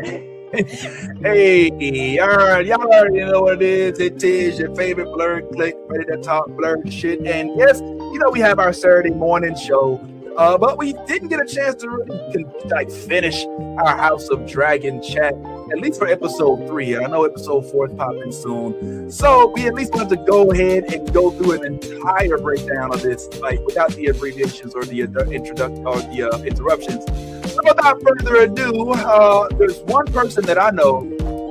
Hey, all right, y'all already know what it is. It is your favorite blurred click, ready to talk blurred shit. And yes, we have our Saturday morning show, but we didn't get a chance to really finish our House of Dragon chat, at least for episode 3. And I know episode 4 is popping soon, so we at least wanted to go ahead and go through an entire breakdown of this, without the abbreviations or the introduction or the interruptions. So without further ado, there's one person that I know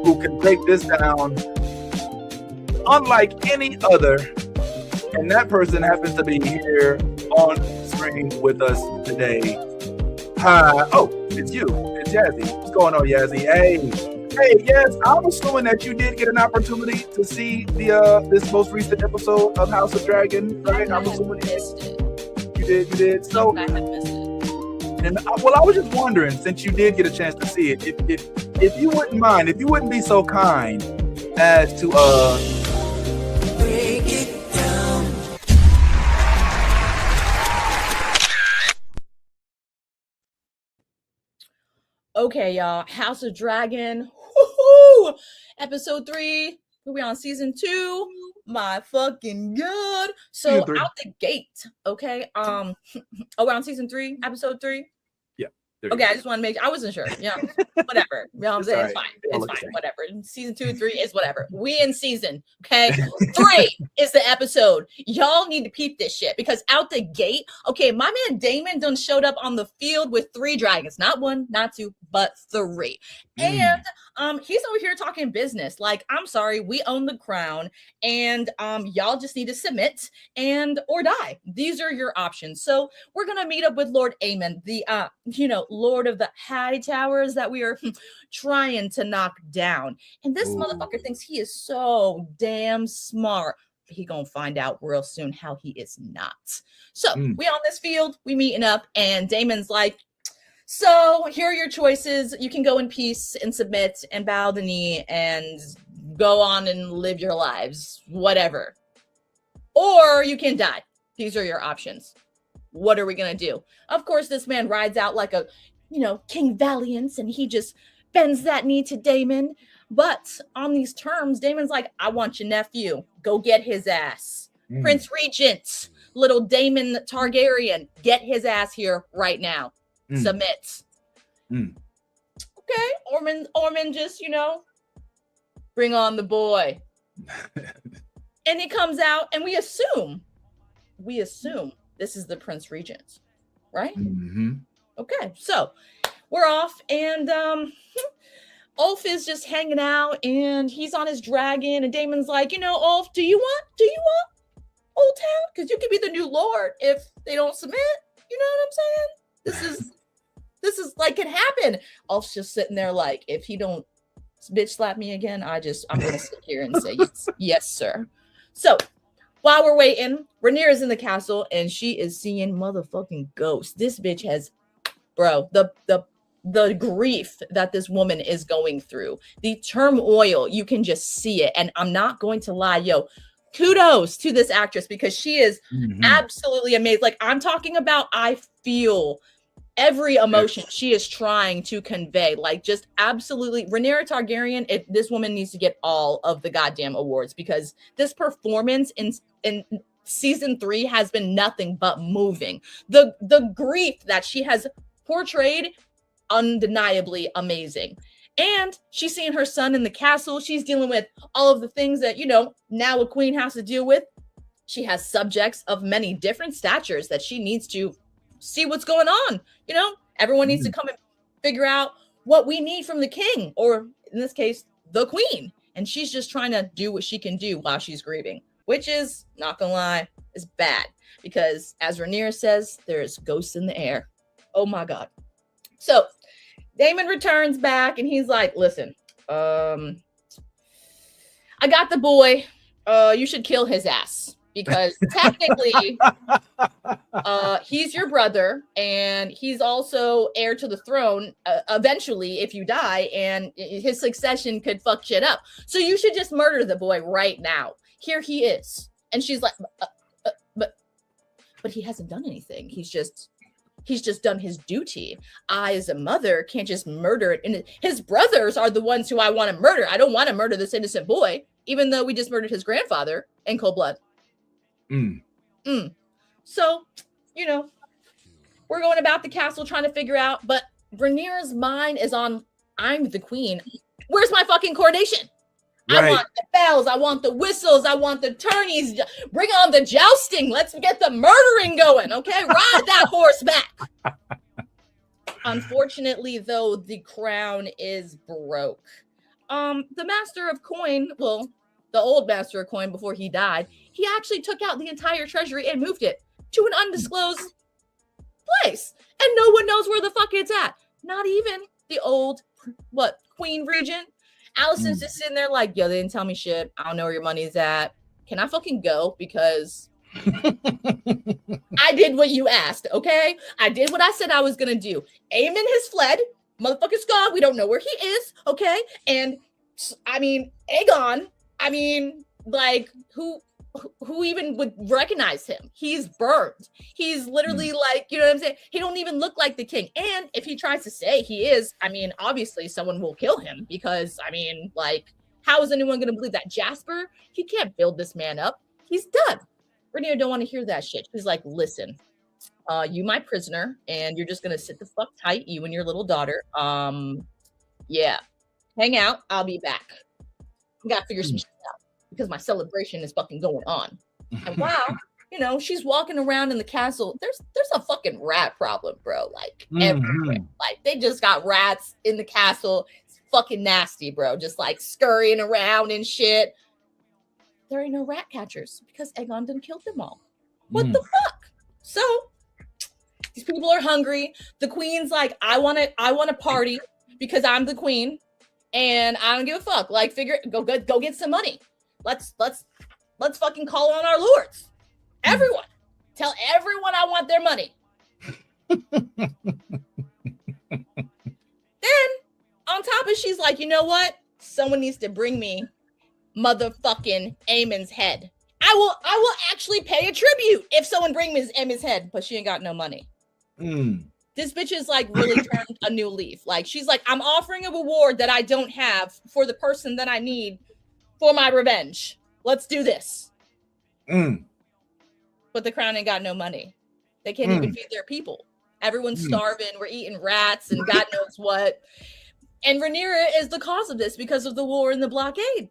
who can break this down unlike any other, and that person happens to be here on screen with us today. Hi. Oh, it's you. It's Yazzie. What's going on, Yazzie? Hey, yes, I'm assuming that you did get an opportunity to see the this most recent episode of House of Dragon, right? I'm assuming you did. So, I have missed it. And I was just wondering, since you did get a chance to see it, if you wouldn't mind, if you wouldn't be so kind as to break it down. Okay, y'all. House of Dragon. Woo-hoo! Episode 3. We on season 2. My fucking god. So out the gate, okay. We're on season 3, episode 3. Yeah. Okay, I just want to make. I wasn't sure. Yeah, whatever. You know what I'm saying? It's fine. It's fine. Whatever. Season 2 and 3 is whatever. We in season. Okay, 3 is the episode. Y'all need to peep this shit because out the gate. Okay, my man Damon done showed up on the field with 3 dragons, not 1, not 2, but 3, and he's over here talking business. Like, I'm sorry, we own the crown, and y'all just need to submit and or die. These are your options. So we're gonna meet up with Lord Aemon, the Lord of the High Towers that we are trying to knock down. And this motherfucker thinks he is so damn smart. He gonna find out real soon how he is not. So we on this field, we meeting up, and Damon's like, so here are your choices. You can go in peace and submit and bow the knee and go on and live your lives, whatever. Or you can die. These are your options. What are we going to do? Of course, this man rides out like a, King Valiant, and he just bends that knee to Daemon. But on these terms, Daemon's like, I want your nephew. Go get his ass. Prince Regent, little Daemon Targaryen, get his ass here right now. Submit. Okay, Ormond just, bring on the boy. And he comes out, and we assume this is the Prince Regent, right? Okay, so we're off, and Ulf is just hanging out, and he's on his dragon, and Daemon's like, Ulf, do you want Old Town? Because you could be the new lord if they don't submit. You know what I'm saying? This is like can happen. Ulf's just sitting there like, if he don't bitch slap me again, I'm gonna sit here and say yes, sir. So while we're waiting, Rhaenyra's in the castle and she is seeing motherfucking ghosts. This bitch has, bro, the grief that this woman is going through, the turmoil, you can just see it. And I'm not going to lie, kudos to this actress because she is absolutely amazing. Like I'm talking about, I feel every emotion she is trying to convey, like just absolutely. Rhaenyra Targaryen, this woman needs to get all of the goddamn awards because this performance in season 3 has been nothing but moving. The grief that she has portrayed, undeniably amazing. And she's seeing her son in the castle. She's dealing with all of the things that, now a queen has to deal with. She has subjects of many different statures that she needs to see what's going on. Everyone needs to come and figure out what we need from the king, or in this case, the queen. And she's just trying to do what she can do while she's grieving, which is, not gonna lie, is bad. Because as Rhaenyra says, there's ghosts in the air. Oh my God. So Daemon returns back and he's like, listen, I got the boy. You should kill his ass. Because technically, he's your brother, and he's also heir to the throne eventually if you die, and his succession could fuck shit up. So you should just murder the boy right now. Here he is. And she's like, but he hasn't done anything. He's just He's just done his duty. I, as a mother, can't just murder it. And his brothers are the ones who I want to murder. I don't want to murder this innocent boy, even though we just murdered his grandfather in cold blood. So, you know, we're going about the castle trying to figure out, but Rhaenyra's mind is on, I'm the queen. Where's my fucking coronation? Right. I want the bells. I want the whistles. I want the tourneys. Bring on the jousting. Let's get the murdering going. Okay. Ride that horse back. Unfortunately, though, the crown is broke. The master of coin, well, the old master of coin before he died, he actually took out the entire treasury and moved it to an undisclosed place. And no one knows where the fuck it's at. Not even the old, Queen Regent. Allison's just sitting there like, yo, they didn't tell me shit. I don't know where your money's at. Can I fucking go? Because I did what you asked, okay? I did what I said I was going to do. Aemon has fled. Motherfucker's gone. We don't know where he is, okay? And, I mean, Aegon, I mean, like, who even would recognize him? He's burned. He's literally like, you know what I'm saying? He don't even look like the king. And if he tries to say he is, I mean, obviously someone will kill him because, I mean, like, how is anyone going to believe that? Jasper, he can't build this man up. He's done. Rhaenyra don't want to hear that shit. She's like, listen, you my prisoner, and you're just going to sit the fuck tight, you and your little daughter. Yeah, hang out. I'll be back. We got to figure some shit out, because my celebration is fucking going on. And wow, you know, she's walking around in the castle. There's a fucking rat problem, bro. Like everywhere. Like they just got rats in the castle. It's fucking nasty, bro. Just like scurrying around and shit. There ain't no rat catchers because Aegon done killed them all. What the fuck? So these people are hungry. The queen's like, I want to party because I'm the queen, and I don't give a fuck. Like, go get some money. Let's fucking call on our lords. Everyone. Tell everyone I want their money. Then on top of, she's like, you know what? Someone needs to bring me motherfucking Aemon's head. I will actually pay a tribute if someone brings me Aemon's head, but she ain't got no money. This bitch is like really turned a new leaf. Like she's like, I'm offering a reward that I don't have for the person that I need for my revenge. Let's do this. But the crown ain't got no money. They can't even feed their people. Everyone's starving. We're eating rats and God knows what. And Rhaenyra is the cause of this because of the war and the blockade.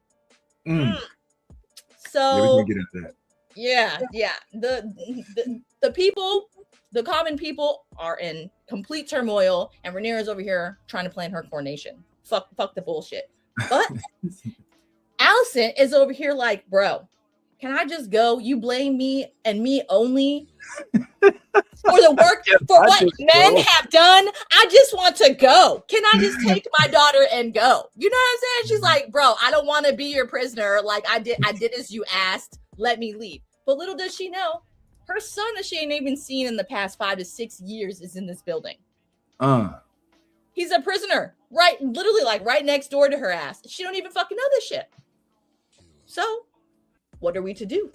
So yeah. The people, the common people are in complete turmoil, and Rhaenyra's over here trying to plan her coronation. Fuck the bullshit. But Alicent is over here like, bro, can I just go? You blame me and me only for the work, for what men have done. I just want to go. Can I just take my daughter and go? You know what I'm saying? She's like, bro, I don't want to be your prisoner. Like I did as you asked. Let me leave. But little does she know, her son that she ain't even seen in the past 5 to 6 years is in this building. He's a prisoner, right? Literally like right next door to her ass. She don't even fucking know this shit. So what are we to do?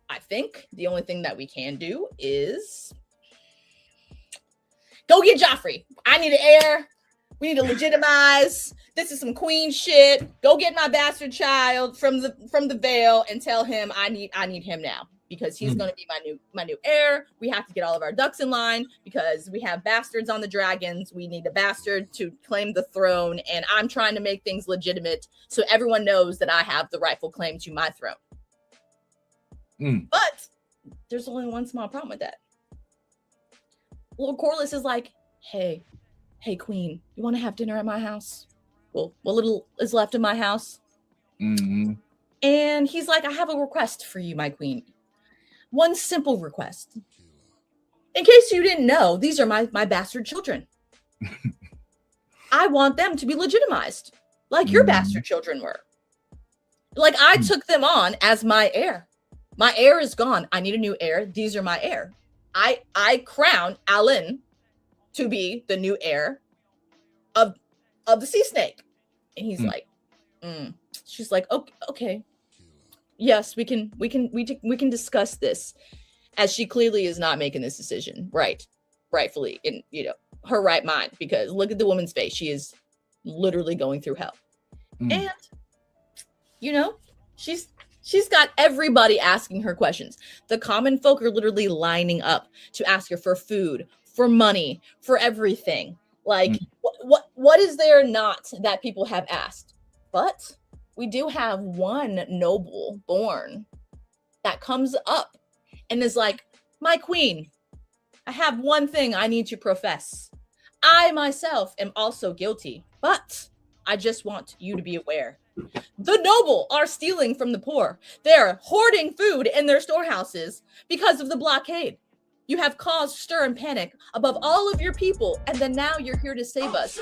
I think the only thing that we can do is go get Joffrey. I need an heir. We need to legitimize. This is some queen shit. Go get my bastard child from the Vale and tell him I need him now, because he's going to be my new heir. We have to get all of our ducks in line because we have bastards on the dragons. We need a bastard to claim the throne, and I'm trying to make things legitimate so everyone knows that I have the rightful claim to my throne. But there's only one small problem with that. Lord Corlys is like, hey, queen, you want to have dinner at my house? Well, what little is left of my house. And he's like, I have a request for you, my queen. One simple request. In case you didn't know, these are my bastard children. I want them to be legitimized like your bastard children were. Like I took them on as my heir. My heir is gone. I need a new heir. These are my heir. I crown Alan to be the new heir of the sea snake. And he's like, she's like, okay. Yes, we can discuss this. as she clearly is not making this decision rightfully in her right mind, because look at the woman's face. She is literally going through hell. And she's got everybody asking her questions. The common folk are literally lining up to ask her for food, for money, for everything. Like, what is there not that people have asked? But we do have one noble born that comes up and is like, my queen, I have one thing I need to profess. I myself am also guilty, but I just want you to be aware. The noble are stealing from the poor. They're hoarding food in their storehouses because of the blockade. You have caused stir and panic above all of your people, and then now you're here to save us.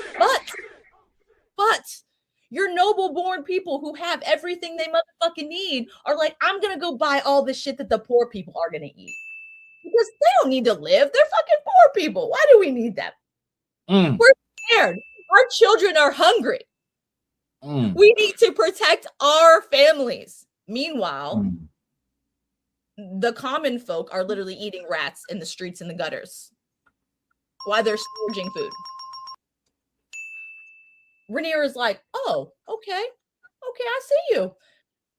But your noble-born people who have everything they motherfucking need are like, I'm gonna go buy all the shit that the poor people are gonna eat. Because they don't need to live. They're fucking poor people. Why do we need them? We're scared. Our children are hungry. We need to protect our families. Meanwhile, the common folk are literally eating rats in the streets and the gutters while they're scourging food. Rhaenyra is like, oh, okay, I see you.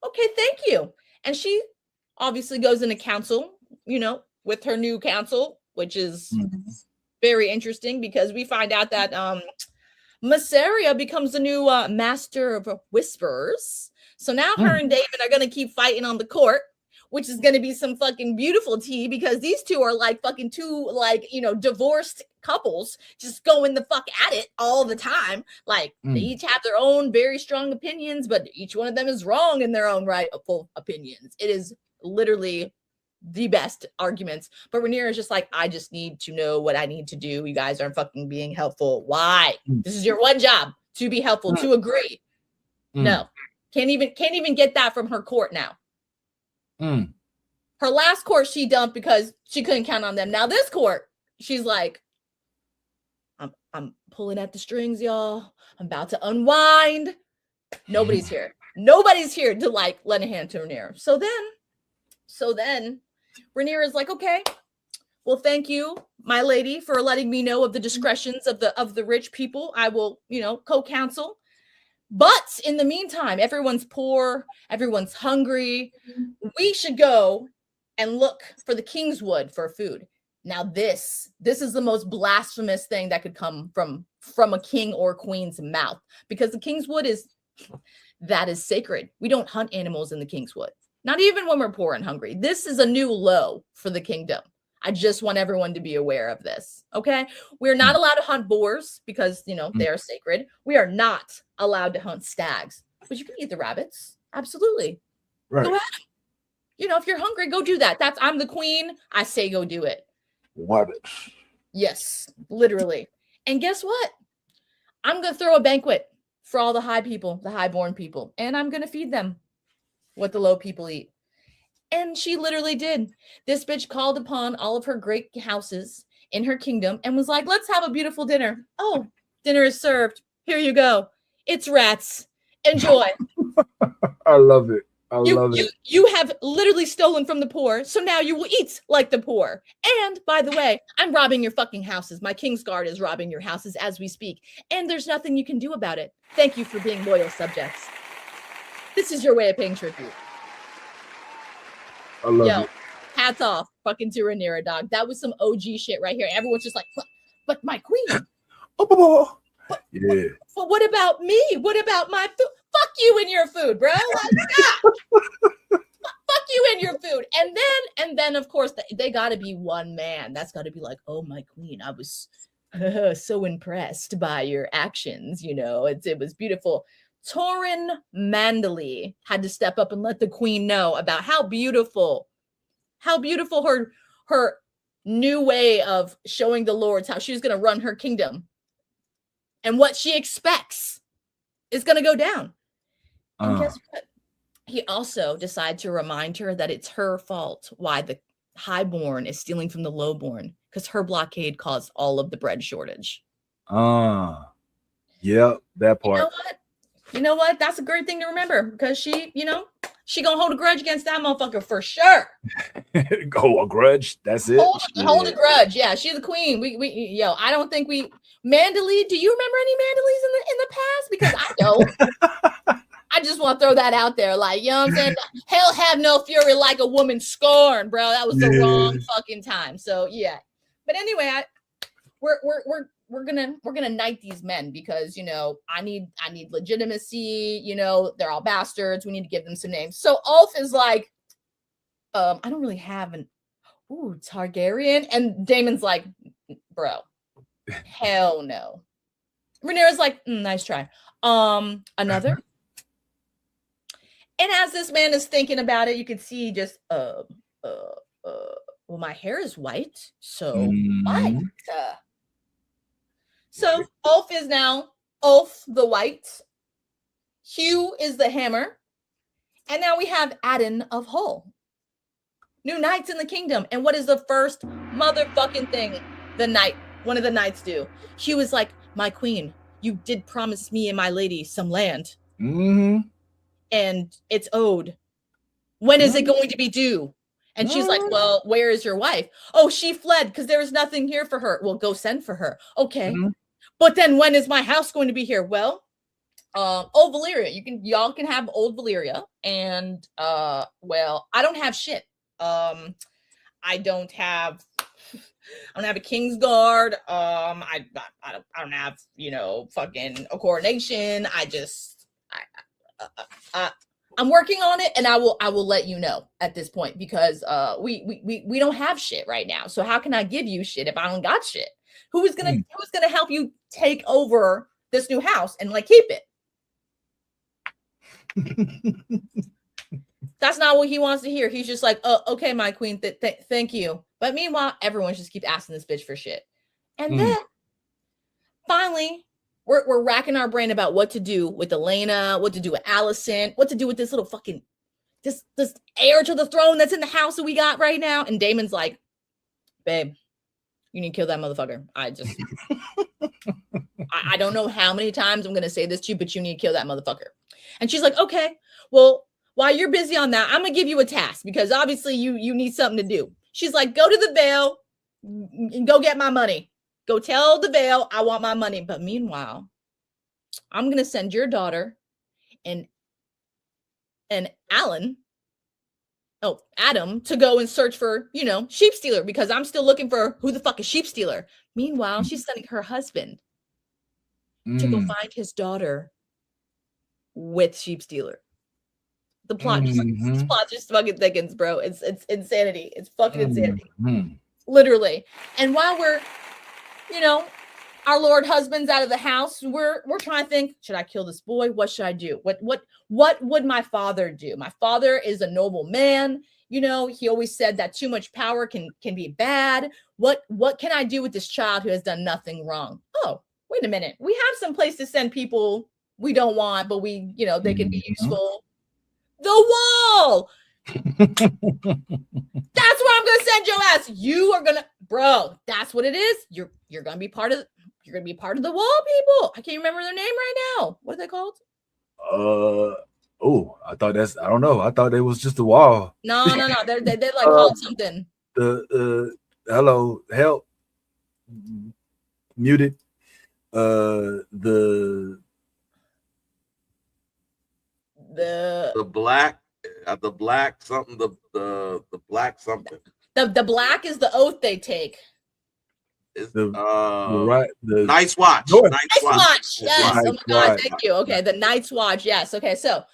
Okay, thank you. And she obviously goes into council, with her new council, which is very interesting because we find out that Mysaria becomes the new master of whisperers. So now her and David are going to keep fighting on the court, which is going to be some fucking beautiful tea because these two are like fucking two, divorced couples just going the fuck at it all the time. Like they each have their own very strong opinions, but each one of them is wrong in their own rightful opinions. It is literally the best arguments. But Rhaenyra is just like, I just need to know what I need to do. You guys aren't fucking being helpful. Why? This is your one job, to be helpful, to agree. No, can't even get that from her court now. Her last court she dumped because she couldn't count on them. Now this court, she's like, I'm pulling at the strings, y'all. I'm about to unwind. Nobody's here. Nobody's here to lend a hand to Rhaenyra. So then Rhaenyra is like, okay, well, thank you, my lady, for letting me know of the discretions of the rich people. I will, co-counsel. But in the meantime, everyone's poor, everyone's hungry. We should go and look for the Kingswood for food. Now, this is the most blasphemous thing that could come from a king or queen's mouth, because the Kingswood is sacred. We don't hunt animals in the Kingswood, not even when we're poor and hungry. This is a new low for the kingdom. I just want everyone to be aware of this, okay? We're not allowed to hunt boars because, they're sacred. We are not allowed to hunt stags, but you can eat the rabbits. Absolutely. Right. Go ahead. If you're hungry, go do that. I'm the queen. I say go do it. Rabbits. Yes, literally. And guess what? I'm going to throw a banquet for all the high people, the highborn people, and I'm going to feed them what the low people eat. And she literally did. This bitch called upon all of her great houses in her kingdom and was like, let's have a beautiful dinner. Oh, dinner is served. Here you go. It's rats. Enjoy. I love it. I love it. You have literally stolen from the poor, so now you will eat like the poor. And by the way, I'm robbing your fucking houses. My King's Guard is robbing your houses as we speak, and there's nothing you can do about it. Thank you for being loyal subjects. This is your way of paying tribute. I love it. Hats off fucking to Rhaenyra, dog. That was some OG shit right here. Everyone's just like, but my queen. Yeah. But what about me? What about my food? Fuck you and your food, bro. Fuck you and your food. And then of course they gotta be one man. That's gotta be like, oh, my queen, I was so impressed by your actions. It was beautiful. Torrin Mandalay had to step up and let the queen know about how beautiful her new way of showing the lords how she's going to run her kingdom and what she expects is going to go down. And guess what? He also decided to remind her that it's her fault why the highborn is stealing from the lowborn, because her blockade caused all of the bread shortage. Yep, that part. You know what? That's a great thing to remember, because she, She gonna hold a grudge against that motherfucker for sure. Go a grudge. That's it. Hold a grudge. Yeah, she's the queen. I don't think Mandalee. Do you remember any Mandalees in the past? Because I don't. I just want to throw that out there. Like, you know what I'm saying? Hell have no fury like a woman scorned, bro. That was the wrong fucking time. So yeah. But anyway, we're gonna knight these men because I need legitimacy. They're all bastards. We need to give them some names. So Ulf is like, I don't really have an Targaryen, and Daemon's like, bro, hell no. Rhaenyra's like, nice try. Another. And as this man is thinking about it, you can see just well, my hair is white, so white. So Ulf is now Ulf the White. Hugh is the Hammer. And now we have Adden of Hull. New knights in the kingdom. And what is the first motherfucking thing one of the knights do? Hugh is like, my queen, you did promise me and my lady some land. Mm-hmm. And it's owed. When is it going to be due? And she's like, well, where is your wife? Oh, she fled because there was nothing here for her. Well, go send for her. Okay. Mm-hmm. But then when is my house going to be here? Well, old Valyria. Y'all can have old Valyria. And well, I don't have shit. I don't have a King's Guard. I don't have, fucking a coronation. I'm working on it, and I will let you know at this point because we don't have shit right now. So how can I give you shit if I don't got shit? Who's gonna help you take over this new house and like keep it? That's not what he wants to hear. He's just like, oh, okay, my queen, thank you. But meanwhile, everyone just keeps asking this bitch for shit. And then finally, we're racking our brain about what to do with Elena, what to do with Allison, what to do with this little fucking this heir to the throne that's in the house that we got right now. And Daemon's like, babe, you need to kill that motherfucker. I don't know how many times I'm gonna say this to you, but you need to kill that motherfucker. And she's like, okay, well, while you're busy on that, I'm gonna give you a task because obviously you need something to do. She's like, go to the Vale and go get my money. Go tell the Vale I want my money. But meanwhile, I'm gonna send your daughter and Adam to go and search for, sheep stealer because I'm still looking for who the fuck is sheep stealer. Meanwhile, she's sending her husband to go find his daughter with sheep stealer. The plot just fucking thickens, bro. It's insanity. It's fucking insanity. Literally. And while we're, our Lord husband's out of the house, we're trying to think, should I kill this boy? What should I do? What would my father do? My father is a noble man. He always said that too much power can be bad. What can I do with this child who has done nothing wrong? Oh, wait a minute. We have some place to send people we don't want, but they can be useful. The Wall. That's where I'm gonna send your ass. You are gonna, bro. That's what it is. You're gonna be part of the Wall people. I can't remember their name right now. What are they called? I don't know. I thought it was just the Wall. No. They like called something. Hello, help. Muted. The black something. The black something. The black is the oath they take. Is the Night's Watch. Night's Watch. Yes. Oh my God. Thank you. Okay. The Night's Watch. Yes. Okay. So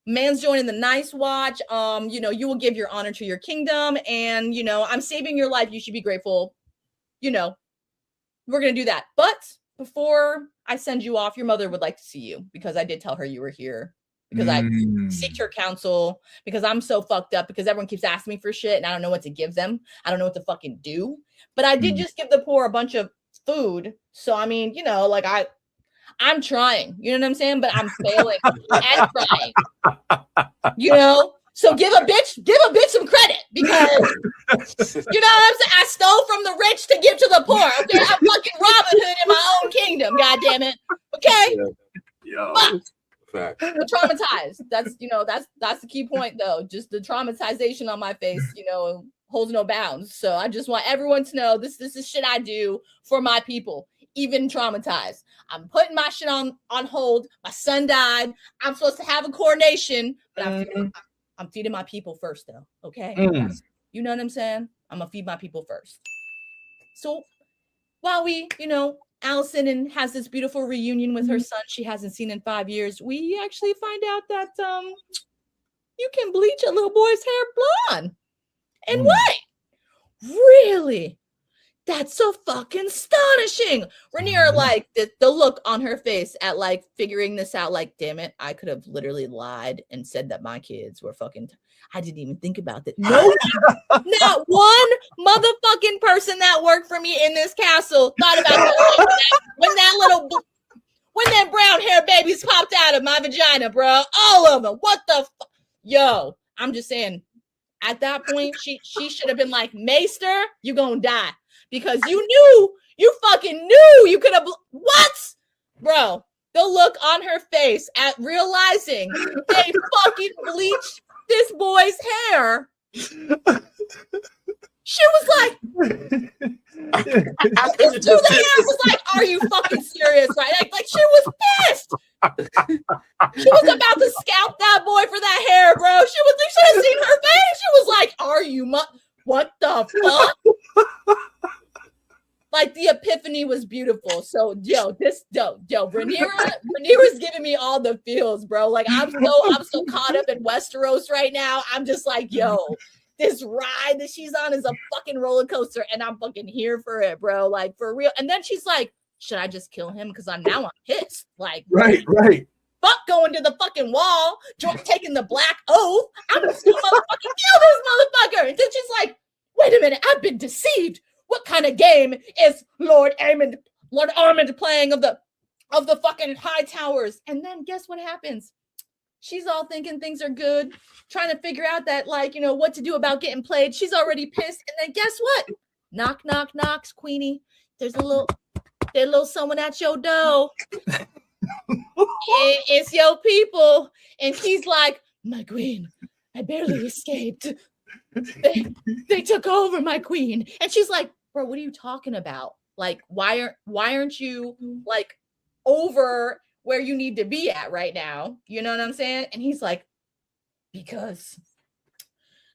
man's joining the Night's Watch. You will give your honor to your kingdom, and I'm saving your life. You should be grateful. We're gonna do that. But before I send you off, your mother would like to see you because I did tell her you were here. Because I seeked her counsel, because I'm so fucked up, because everyone keeps asking me for shit and I don't know what to give them. I don't know what to fucking do. But I did just give the poor a bunch of food. So, I mean, I'm trying. You know what I'm saying? But I'm failing and trying. So give a bitch some credit because, you know what I'm saying? I stole from the rich to give to the poor. Okay? I'm fucking Robin Hood in my own kingdom, God damn it. Okay? Yo. But Fact. Traumatized. That's the key point though. Just the traumatization on my face, holds no bounds. So I just want everyone to know this is shit I do for my people, even traumatized. I'm putting my shit on hold. My son died. I'm supposed to have a coronation, but I'm feeding my people first though. Okay. You know what I'm saying? I'm gonna feed my people first. So while we, Allison has this beautiful reunion with her son she hasn't seen in 5 years, we actually find out that you can bleach a little boy's hair blonde and white. Really? That's so fucking astonishing. Rhaenyra, like the look on her face at like figuring this out, like, damn it, I could have literally lied and said that my kids were fucking. I didn't even think about that. No, not one motherfucking person that worked for me in this castle thought about that when that brown hair babies popped out of my vagina, bro. All of them. What the fuck? Yo, I'm just saying. At that point, she should have been like, Maester, you gonna die. Because you fucking knew you could have. What? Bro, the look on her face at realizing they fucking bleached this boy's hair. She was like, the hair was like, are you fucking serious? Right? Like she was pissed. She was about to scalp that boy for that hair, bro. You should have seen her face. She was like, are you what the fuck? Like the epiphany was beautiful. So Rhaenyra's giving me all the feels, bro. Like I'm so caught up in Westeros right now. I'm just like, this ride that she's on is a fucking roller coaster, and I'm fucking here for it, bro. Like for real. And then she's like, should I just kill him? Because I'm pissed. Like, right. Fuck going to the fucking wall, taking the black oath. I'm just gonna motherfucking kill this motherfucker. And then she's like, wait a minute, I've been deceived. What kind of game is Lord Armand playing of the fucking high towers? And then guess what happens? She's all thinking things are good, trying to figure out that what to do about getting played. She's already pissed. And then guess what? Knock, knock, knocks, Queenie. There's a little someone at your door. It's your people. And he's like, my queen, I barely escaped. They took over my queen. And she's like, bro, what are you talking about? Like, why aren't you like over where you need to be at right now? You know what I'm saying? And he's like, because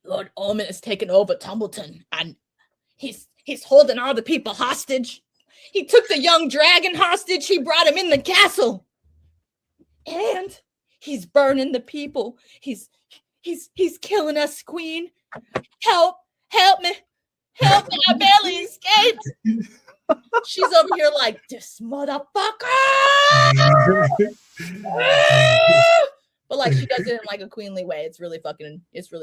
Lord Ormond has taken over Tumbleton and he's holding all the people hostage. He took the young dragon hostage. He brought him in the castle. And he's burning the people. He's killing us, queen. Help me. I barely escaped. She's over here like, this motherfucker. But like she does it in like a queenly way. It's really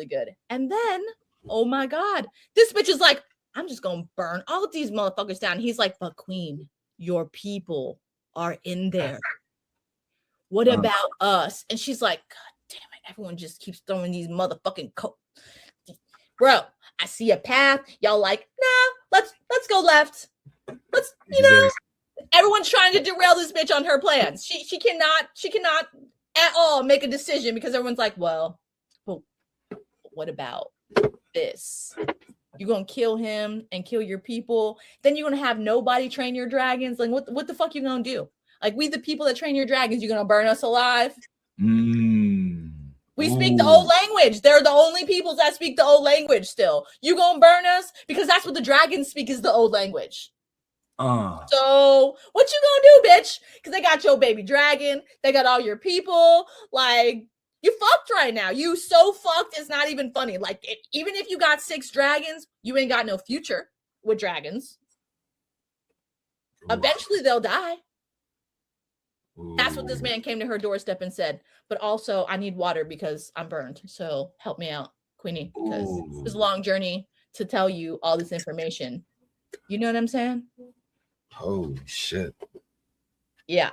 good. And then, oh my God, this bitch is like, I'm just gonna burn all of these motherfuckers down. He's like, but queen, your people are in there. What about us? And she's like, God damn it, everyone just keeps throwing these motherfucking bro, I see a path. Y'all like, nah, let's go left. Let's, everyone's trying to derail this bitch on her plans. She cannot at all make a decision because everyone's like, well, what about this? You're gonna kill him and kill your people. Then you're gonna have nobody train your dragons. Like, what the fuck you gonna do? Like, we the people that train your dragons, you're gonna burn us alive? We speak the old language. They're the only peoples that speak the old language still. You gonna burn us? Because that's what the dragons speak is the old language. So what you gonna do, bitch? Because they got your baby dragon. They got all your people. Like, you fucked right now. You so fucked, it's not even funny. Like, even if you got 6 dragons, you ain't got no future with dragons. Eventually, they'll die. That's what this man came to her doorstep and said. But also, I need water because I'm burned. So help me out, Queenie, because it's a long journey to tell you all this information. You know what I'm saying? Holy shit. Yeah.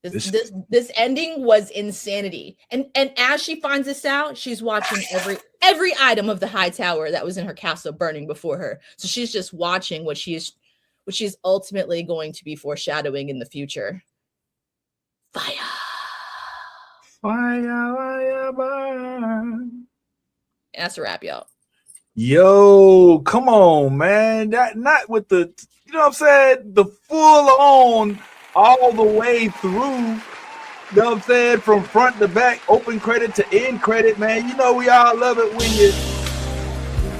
This ending was insanity. And as she finds this out, she's watching every item of the high tower that was in her castle burning before her. So she's just watching what she's ultimately going to be foreshadowing in the future. Fire. Fire burn. That's a wrap, y'all. Yo, come on, man. That not with the, you know what I'm saying? The full on all the way through. You know what I'm saying? From front to back, open credit to end credit, man. You know we all love it when you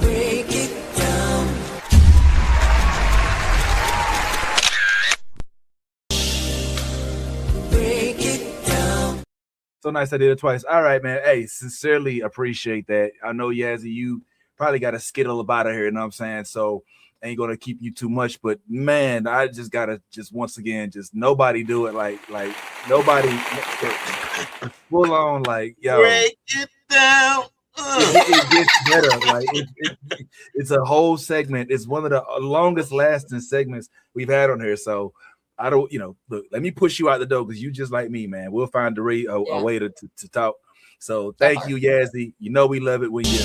break it down. Break it down. So nice I did it twice. All right, man. Hey, sincerely appreciate that. I know, Yazzie, you probably got a skittle about it here, you know what I'm saying? So ain't gonna keep you too much, but man, I just gotta once again, nobody do it like nobody full on like yo. Break it down. It gets better. Like it's a whole segment. It's one of the longest lasting segments we've had on here. So I don't, look, let me push you out the door because you just like me, man. We'll find a way to talk. So thank you, Yazzie. You know we love it when you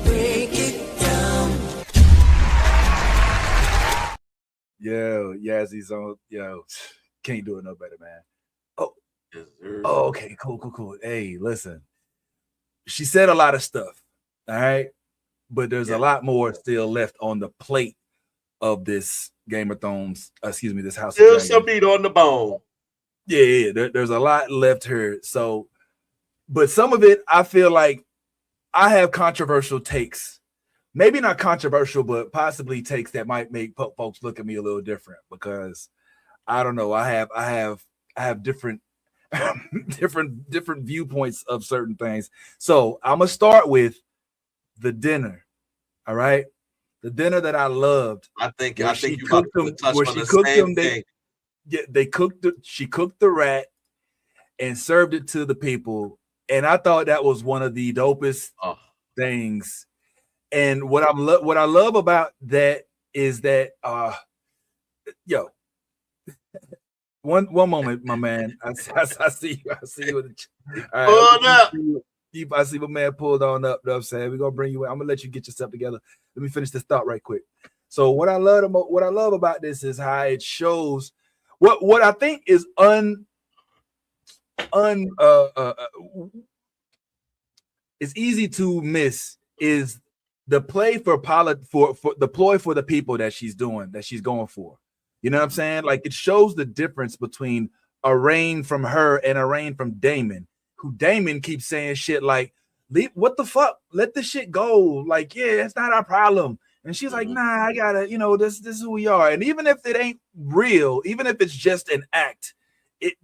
break it down. Yo, Yazzie's on. Yo, can't do it no better, man. Oh, okay, cool. Hey, listen. She said a lot of stuff, all right? But there's a lot more still left on the plate of this Game of Thrones, this House of Dragons. Still some meat on the bone. Yeah. There's a lot left here. So, but some of it, I feel like I have controversial takes. Maybe not controversial, but possibly takes that might make folks look at me a little different because I don't know. I have different different viewpoints of certain things. So I'm gonna start with the dinner. All right, the dinner that I loved. I think she you cooked them. Where she cooked them, they cooked she cooked the rat and served it to the people, and I thought that was one of the dopest things. And what I love about that is that yo. One moment, my man. I see you. I see you. All right, I see my man pulled on up. You know what I'm saying? We're gonna bring you in. I'm gonna let you get yourself together. Let me finish this thought right quick. So what I love about this is how it shows what I think is it's easy to miss is the play for the ploy for the people that she's going for. You know what I'm saying? Like it shows the difference between a reign from her and a reign from Daemon, who Daemon keeps saying shit like, what the fuck? Let the shit go. Like, yeah, that's not our problem. And she's like, nah, I gotta, this is who we are. And even if it ain't real, even if it's just an act,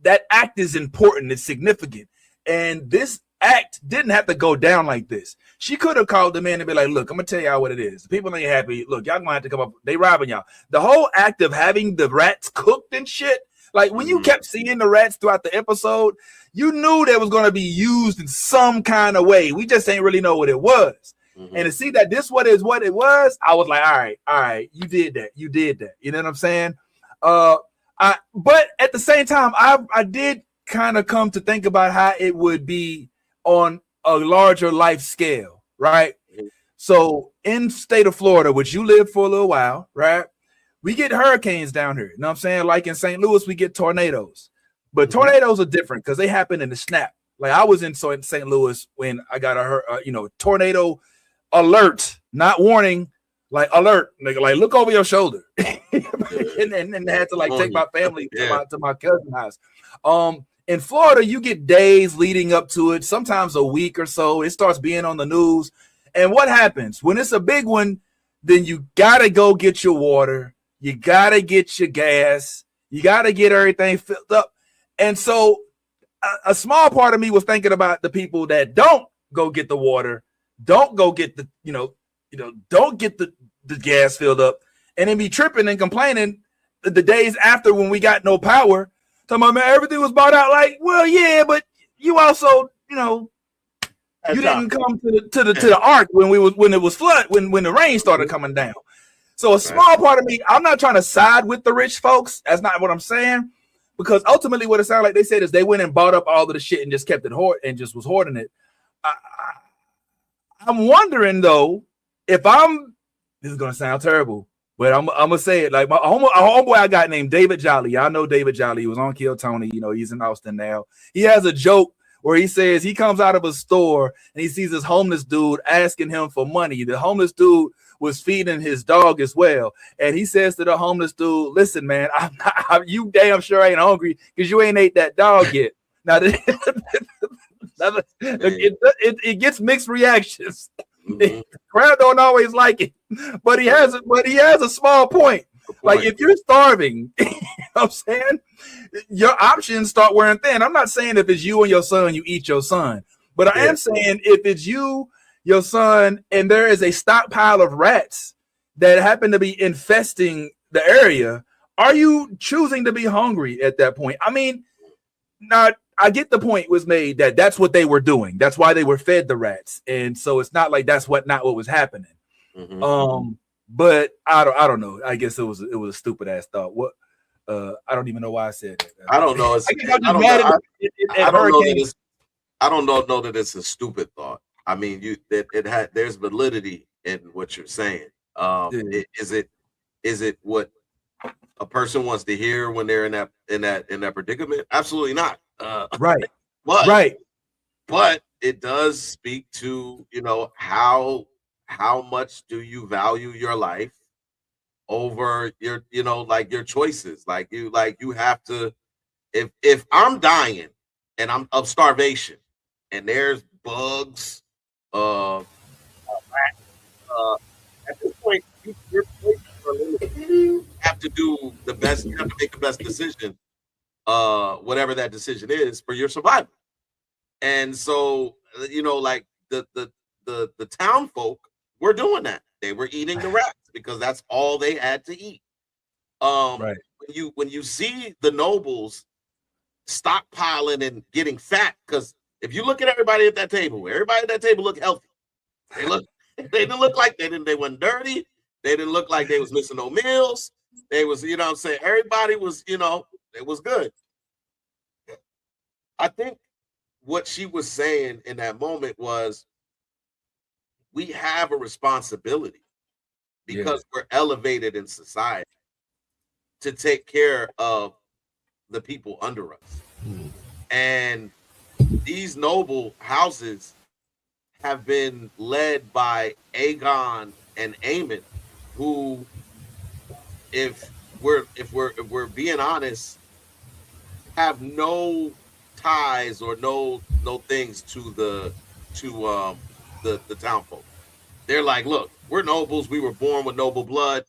that act is important, it's significant. And this act didn't have to go down like this. She could have called them in and be like, look, I'm gonna tell y'all what it is. The people ain't happy. Look, y'all gonna have to come up. They robbing y'all. The whole act of having the rats cooked and shit, like when you kept seeing the rats throughout the episode, you knew they was gonna be used in some kind of way. We just ain't really know what it was. And to see that this what it was, I was like, all right, you did that. You know what I'm saying? But at the same time, I did kind of come to think about how it would be on a larger life scale, right? So in state of Florida, which you lived for a little while, right? We get hurricanes down here. You know what I'm saying? Like in St. Louis, we get tornadoes. But tornadoes are different because they happen in the snap. Like I was in St. Louis when I got a tornado alert, not warning, like alert. Like look over your shoulder. and I had to take my family to my cousin's house. In Florida, you get days leading up to it, sometimes a week or so. It starts being on the news. And what happens? When it's a big one, then you got to go get your water. You got to get your gas. You got to get everything filled up. And so a small part of me was thinking about the people that don't go get the water, don't go get the, don't get the gas filled up, and then be tripping and complaining the days after when we got no power. Talking about, man, everything was bought out. Like, well, yeah, but you also, you didn't come to the ark when it was flood, when the rain started coming down. So a small part of me, I'm not trying to side with the rich folks. That's not what I'm saying. Because ultimately what it sounded like they said is they went and bought up all of the shit and just kept it and just was hoarding it. I'm wondering though, this is going to sound terrible, But I'm gonna say it like my homeboy I got named David Jolly. Y'all know David Jolly. He was on Kill Tony. You know, he's in Austin now. He has a joke where he says he comes out of a store and he sees this homeless dude asking him for money. The homeless dude was feeding his dog as well. And he says to the homeless dude, listen, man, you damn sure ain't hungry because you ain't ate that dog yet. Now, it gets mixed reactions. Mm-hmm. Crowd don't always like it, but he has a small point. Like if you're starving, you know what I'm saying, your options start wearing thin. I'm not saying if it's you and your son, you eat your son, but I am saying if it's you, your son, and there is a stockpile of rats that happen to be infesting the area, are you choosing to be hungry at that point? I mean, I get the point was made that that's what they were doing. That's why they were fed the rats, and so it's not like that's not what was happening. Mm-hmm. But I don't know. I guess it was a stupid ass thought. What? I don't even know why I said that. I don't know. I don't know that it's a stupid thought. I mean, there's validity in what you're saying. Is it what a person wants to hear when they're in that predicament? Absolutely not. Right. But it does speak to, you know, how much do you value your life over your, you know, like your choices. Like you have to, if I'm dying and I'm of starvation and there's bugs, at this point, your choices are limited. You have to do the best, you have to make the best decision, whatever that decision is for your survival. And so, you know, like the town folk were doing that. They were eating the rats because that's all they had to eat. Right. When you see the nobles stockpiling and getting fat, because if you look at everybody at that table looked healthy. They didn't look like they weren't dirty. They didn't look like they was missing no meals. They was, you know what I'm saying, everybody was, you know, it was good. I think what she was saying in that moment was we have a responsibility because we're elevated in society to take care of the people under us. Mm. And these noble houses have been led by Aegon and Aemon, who, if we're being honest, have no ties or no things to the townfolk. They're like, look, we're nobles. We were born with noble blood.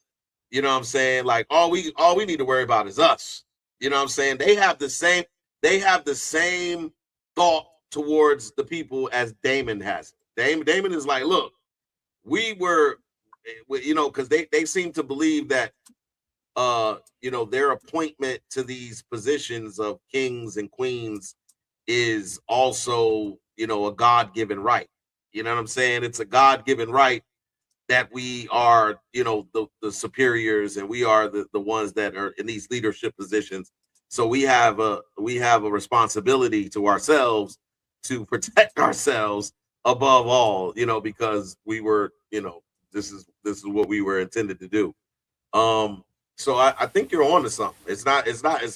You know what I'm saying? Like all we need to worry about is us. You know what I'm saying? They have the same thought towards the people as Daemon has. Daemon is like, look, we were, you know, because they seem to believe that you know, their appointment to these positions of kings and queens is also, you know, a God-given right. You know what I'm saying? It's a God-given right that we are, you know, the superiors, and we are the ones that are in these leadership positions. So we have a responsibility to ourselves to protect ourselves above all, you know, because we were, you know, this is what we were intended to do. So I think you're on to something. It's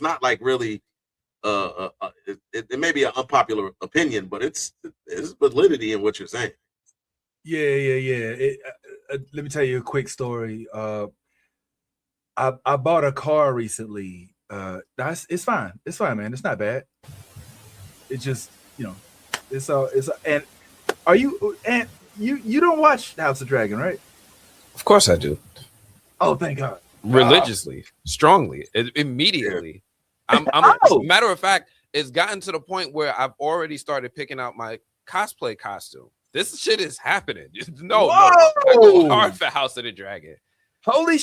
not like really it may be an unpopular opinion, but it's validity in what you're saying. Yeah. Let me tell you a quick story. I bought a car recently. It's fine, man. It's not bad. It just, you know, and are you and you don't watch House of Dragon, right? Of course I do. Oh, thank God. Religiously, strongly, immediately. I'm matter of fact, it's gotten to the point where I've already started picking out my cosplay costume. This shit is happening. No, I go hard for House of the Dragon. Holy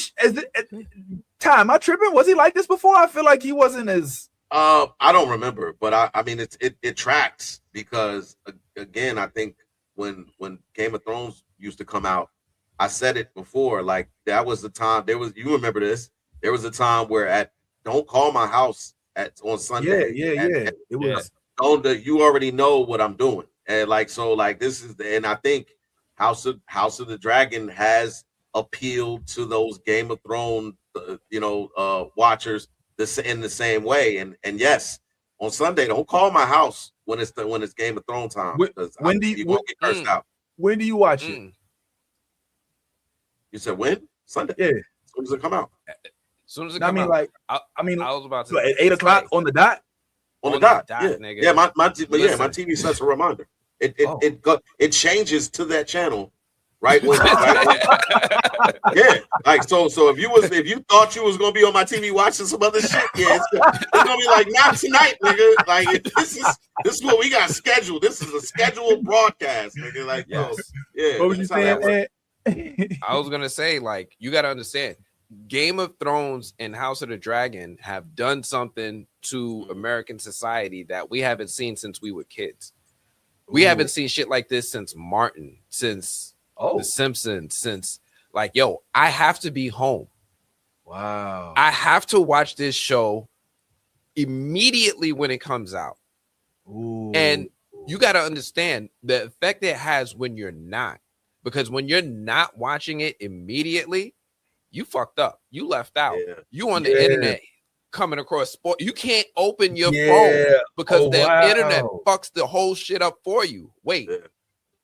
Time, I tripping? Was he like this before? I feel like he wasn't as I don't remember, but I mean it tracks, because again, I think when Game of Thrones used to come out, I said it before, like that was the time. You remember this? There was a time where don't call my house on Sunday. Yeah. It was. You already know what I'm doing, and like so, like this is, and I think House of the Dragon has appealed to those Game of Thrones, watchers in the same way. And yes, on Sunday, don't call my house when it's Game of Thrones time. When do you won't get cursed out? When do you watch it? You said when? Sunday. Yeah. As soon as it come out. As soon as it come out. I was about to at 8 o'clock on the dot. On the dot, yeah. Nigga. Yeah, my TV sets a reminder. It changes to that channel right when yeah. Like so if you thought you was gonna be on my TV watching some other shit, yeah, it's gonna be like not tonight, nigga. Like this is what we got scheduled. This is a scheduled broadcast, nigga. Like yes. Yeah. What was you saying, man? I was gonna say, like, you gotta understand, Game of Thrones and House of the Dragon have done something to American society that we haven't seen since we were kids. We haven't seen shit like this since Martin, since The Simpsons, since like, yo, I have to be home. Wow. I have to watch this show immediately when it comes out. Ooh. And you got to understand the effect it has when you're not. Because when you're not watching it immediately, you fucked up. You left out. Yeah. You on the internet coming across sport. You can't open your phone because the internet fucks the whole shit up for you. Wait. Yeah.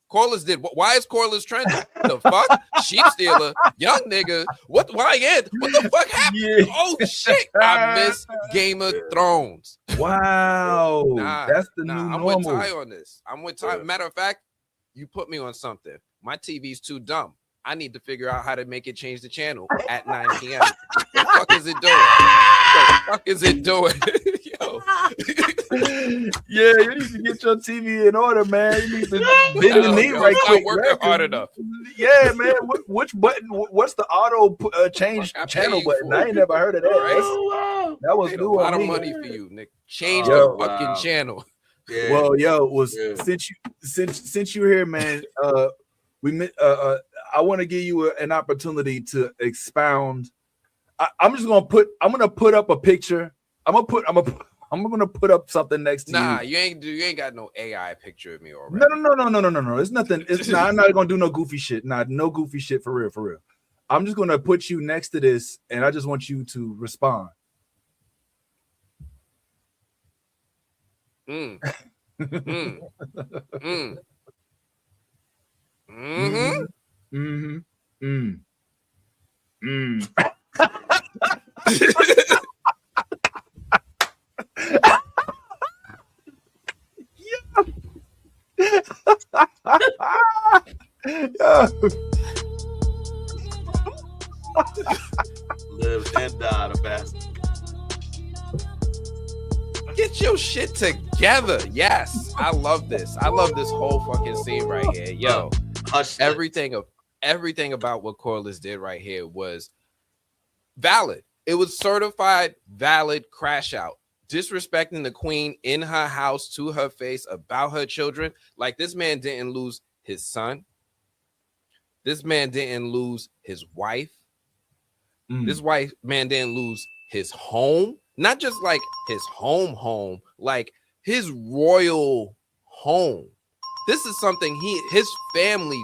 Corlys did. Why is Corlys trending? The fuck? Sheep stealer, young nigga. What the fuck happened? Yeah. Oh shit! I miss Game of Thrones. Wow. That's the new normal. I'm with Ty on this. I'm with Ty. Yeah. Matter of fact, you put me on something. My TV's too dumb. I need to figure out how to make it change the channel at 9 p.m. What the fuck is it doing? What the fuck is it doing? Yo. Yeah, you need to get your TV in order, man. You need to bend the knee right quick. Working hard enough. Yeah, man. Which button? What's the auto change channel button? I ain't never heard of that. Wow. That was Paid new a lot on of me. money for you, Nick. Change the fucking channel. Yeah. Well, since you're here, man, I want to give you an opportunity to expound. I'm gonna put up a picture. I'm gonna put up something next to you. Nah, you ain't got no AI picture of me already. No. It's nothing. I'm not gonna do no goofy shit. Nah, no goofy shit for real. I'm just gonna put you next to this, and I just want you to respond. Live and die, the bastard. Get your shit together. Yes, I love this. I love this whole fucking scene right here. Yo, everything about what Corlys did right here was valid. It was certified valid crash out. Disrespecting the queen in her house to her face about her children. Like, this man didn't lose his son. This man didn't lose his wife. This man didn't lose his home. Not just like his home, like his royal home. This is something his family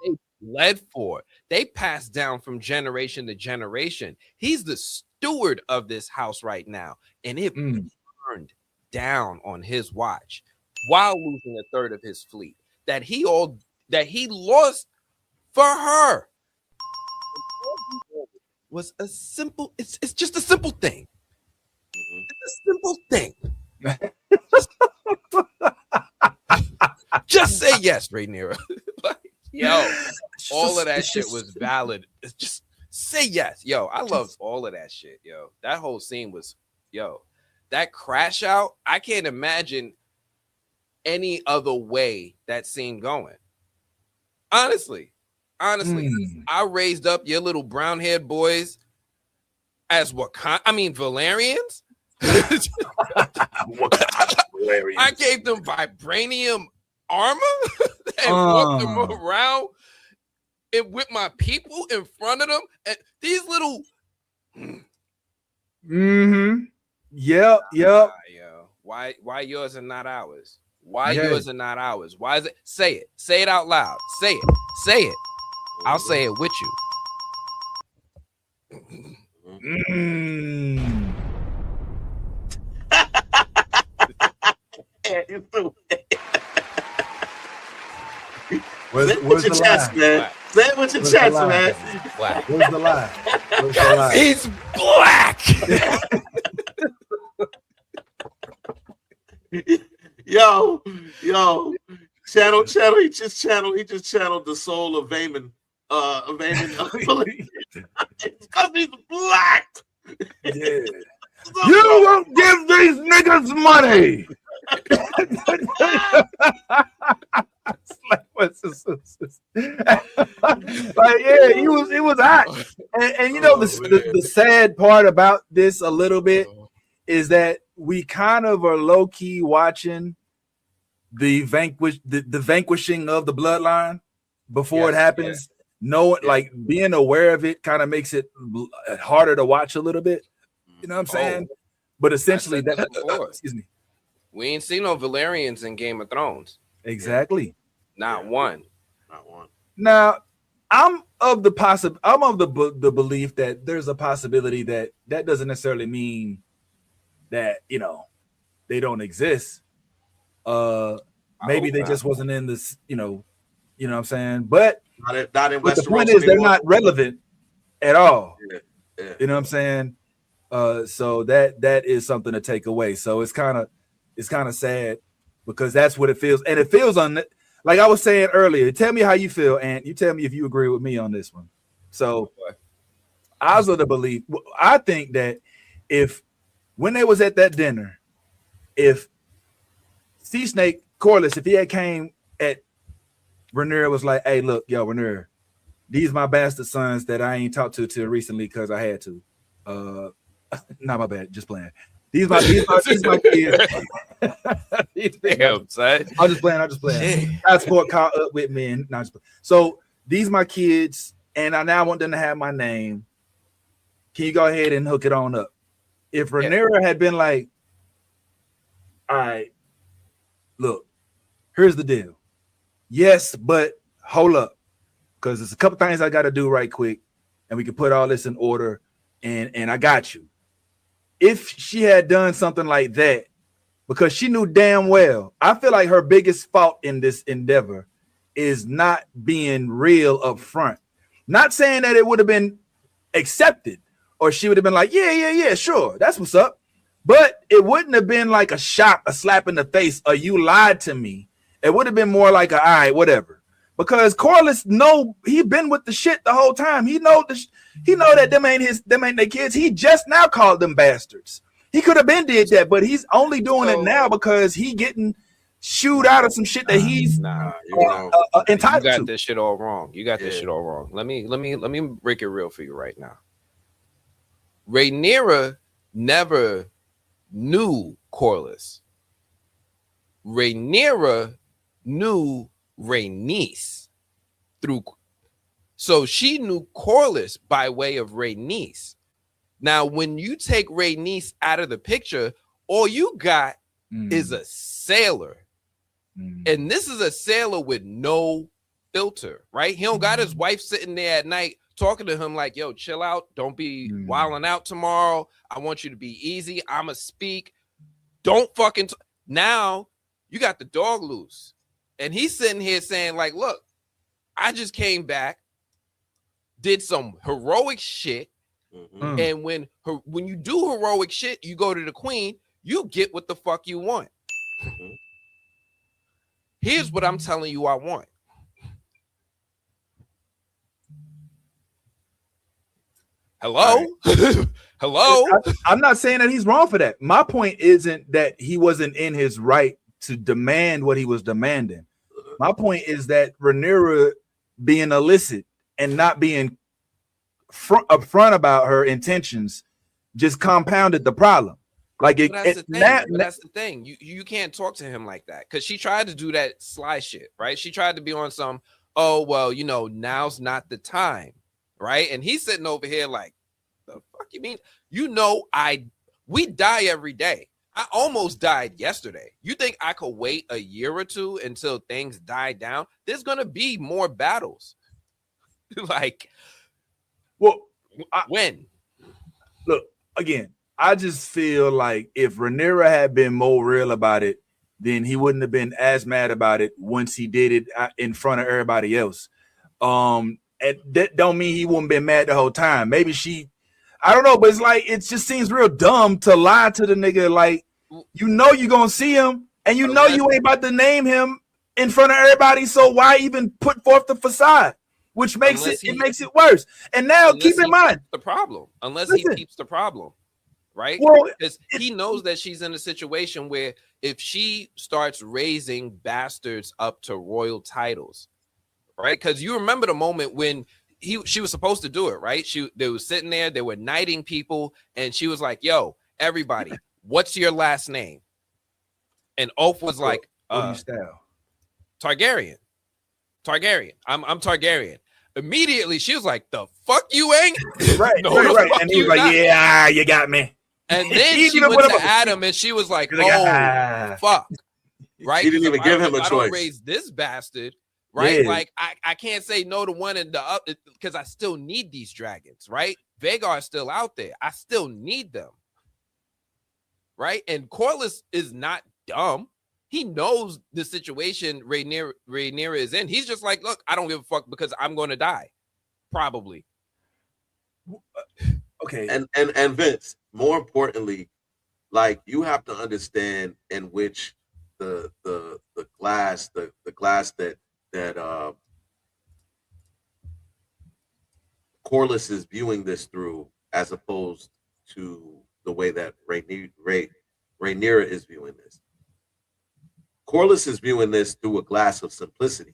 they bled for. They passed down from generation to generation. He's the steward of this house right now, and it burned down on his watch while losing a third of his fleet that he lost for her. Was a simple, it's just a simple thing. It's a simple thing. Just say yes, Rhaenyra. Like, yo, all of that shit was valid. It's just say yes. Yo, I loved all of that shit, yo. That whole scene was, that crash out, I can't imagine any other way that scene going. Honestly, I raised up your little brown-haired boys as Velaryon. I gave them vibranium armor and walked them around and with my people in front of them. And these little Yep. Yo. Why yours are not ours? Why yours are not ours? Why is it? Say it. Say it out loud. Say it. I'll say it with you. Mm. Say it with your chest, man. Say it with your chest, man. Black. Where's the lie? Where's the lie? He's black. yo, channel. He just channeled the soul of Vayman. Because he's black. Yeah. You won't give these niggas money. Like yeah, it was hot. And you know the sad part about this a little bit is that we kind of are low-key watching the vanquishing of the bloodline before it happens. Like being aware of it kind of makes it harder to watch a little bit. You know what I'm saying? But essentially excuse me. We ain't seen no Velaryons in Game of Thrones. Exactly. Not one. Now, I'm of the belief that there's a possibility that doesn't necessarily mean that, you know, they don't exist. Maybe they just wasn't in this, you know what I'm saying? But not in but the Westeros point is they're anymore. not relevant at all. Yeah. You know what I'm saying? So that is something to take away. So it's kind of sad because that's what it feels. And it feels like I was saying earlier. Tell me how you feel, and you tell me if you agree with me on this one. So I was of the belief. I think that when they was at that dinner, if Sea Snake Corlys, if he had came at Rhaenyra was like, hey, look, yo, Rhaenyra, these my bastard sons that I ain't talked to till recently because I had to. Not my bad, just playing. These my kids. Damn, son. I'm just playing. Passport caught up with me, and so these my kids, and I now want them to have my name. Can you go ahead and hook it on up? If Rhaenyra had been like, all right, look, here's the deal. Yes, but hold up, because there's a couple things I got to do right quick, and we can put all this in order, and I got you. If she had done something like that, because she knew damn well, I feel like her biggest fault in this endeavor is not being real up front. Not saying that it would have been accepted, or she would have been like, yeah, sure, that's what's up. But it wouldn't have been like a shock, a slap in the face, or you lied to me. It would have been more like all right, whatever. Because Corlys he been with the shit the whole time. He know that them ain't their kids. He just now called them bastards. He could have been did that, but he's only doing it now because he getting shooed out of some shit that he's entitled you got to. this shit all wrong. You got this shit all wrong. Let me break it real for you right now. Rhaenyra never knew Corlys. Rhaenyra knew Rhaenys so she knew Corlys by way of Rhaenys. Now, when you take Rhaenys out of the picture, all you got is a sailor. And this is a sailor with no filter, right? He don't got his wife sitting there at night talking to him like, yo, chill out. Don't be wilding out tomorrow. I want you to be easy. I'ma speak. Don't fucking now you got the dog loose. And he's sitting here saying, like, look, I just came back, did some heroic shit. And when you do heroic shit, you go to the queen, you get what the fuck you want. Here's what I'm telling you I want. Hello? Right. Hello? I'm not saying that he's wrong for that. My point isn't that he wasn't in his right to demand what he was demanding. My point is that Rhaenyra being illicit and not being upfront about her intentions just compounded the problem. Like that's the thing. You can't talk to him like that because she tried to do that sly shit, right? She tried to be on some, oh well, you know, now's not the time, right? And he's sitting over here like, the fuck you mean? You know, we die every day. I almost died yesterday. You think I could wait a year or two until things die down? There's gonna be more battles. Like, well, when? Look, again, I just feel like if Rhaenyra had been more real about it, then he wouldn't have been as mad about it once he did it in front of everybody else. And that don't mean he wouldn't been mad the whole time. Maybe I don't know, but it's like it just seems real dumb to lie to the nigga. Like, you know you're gonna see him, and you know you ain't about to name him in front of everybody. So why even put forth the facade? Which makes it makes it worse. And now keep in mind the problem. Unless he keeps the problem, right? Well, because he knows that she's in a situation where if she starts raising bastards up to royal titles, right? Because you remember the moment when she was supposed to do it, right? They was sitting there, they were knighting people, and she was like, "Yo, everybody, what's your last name?" And Oath was like, Targaryen. I'm Targaryen. Immediately, she was like, "The fuck you ain't?" Right, no, right. And he was like, "Yeah, you got me." And then she went to Adam, and she was like, "Oh, fuck." Right? She didn't even give him a choice. I don't raise this bastard. Right, like I can't say no to one and the other because I still need these dragons, right? Vhagar is still out there. I still need them, right? And Corlys is not dumb. He knows the situation Rhaenyra is in. He's just like, look, I don't give a fuck because I'm going to die, probably. Okay. And Vince, more importantly, like you have to understand in which the glass that Corlys is viewing this through, as opposed to the way that Rhaenyra is viewing this. Corlys is viewing this through a glass of simplicity.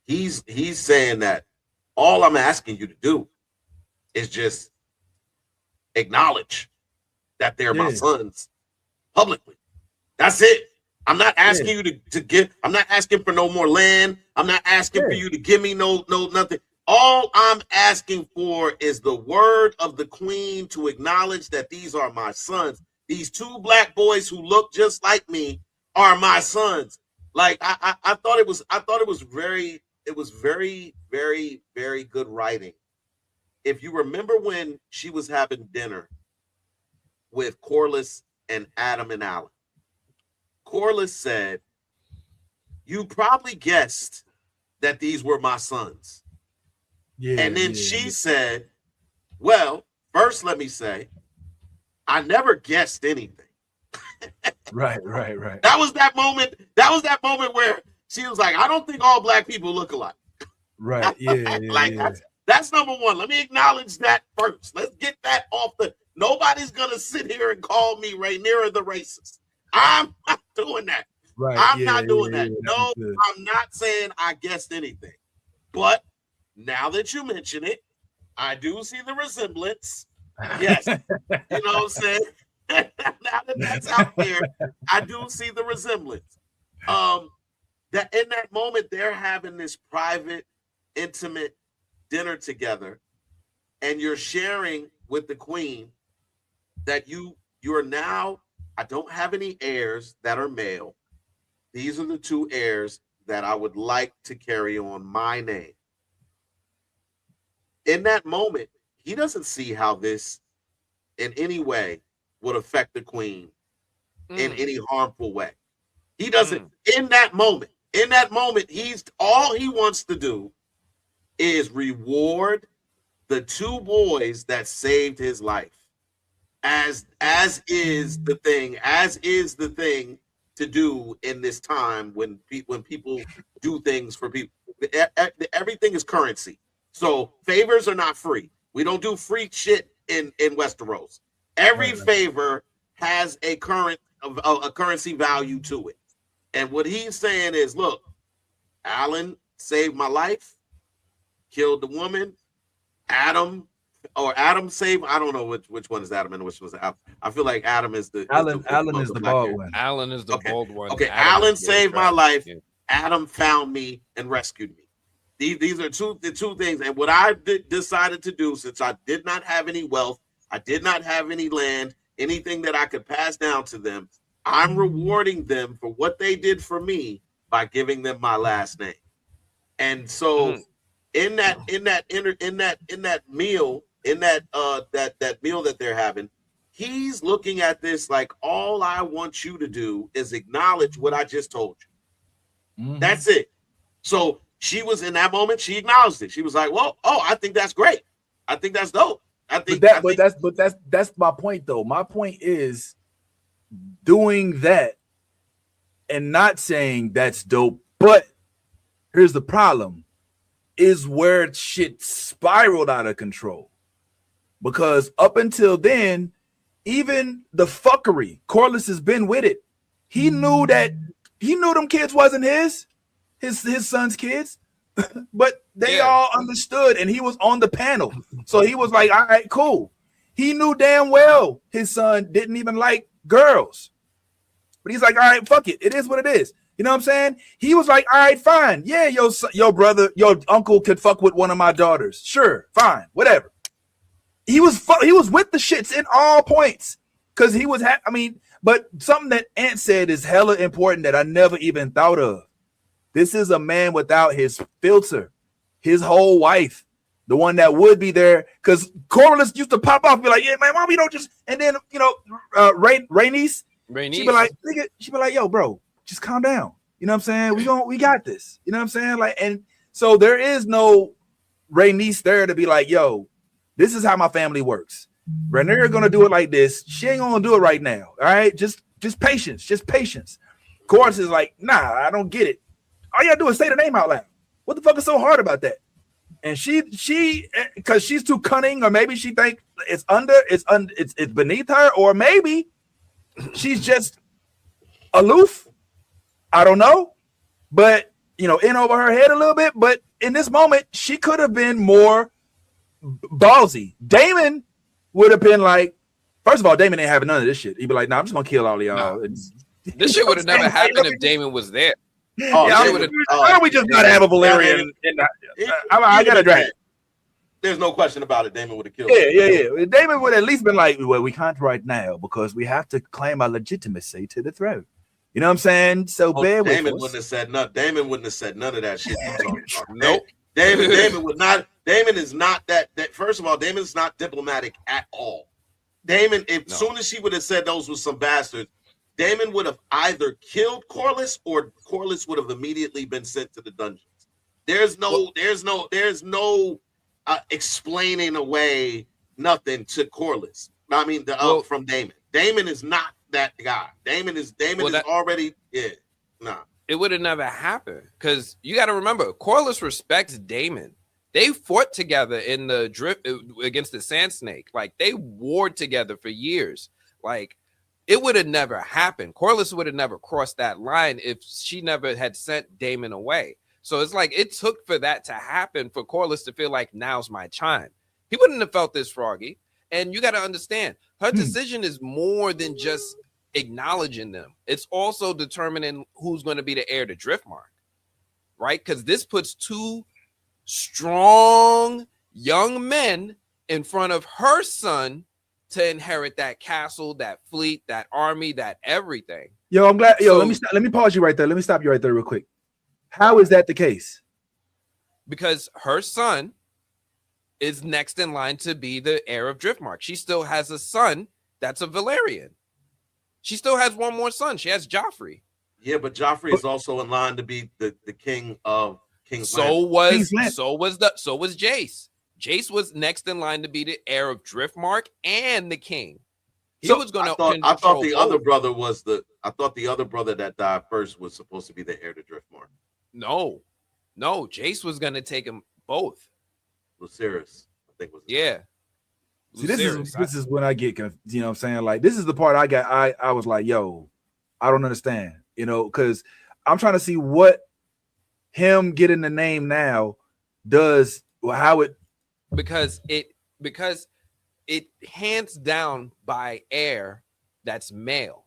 He's saying that all I'm asking you to do is just acknowledge that they're my sons publicly. That's it. I'm not asking you to give. I'm not asking for no more land. I'm not asking for you to give me no nothing. All I'm asking for is the word of the queen to acknowledge that these are my sons. These two black boys who look just like me are my sons. Like I thought it was very good writing. If you remember when she was having dinner with Corlys and Adam and Alan, Corlys said, "You probably guessed that these were my sons." Yeah, and then she said, "Well, first let me say, I never guessed anything." Right. That was that moment where she was like, "I don't think all black people look alike." Right. Yeah. That's number one. Let me acknowledge that first. Let's get that off the. Nobody's gonna sit here and call me Rhaenyra the racist. I'm not doing that. Right. I'm not doing that. No, I'm not saying I guessed anything. But now that you mention it, I do see the resemblance. Yes. You know what I'm saying? Now that that's out there, I do see the resemblance. That in that moment, they're having this private, intimate dinner together, and you're sharing with the queen that you're now, I don't have any heirs that are male. These are the two heirs that I would like to carry on my name. In that moment, he doesn't see how this in any way would affect the queen in any harmful way. He doesn't. In that moment, he's all he wants to do is reward the two boys that saved his life. As is the thing to do in this time when people do things for people. Everything is currency. So favors are not free. We don't do free shit in Westeros. Every favor has a currency value to it. And what he's saying is, look, Alan saved my life, killed the woman. Adam saved. I don't know which one is Adam and which was Adam. I feel like Adam is the Alan is the bald one. Alan is the bald one. Okay, Alan saved my life. Yeah. Adam found me and rescued me. These are the two things. And what I decided to do, since I did not have any wealth, I did not have any land, anything that I could pass down to them, I'm rewarding them for what they did for me by giving them my last name. And so in that meal, that meal that they're having, he's looking at this like, all I want you to do is acknowledge what I just told you. Mm-hmm. That's it. So she was in that moment, she acknowledged it. She was like, well, I think that's great. I think that's dope. That's my point though. My point is doing that and not saying that's dope. But here's the problem, is where shit spiraled out of control. Because up until then, even the fuckery, Corlys has been with it. He knew them kids wasn't his son's kids, but they all understood, and he was on the panel. So he was like, all right, cool. He knew damn well his son didn't even like girls. But he's like, all right, fuck it. It is what it is. You know what I'm saying? He was like, all right, fine. Yeah, your brother, your uncle could fuck with one of my daughters. Sure, fine, whatever. He was with the shits in all points. Because he was, but something that Ant said is hella important that I never even thought of. This is a man without his filter, his whole wife, the one that would be there. Because Corlys used to pop off and be like, yeah, man, why we don't just, and then, Rhaenys, she'd be like, yo, bro, just calm down. You know what I'm saying? We got this. You know what I'm saying? Like, and so there is no Rhaenys there to be like, yo, this is how my family works. Rhaenyra gonna do it like this. She ain't gonna do it right now. All right, just patience, just patience. Corlys is like, nah, I don't get it. All you gotta do is say the name out loud. What the fuck is so hard about that? And she, because she's too cunning, or maybe she think it's beneath her, or maybe she's just aloof. I don't know, but in over her head a little bit. But in this moment, she could have been more ballsy. Daemon would have been like, first of all, Daemon ain't having none of this shit. He'd be like, nah, I'm just gonna kill all of y'all. No. This shit would have never happened if Daemon was there. Why don't we just not have a Velaryon? I got a dragon. There's no question about it. Daemon would have killed. Yeah. Daemon would at least been like, well, we can't right now because we have to claim our legitimacy to the throne. You know what I'm saying? So Daemon wouldn't have said nothing. Daemon wouldn't have said none of that shit. Nope. Daemon would not. Daemon is not that. First of all, Daemon is not diplomatic at all. Daemon, soon as she would have said those were some bastards, Daemon would have either killed Corlys or Corlys would have immediately been sent to the dungeons. There's no explaining away nothing to Corlys. From Daemon. Daemon is not that guy. Damon is already It would have never happened because you got to remember, Corlys respects Daemon. They fought together in the drift against the Sand Snake. Like they warred together for years. Like it would have never happened. Corlys would have never crossed that line if she never had sent Daemon away. So it's like it took for that to happen for Corlys to feel like now's my time. He wouldn't have felt this, Froggy. And you got to understand, her decision is more than just acknowledging them. It's also determining who's going to be the heir to Driftmark, right? Because this puts two strong young men in front of her son to inherit that castle, that fleet, that army, that everything. Yo, I'm glad. Yo, let me pause you right there. Let me stop you right there real quick. How is that the case? Because her son is next in line to be the heir of Driftmark. She still has a son that's a Velaryon. She still has one more son. She has Joffrey. Yeah, but Joffrey is also in line to be the king of King's Land. So was Jace. Jace was next in line to be the heir of Driftmark and the king. I thought the other brother that died first was supposed to be the heir to Driftmark. No, Jace was gonna take them both. Lucerys, I think was. Yeah. See, this is when I get confused. You know what I'm saying? Like, this is the part I was like, yo, I don't understand, because I'm trying to see what him getting the name now does, how it. Because it hands down by heir that's male.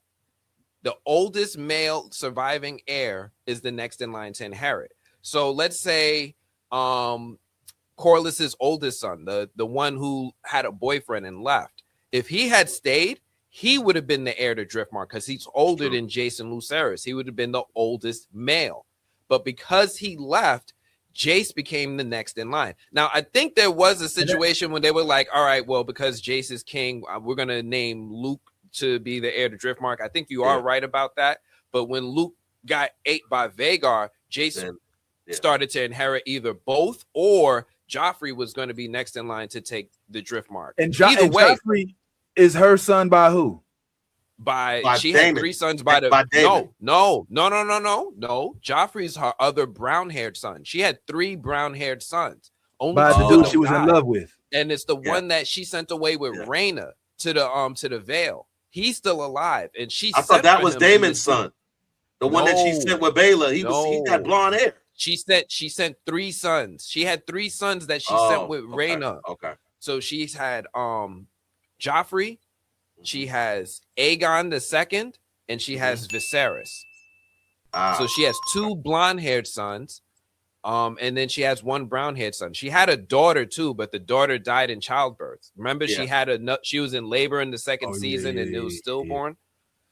The oldest male surviving heir is the next in line to inherit. So let's say Corlys's oldest son, the one who had a boyfriend and left. If he had stayed, he would have been the heir to Driftmark because he's older than Jace and Lucerys. He would have been the oldest male. But because he left, Jace became the next in line. Now, I think there was a situation when they were like, all right, well, because Jace is king, we're going to name Luke to be the heir to Driftmark. I think you are right about that. But when Luke got ate by Vhagar, Jace started to inherit either both, or Joffrey was going to be next in line to take the Driftmark. And Joffrey is her son by who? By she Daemon. had 3 sons by Daemon. No. Joffrey's her other brown-haired son. She had 3 brown-haired sons. Only by the dude she was in love with. And it's the one that she sent away with Rhaena to the Vale. He's still alive, and I thought that was Daemon's son, the one that she sent with Baela. He had blonde hair. She sent 3 sons. She had 3 sons that she sent with Rhaena. Okay. So she's had Joffrey, she has Aegon II, and she has Viserys. So she has 2 blonde-haired sons, and then she has 1 brown-haired son. She had a daughter too, but the daughter died in childbirth. Remember, she was in labor in the second season, and it was stillborn.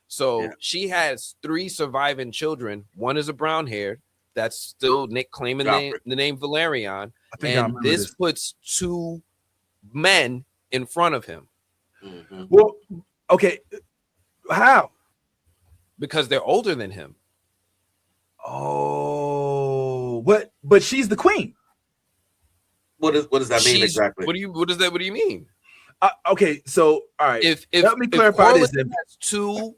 So she has 3 surviving children. One is a brown-haired. That's still Nick claiming the name Velaryon, and this puts 2 men in front of him. Well, okay, how? Because they're older than him. Oh, but she's the queen. What does that mean exactly? What do you mean? Okay, so all right. If let me clarify this. Then. Has 2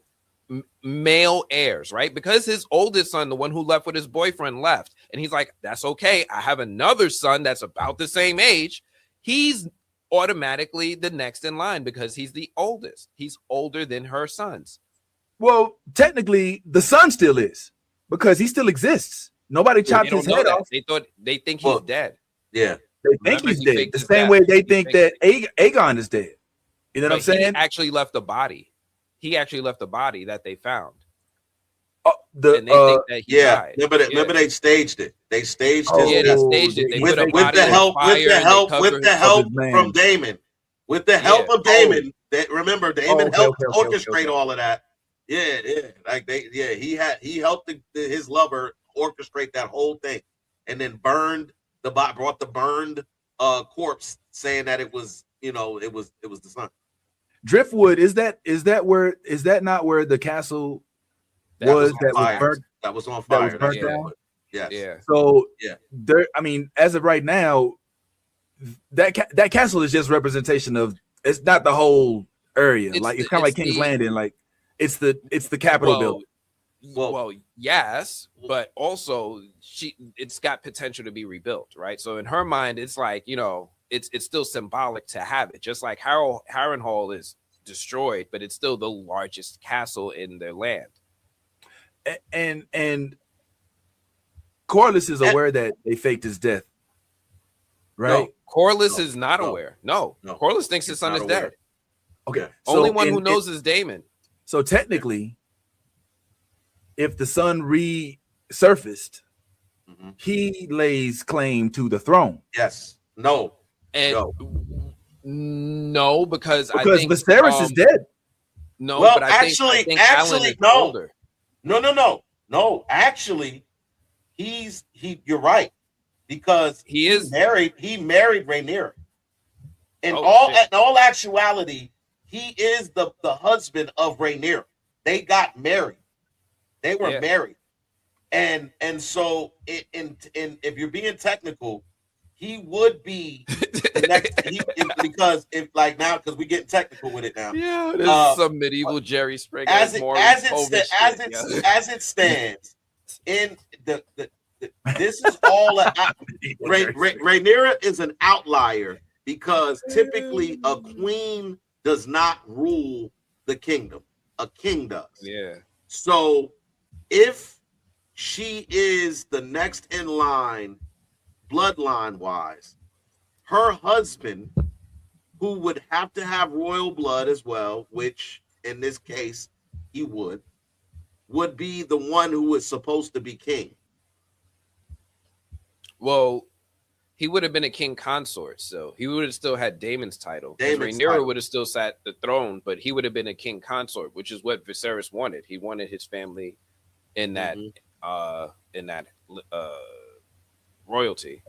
male heirs, right? Because his oldest son, the one who left with his boyfriend, left, and he's like, "That's okay. I have another son that's about the same age." He's automatically the next in line because he's the oldest. He's older than her sons. Well, technically, the son still is because he still exists. Nobody chopped his head off. They think he's dead. Yeah, they think he's dead. The same way they think that Aegon is dead. You know what I'm saying? He actually left the body. That they found. And they think that he died. Remember they staged it. They staged his death. They staged it. They with the help from Daemon. With the help of Daemon. Remember, Daemon helped orchestrate all of that. Yeah. He helped his lover orchestrate that whole thing, and then brought the burned corpse, saying that it was it was the son. Driftwood, is that not where the castle was that was on fire? That was burnt down? Yes. Yeah. So there, I mean, as of right now, that castle is just representation of, it's not the whole area. It's kind of like King's Landing, like it's the Capitol building. Well, yes, but also it's got potential to be rebuilt, right? So in her mind, it's like, it's still symbolic to have it. Just like Harrenhal is destroyed, but it's still the largest castle in their land. And Corlys is aware that they faked his death, right? No, Corlys is not aware. No, Corlys thinks his son is dead. Okay, only one who knows is Daemon. So technically, if the son resurfaced, he lays claim to the throne. Yes. No. No, because I think Viserys is dead. No, well, but I think no. Older. No. Actually, you're right, because he married Rhaenyra. In all actuality, he is the husband of Rhaenyra. They got married. They were married. And so if you're being technical, he would be the next because we get technical with it now. Yeah, this is some medieval Jerry Springer. As it stands, in this is all Rhaenyra is an outlier, because typically a queen does not rule the kingdom. A king does. Yeah. So if she is the next in line, bloodline wise, her husband, who would have to have royal blood as well, which in this case he would be the one who is supposed to be king. Well, he would have been a king consort, so he would have still had Daemon's title. Rhaenyra would have still sat the throne, but he would have been a king consort, which is what Viserys wanted. He wanted his family in that royalty.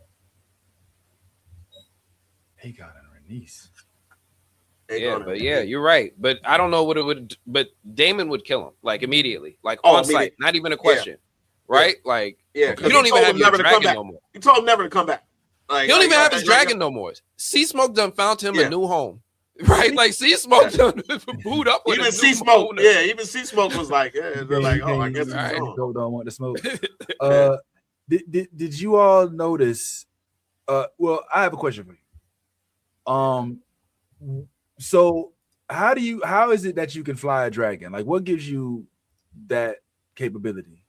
Aegon and Rhaenys. Yeah, but yeah, you're right. But I don't know what it would. But Damon would kill him like immediately, like Oh, on site, not even a question, right? Like, Yeah, you don't even have your dragon no more. You told him never to come back. Like, he don't even have his dragon no more. Sea Smoke done found him a new home, right? Like Sea Smoke done booed up with even Sea Smoke. Yeah, even Sea Smoke was like, they're like, oh, I guess he's don't want the smoke. Did you all notice? Well, I have a question for you. So how is it that you can fly a dragon? Like, what gives you that capability?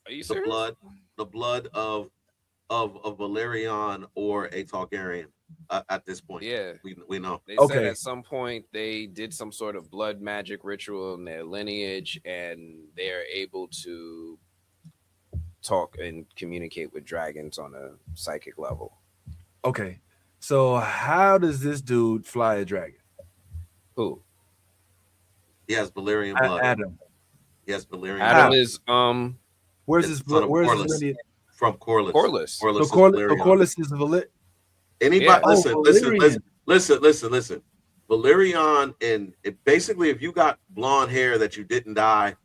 Are you serious? The blood of Velaryon or a Targaryen at this point. Yeah, we know. They said at some point they did some sort of blood magic ritual in their lineage, and they're able to talk and communicate with dragons on a psychic level. Okay, so how does this dude fly a dragon? Who? He has Valyrian blood. Adam. Yes, Valyrian. Adam is Where's his blood? Where's his lineage? From Corlys. Corlys is Valyrian. Anybody? Listen. Valyrion, and basically, if you got blonde hair that you didn't dye,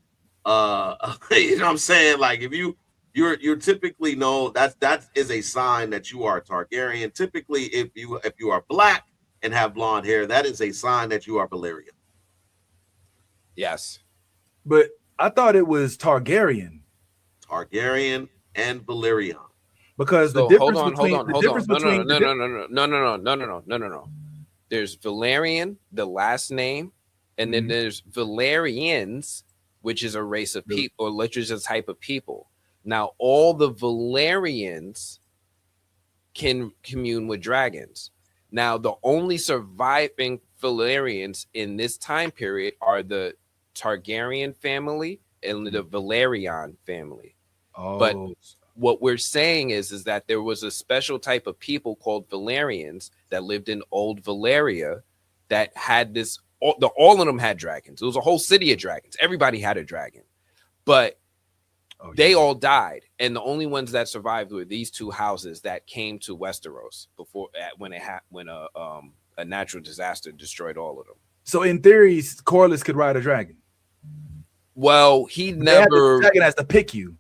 you know what I'm saying? Like, if you're typically know that is a sign that you are a Targaryen. Typically, if you are black and have blonde hair, that is a sign that you are Valyrian. Yes, but I thought it was Targaryen and Valyrion. Because the difference between no. There's Velaryon, the last name, and then there's Velaryons, which is a race of people, or which is a type of people. Now, all the Velaryons can commune with dragons. Now, the only surviving Velaryons in this time period are the Targaryen family and the Velaryon family. But what we're saying is that there was a special type of people called Velaryons that lived in old Valeria that had this. All of them had dragons. It was a whole city of dragons. Everybody had a dragon, but they all died, and the only ones that survived were these two houses that came to Westeros before when a natural disaster destroyed all of them. So in theory, Corlys could ride a dragon. Well, the dragon has to pick you.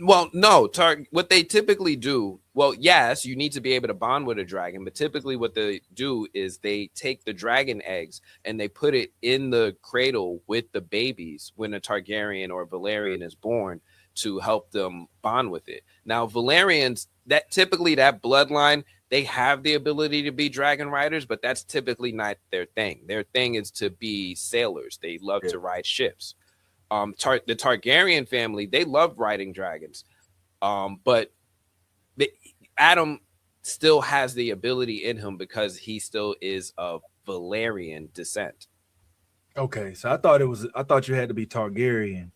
Well, no, what they typically do, well, yes, you need to be able to bond with a dragon, but typically what they do is they take the dragon eggs and they put it in the cradle with the babies when a Targaryen or a Velaryon is born to help them bond with it. Now, Velaryons, that bloodline, they have the ability to be dragon riders, but that's typically not their thing. Their thing is to be sailors. They love to ride ships. The Targaryen family, they love riding dragons, but Adam still has the ability in him because he still is of Velaryon descent. Okay, so I thought you had to be Targaryen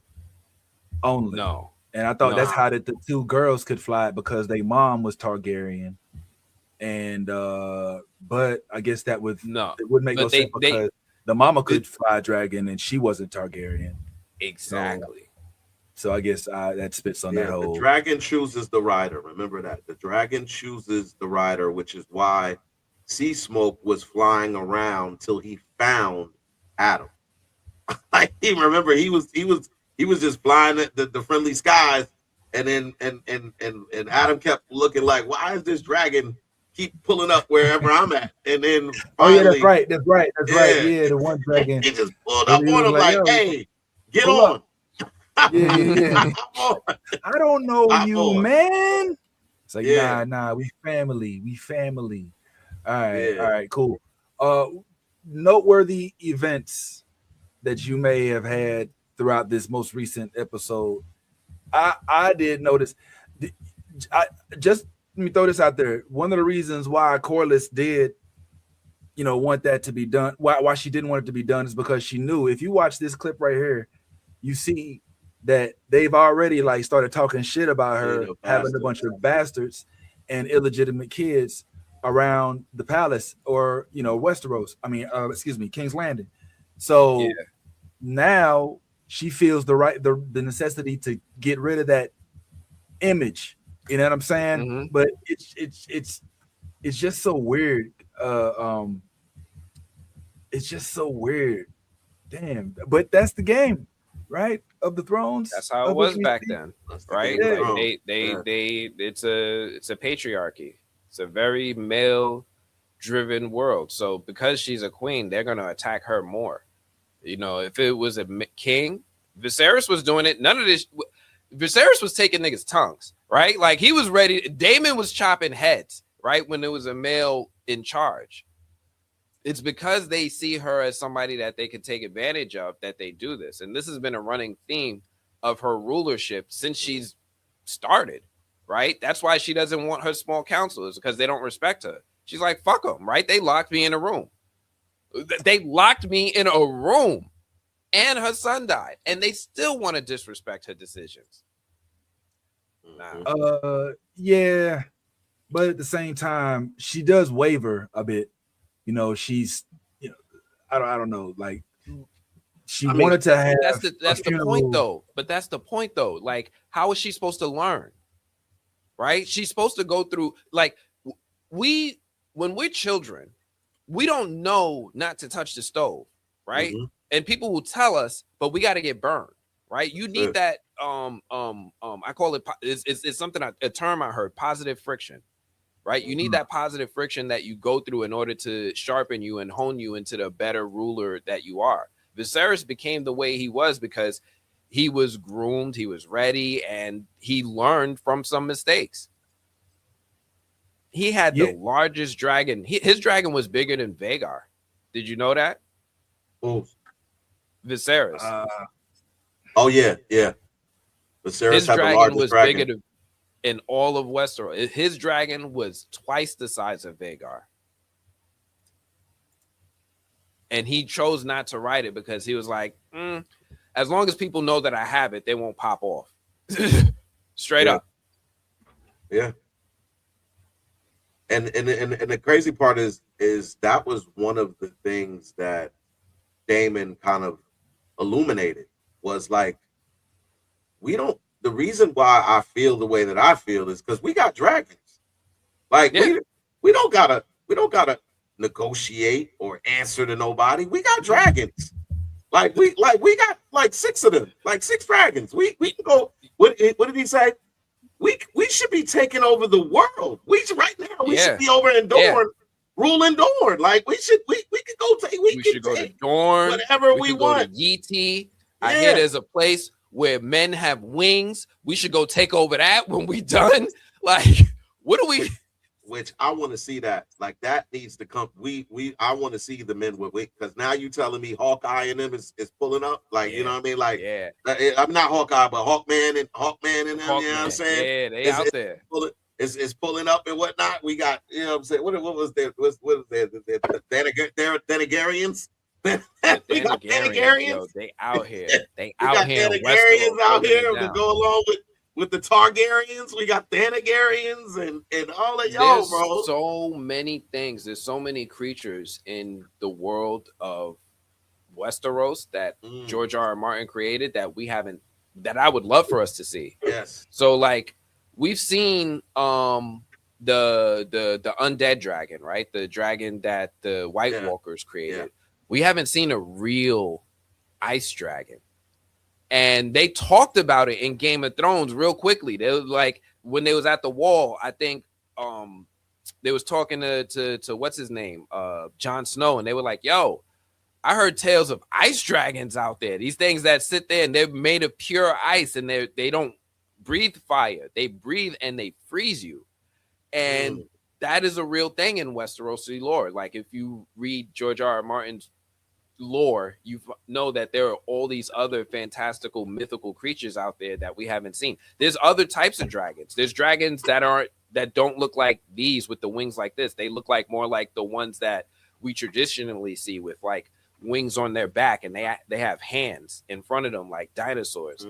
only. No, and I thought that's how the two girls could fly because their mom was Targaryen, and but I guess it wouldn't make no sense because the mama could fly a dragon and she wasn't Targaryen. Exactly. So I guess that spits on that whole. The dragon chooses the rider. Remember that. The dragon chooses the rider, which is why Sea Smoke was flying around till he found Adam. Like he was just flying at the friendly skies, and then and Adam kept looking like, why is this dragon keep pulling up wherever I'm at? And then finally, that's right. Yeah, the one dragon. He just pulled up on him like, hey. Get on. Yeah. I don't know you, man. It's like, nah, we family. All right, cool. Noteworthy events that you may have had throughout this most recent episode. I did notice. Just let me throw this out there. One of the reasons why Corlys did, want that to be done, why she didn't want it to be done is because she knew if you watch this clip right here, you see that they've already started talking shit about her having a bunch of bastards and illegitimate kids around the palace or Westeros. I mean, King's Landing. So now she feels the necessity to get rid of that image You know what I'm saying? Mm-hmm. But it's just so weird. It's just so weird. Damn. But that's the game, right? Of the Thrones. That's how it of which was we back see. then, That's the right? Game of Like Thrones. they it's a patriarchy. It's a very male driven world. So because she's a queen, they're gonna attack her more. You know, if it was a king, Viserys was doing it. None of this. Viserys was taking niggas' tongues, right? Like he was ready. Daemon was chopping heads, right? When there was a male in charge. It's because they see her as somebody that they can take advantage of that they do this. And this has been a running theme of her rulership since she's started, right? That's why she doesn't want her small counselors, because they don't respect her. She's like, fuck them, right? They locked me in a room. They locked me in a room and her son died, and they still want to disrespect her decisions. Mhm. Yeah, but at the same time, she does waver a bit. You know, she's, you know, I don't know, like she wanted to have. That's the point though. But that's the point though. Like, how is she supposed to learn? Right? She's supposed to go through, like, when we're children, we don't know not to touch the stove, right? Mm-hmm. And people will tell us, but we got to get burned, right? You need that. I call it. It's something. A term I heard. Positive friction, right? You need that positive friction that you go through in order to sharpen you and hone you into the better ruler that you are. Viserys became the way he was because he was groomed, he was ready, and he learned from some mistakes. He had the largest dragon. His dragon was bigger than Vhagar. Did you know that? Oh, Viserys. Oh yeah. Viserys his had the dragon largest was dragon. bigger in all of Westeros. His dragon was twice the size of Vhagar. And he chose not to ride it because he was like, as long as people know that I have it, they won't pop off. Straight up. Yeah. And the crazy part is that was one of the things that Daemon kind of illuminated, was like, the reason why I feel the way that I feel is because we got dragons. Like we don't gotta negotiate or answer to nobody. We got dragons. Like we got like 6 of them, like 6 dragons. We can go. What did he say? We should be taking over the world. We should be over in Dorne, ruling Dorne. Like we could go take. We should go to Dorne. Whatever we want. Go to Yeti. I hear there's a place where men have wings. We should go take over that when we done. Like, what do we? Which I want to see that. Like that needs to come. I want to see the men with wings, because now you telling me Hawkeye and them is pulling up. Like you know what I mean? Like I'm not Hawkeye, but Hawkman and them. You know what I'm saying? Yeah, they out there. It's pulling up and whatnot. We got, you know what I'm saying? What was there? What was there? The Thanagarians? We got Thanagarians. They out here. They we out got here. Thanagarians out here to go along with the Targaryens. We got Thanagarians and all of y'all, bro. So many things. There's so many creatures in the world of Westeros that George R.R. Martin created that we haven't, that I would love for us to see. Yes. So like we've seen the undead dragon, right? The dragon that the White Walkers created. Yeah. We haven't seen a real ice dragon. And they talked about it in Game of Thrones real quickly. They was like, when they was at the wall, I think they was talking to what's his name? Jon Snow, and they were like, yo, I heard tales of ice dragons out there. These things that sit there and they're made of pure ice, and they don't breathe fire. They breathe and they freeze you. And that is a real thing in Westerosi lore. Like if you read George R.R. Martin's lore, you know that there are all these other fantastical mythical creatures out there that we haven't seen. There's other types of dragons. There's dragons that don't look like these with the wings like this. They look like more like the ones that we traditionally see with like wings on their back, and they have hands in front of them like dinosaurs.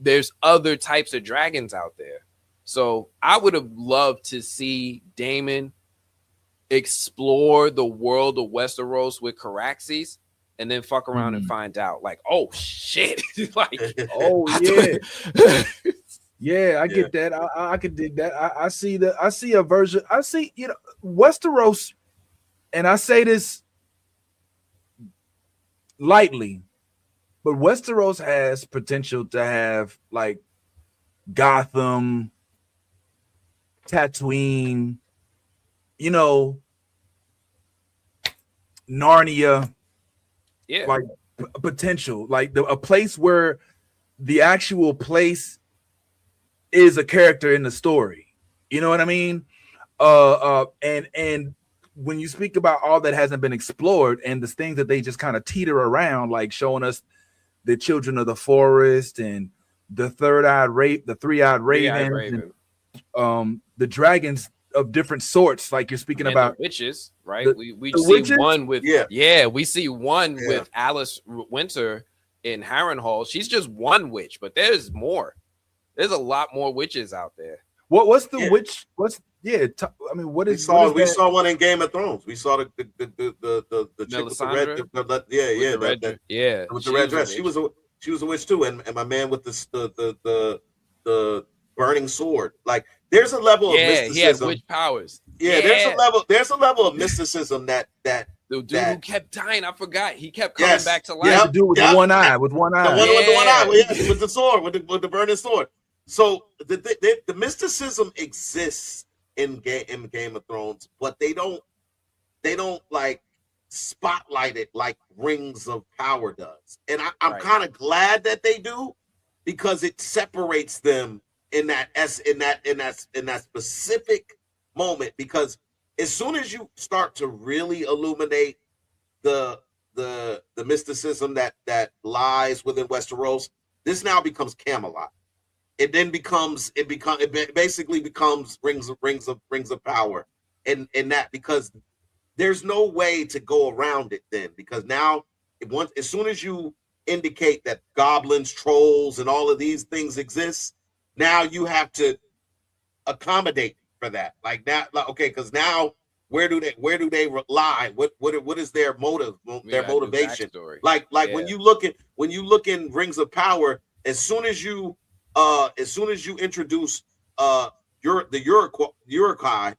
There's other types of dragons out there. So I would have loved to see Daemon explore the world of Westeros with Caraxes and then fuck around and find out like, oh shit. Like, oh yeah. Yeah, I get that. I could dig that. I see a version. I see, Westeros, and I say this lightly, but Westeros has potential to have like Gotham, Tatooine, you know, Narnia, Yeah. like potential, like a place where the actual place is a character in the story. You know what I mean? And when you speak about all that hasn't been explored and the things that they just kind of teeter around, like showing us the children of the forest and the the three-eyed raven, and the dragons of different sorts, like you're speaking and about the witches, right? We the see witches? one with we see one with Alice Winter in Harrenhal. She's just one witch, but there's more. There's a lot more witches out there. What's the witch? I mean, what is we saw one in Game of Thrones. We saw the chick with the red with the red dress. She was a witch too, and my man with the burning sword. Like there's a level of mysticism. He has witch powers. There's a level of mysticism that the dude who kept dying, I forgot. He kept coming back to life. The dude with one eye, with one eye. With one eye, with the sword, with the burning sword. So the mysticism exists in Game of Thrones, but they don't like spotlight it like Rings of Power does. And I'm kind of glad that they do, because it separates them in that specific moment. Because as soon as you start to really illuminate the mysticism that lies within Westeros, this now becomes Camelot. It then basically becomes Rings of Power, and that, because there's no way to go around it then, because now as soon as you indicate that goblins, trolls, and all of these things exist, now you have to accommodate for that. Like that, okay, because now where do they lie? What is their motive? Their motivation? Like when you look in Rings of Power, as soon as you introduce the Uruk-hai,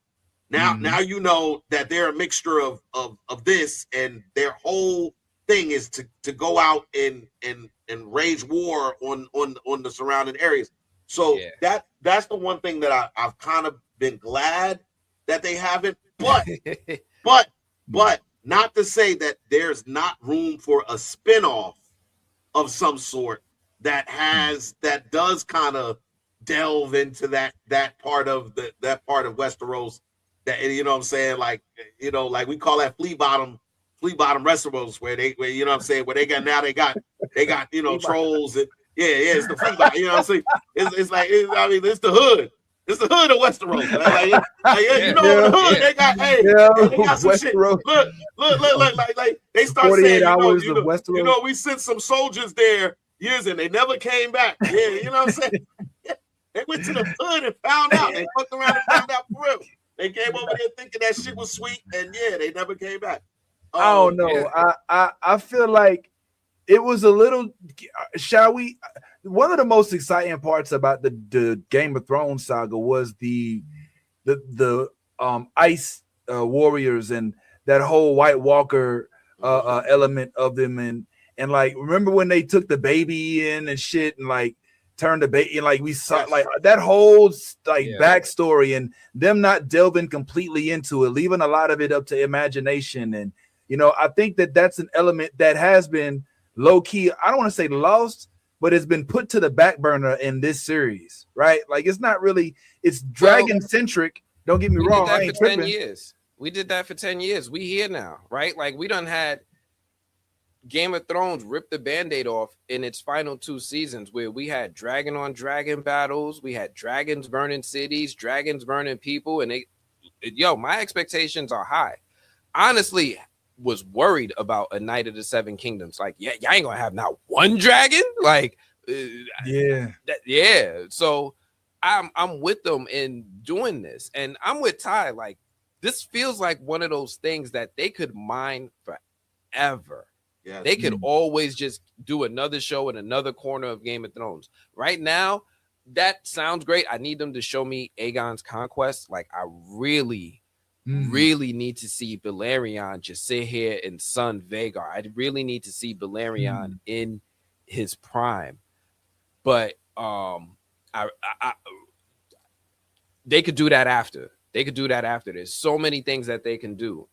now you know that they're a mixture of this, and their whole thing is to go out and wage war on the surrounding areas. So that's the one thing that I've kind of been glad that they haven't, but not to say that there's not room for a spinoff of some sort that does kind of delve into that part of Westeros, that, you know what I'm saying, like, like we call that flea bottom Westeros, where you know what I'm saying, where they got trolls, and it's the flea bottom, you know what I'm saying, it's like it's the hood. It's the hood of Westeros. The hood. They got some shit. Look, like they start 48 saying, hours of Westeros. We sent some soldiers there years and they never came back. Yeah, you know what I'm saying? They went to the hood and found out. They fucked around and found out for real. They came over there thinking that shit was sweet, and they never came back. I don't know. I feel like it was a little. Shall we? One of the most exciting parts about the Game of Thrones saga was the ice warriors and that whole White Walker element of them, and like, remember when they took the baby in and shit, and like turned the baby, and like we saw like that whole backstory, and them not delving completely into it, leaving a lot of it up to imagination. And I think that's an element that has been low key, I don't want to say lost, but it's been put to the back burner in this series, right? Like, it's not really, it's dragon centric. Don't get me wrong. We did that for 10 years. We did that for 10 years. We here now, right? Like, we done had Game of Thrones rip the Band-Aid off in its final 2 seasons, where we had dragon on dragon battles. We had dragons burning cities, dragons burning people. And my expectations are high. Honestly, was worried about a Night of the Seven Kingdoms. Like, y'all ain't gonna have not one dragon. Like, So I'm with them in doing this, and I'm with Ty. Like, this feels like one of those things that they could mine forever. Yeah, they could always just do another show in another corner of Game of Thrones. Right now, that sounds great. I need them to show me Aegon's conquest. Like, I really need to see Velaryon just sit here and son Vhagar. I really need to see Velaryon in his prime. But they could do that after. There's so many things that they can do.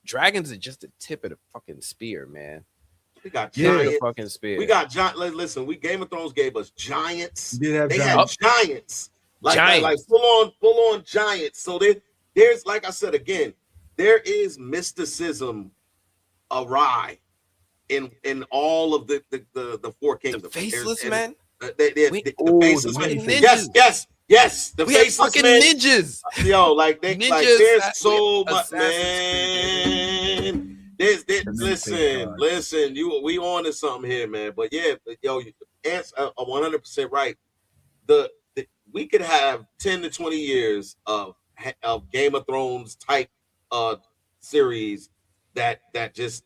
Dragons are just the tip of the fucking spear, man. We got giants. Fucking spear. We got giant. Listen, Game of Thrones gave us giants. They had giants. Like full on giants. So there's, like I said again, there is mysticism awry in all of the four kingdoms. The faceless men. The faceless men. Yes. The we faceless fucking men. Ninjas. Yo, like there's so much, man. Listen, we on to something here, man. But yeah, yo, answer 100% right. We could have 10 to 20 years of Game of Thrones type series that just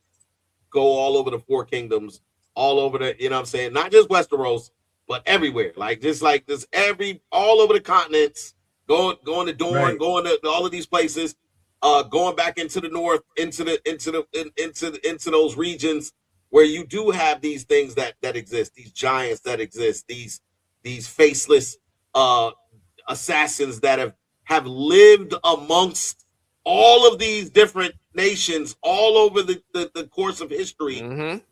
go all over the four kingdoms, all over the, you know what I'm saying, not just Westeros, but everywhere. Like this all over the continents, going to Dorne, right. Going to all of these places. Going back into the north, into those regions where you do have these things that exist, these giants that exist, these faceless assassins that have lived amongst all of these different nations all over the course of history,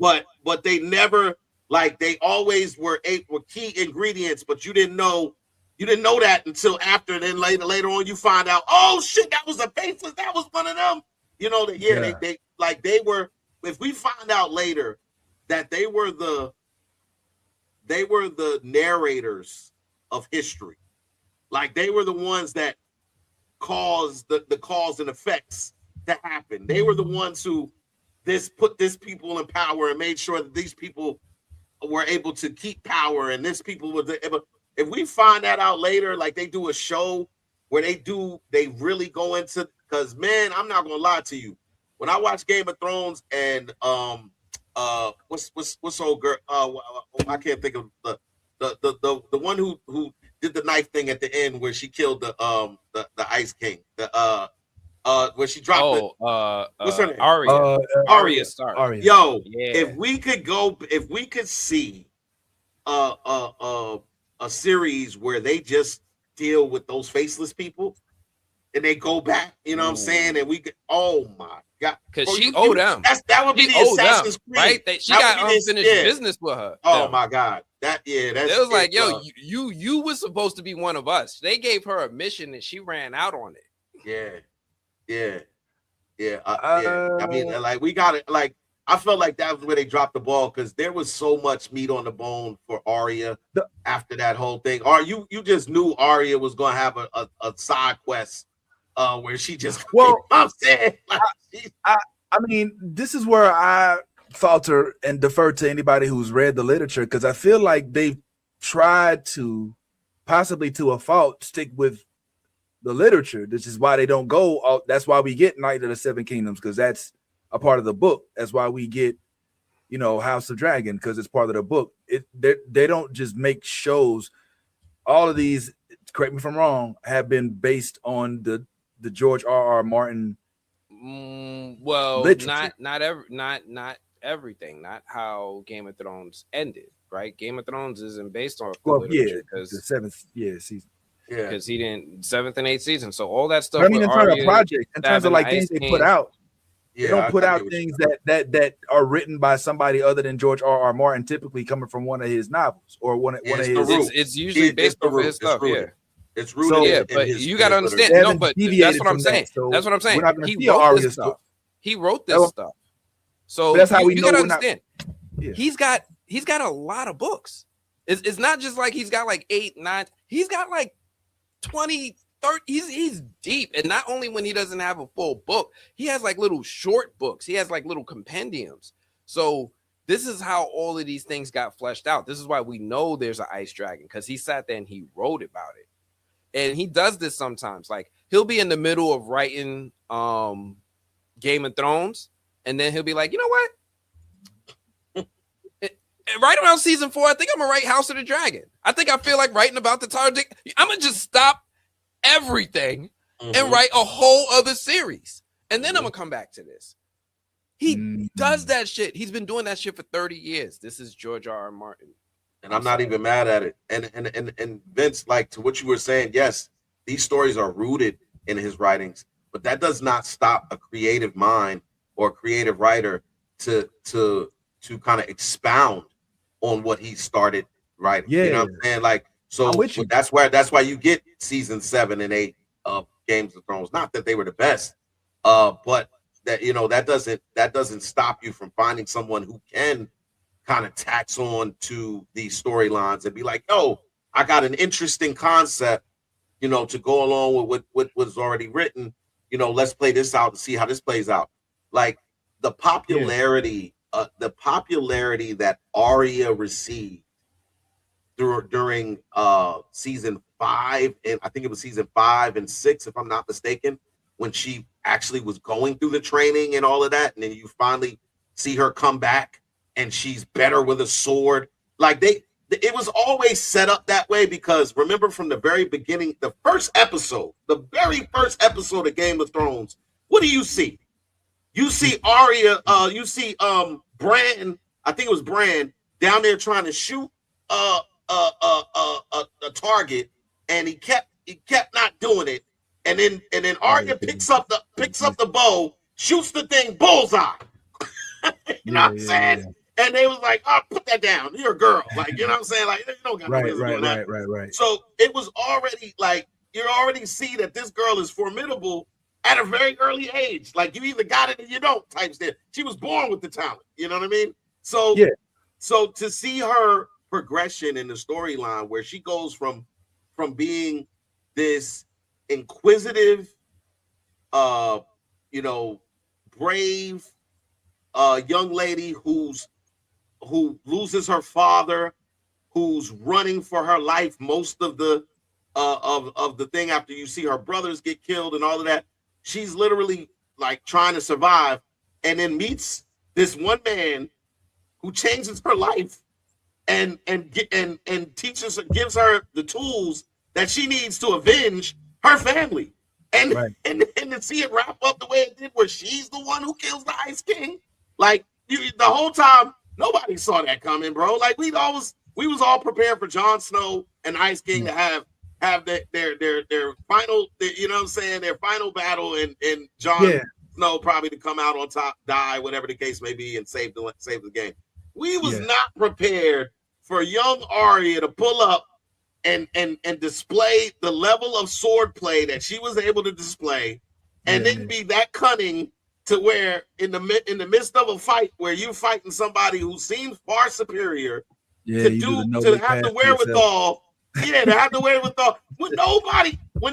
but they never, like, they always were key ingredients, but you didn't know that until after. Then later on, you find out, oh shit, that was a faceless. That was one of them. You know that? Yeah. They were. If we find out later that they were the narrators of history, like they were the ones that caused the cause and effects to happen. They were the ones who put this people in power and made sure that these people were able to keep power, and this people were able. If we find that out later, like they do a show where they really go into, because man, I'm not gonna lie to you. When I watch Game of Thrones and what's old girl? I can't think of the one who did the knife thing at the end where she killed the Ice King. Where she dropped what's her name? Arya Stark. Arya. Yo, yeah. if we could see a series where they just deal with those faceless people and they go back, you know what I'm saying? And we could, oh my God. Because she owed them. That would be the Assassin's Creed. Right? She got unfinished business with her. Oh my God. It was like, yo, you was supposed to be one of us. They gave her a mission and she ran out on it. Yeah. I mean, like, we got it. Like, I felt like that was where they dropped the ball, because there was so much meat on the bone for Arya after that whole thing. Or you just knew Arya was going to have a side quest where she just, well, I'm saying, like, I mean, this is where I falter and defer to anybody who's read the literature, because I feel like they've tried to, possibly to a fault, stick with the literature. This is why they don't go. That's why we get Night of the Seven Kingdoms, because that's a part of the book. That's why we get, House of Dragon, because it's part of the book. They don't just make shows. All of these, correct me if I'm wrong, have been based on the George R.R. Martin. Well, literature. not everything. Not how Game of Thrones ended, right? Game of Thrones isn't based on literature, because the seventh season. Yeah, because he didn't 7th and 8th season. So all that stuff. I mean, in terms of projects, in terms of like things they put out. Yeah, they don't put out things that are written by somebody other than George R.R. Martin, typically coming from one of his novels or one of his. It's usually based on his stuff. It's rooted. But you got to understand. No, but that's what I'm saying. That's what I'm saying. He wrote this stuff. He wrote this stuff. So that's how we know. You got to understand. He's got a lot of books. It's not just like he's got like 8, 9. He's got like 20, 30. He's deep. And not only when he doesn't have a full book, he has like little short books. He has like little compendiums. So this is how all of these things got fleshed out. This is why we know there's an ice dragon, because he sat there and he wrote about it. And he does this sometimes. Like, he'll be in the middle of writing Game of Thrones, and then he'll be like, you know what? right around season 4, I think I'm gonna write House of the Dragon. I feel like writing about the Tardik. I'm gonna just stop everything and write a whole other series, and then I'm gonna come back to this. He does that shit. He's been doing that shit for 30 years. This is George R.R. Martin, and I'm not even mad at it. And Vince, like to what you were saying, yes, these stories are rooted in his writings, but that does not stop a creative mind or a creative writer to kind of expound on what he started writing. Yeah. You know what I'm saying? Like, so that's why you get season 7 and 8 of Games of Thrones. Not that they were the best, but that, you know, that doesn't stop you from finding someone who can kind of tax on to these storylines and be like, oh, I got an interesting concept, you know, to go along with what was already written. You know, let's play this out and see how this plays out. Like the popularity that Arya received during season 5, and I think it was season 5 and 6, if I'm not mistaken, when she actually was going through the training and all of that, and then you finally see her come back and she's better with a sword. Like it was always set up that way, because remember from the very beginning, the very first episode of Game of Thrones, what do you see? You see Arya, you see Bran, I think it was Bran, down there trying to shoot a target, and he kept not doing it. And then Arya picks up the bow, shoots the thing bullseye. You know what I'm saying? Yeah. And they was like, "Oh, put that down. You're a girl." Like, you know what I'm saying? Like, you don't got no business doing that. Right. So it was already like you already see that this girl is formidable at a very early age. Like, you either got it or you don't type stuff. She was born with the talent. You know what I mean? So so to see her progression in the storyline where she goes from being this inquisitive, brave young lady who loses her father, who's running for her life most of the thing after you see her brothers get killed and all of that. She's literally like trying to survive, and then meets this one man who changes her life and teaches her, gives her the tools that she needs to avenge her family. And to see it wrap up the way it did, where she's the one who kills the Ice King. Like, the whole time, nobody saw that coming, bro. Like, we was all prepared for Jon Snow and Ice King to have their final, you know what I'm saying, their final battle, and Jon Snow probably to come out on top, die, whatever the case may be, and save the game. We was not prepared for young Arya to pull up and display the level of swordplay that she was able to display, and then be that cunning to where in the midst of a fight where you're fighting somebody who seems far superior, to have the wherewithal. To have the wherewithal. When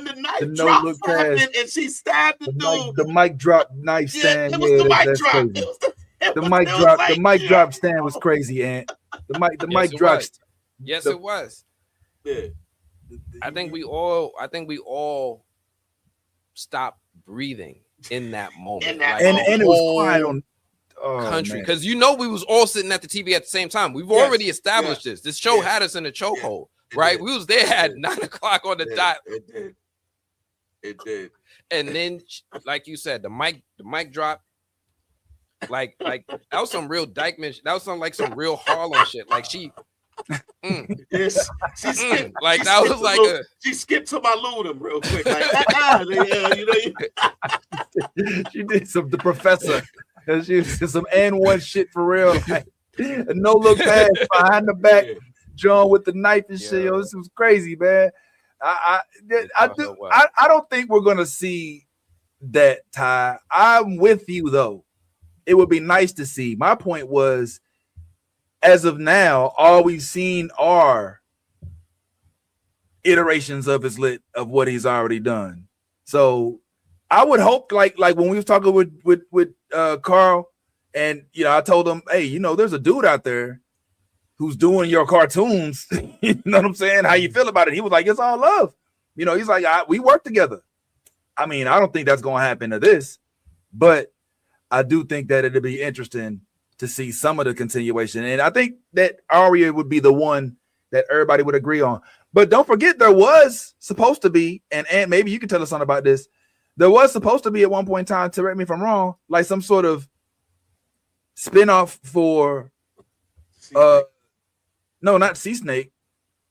the knife drop happened and she stabbed the dude. The mic drop knife stand. It was the mic drop. The mic drop stand was crazy, and the mic drop. Yes, it was. Yeah. I think we all stopped breathing in that moment. And it was quiet on country, because we was all sitting at the TV at the same time. We've already established this. This show had us in a chokehold, right? We was there at 9:00 on the dot. It did. And then, like you said, the mic drop. Like that was some real Dykeman. That was some real Harlem shit. Like she. Yes, she skipped to my Ludum real quick. Like, she did the professor. She did some N1 shit for real. Like, no look pass behind the back, John with the knife and shit. Yo, this was crazy, man. I don't think we're gonna see that, Ty. I'm with you though. It would be nice to see. My point was, as of now, all we've seen are iterations of what he's already done. So I would hope, like when we was talking with Carl, and I told him, hey, there's a dude out there who's doing your cartoons. You know what I'm saying? How you feel about it? He was like, it's all love. He's like, we work together. I mean, I don't think that's gonna happen to this, but I do think that it'll be interesting to see some of the continuation. And I think that Arya would be the one that everybody would agree on. But don't forget, there was supposed to be, and maybe you can tell us something about this. There was supposed to be at one point in time, correct me if I'm wrong, like some sort of spinoff for no, not Sea Snake.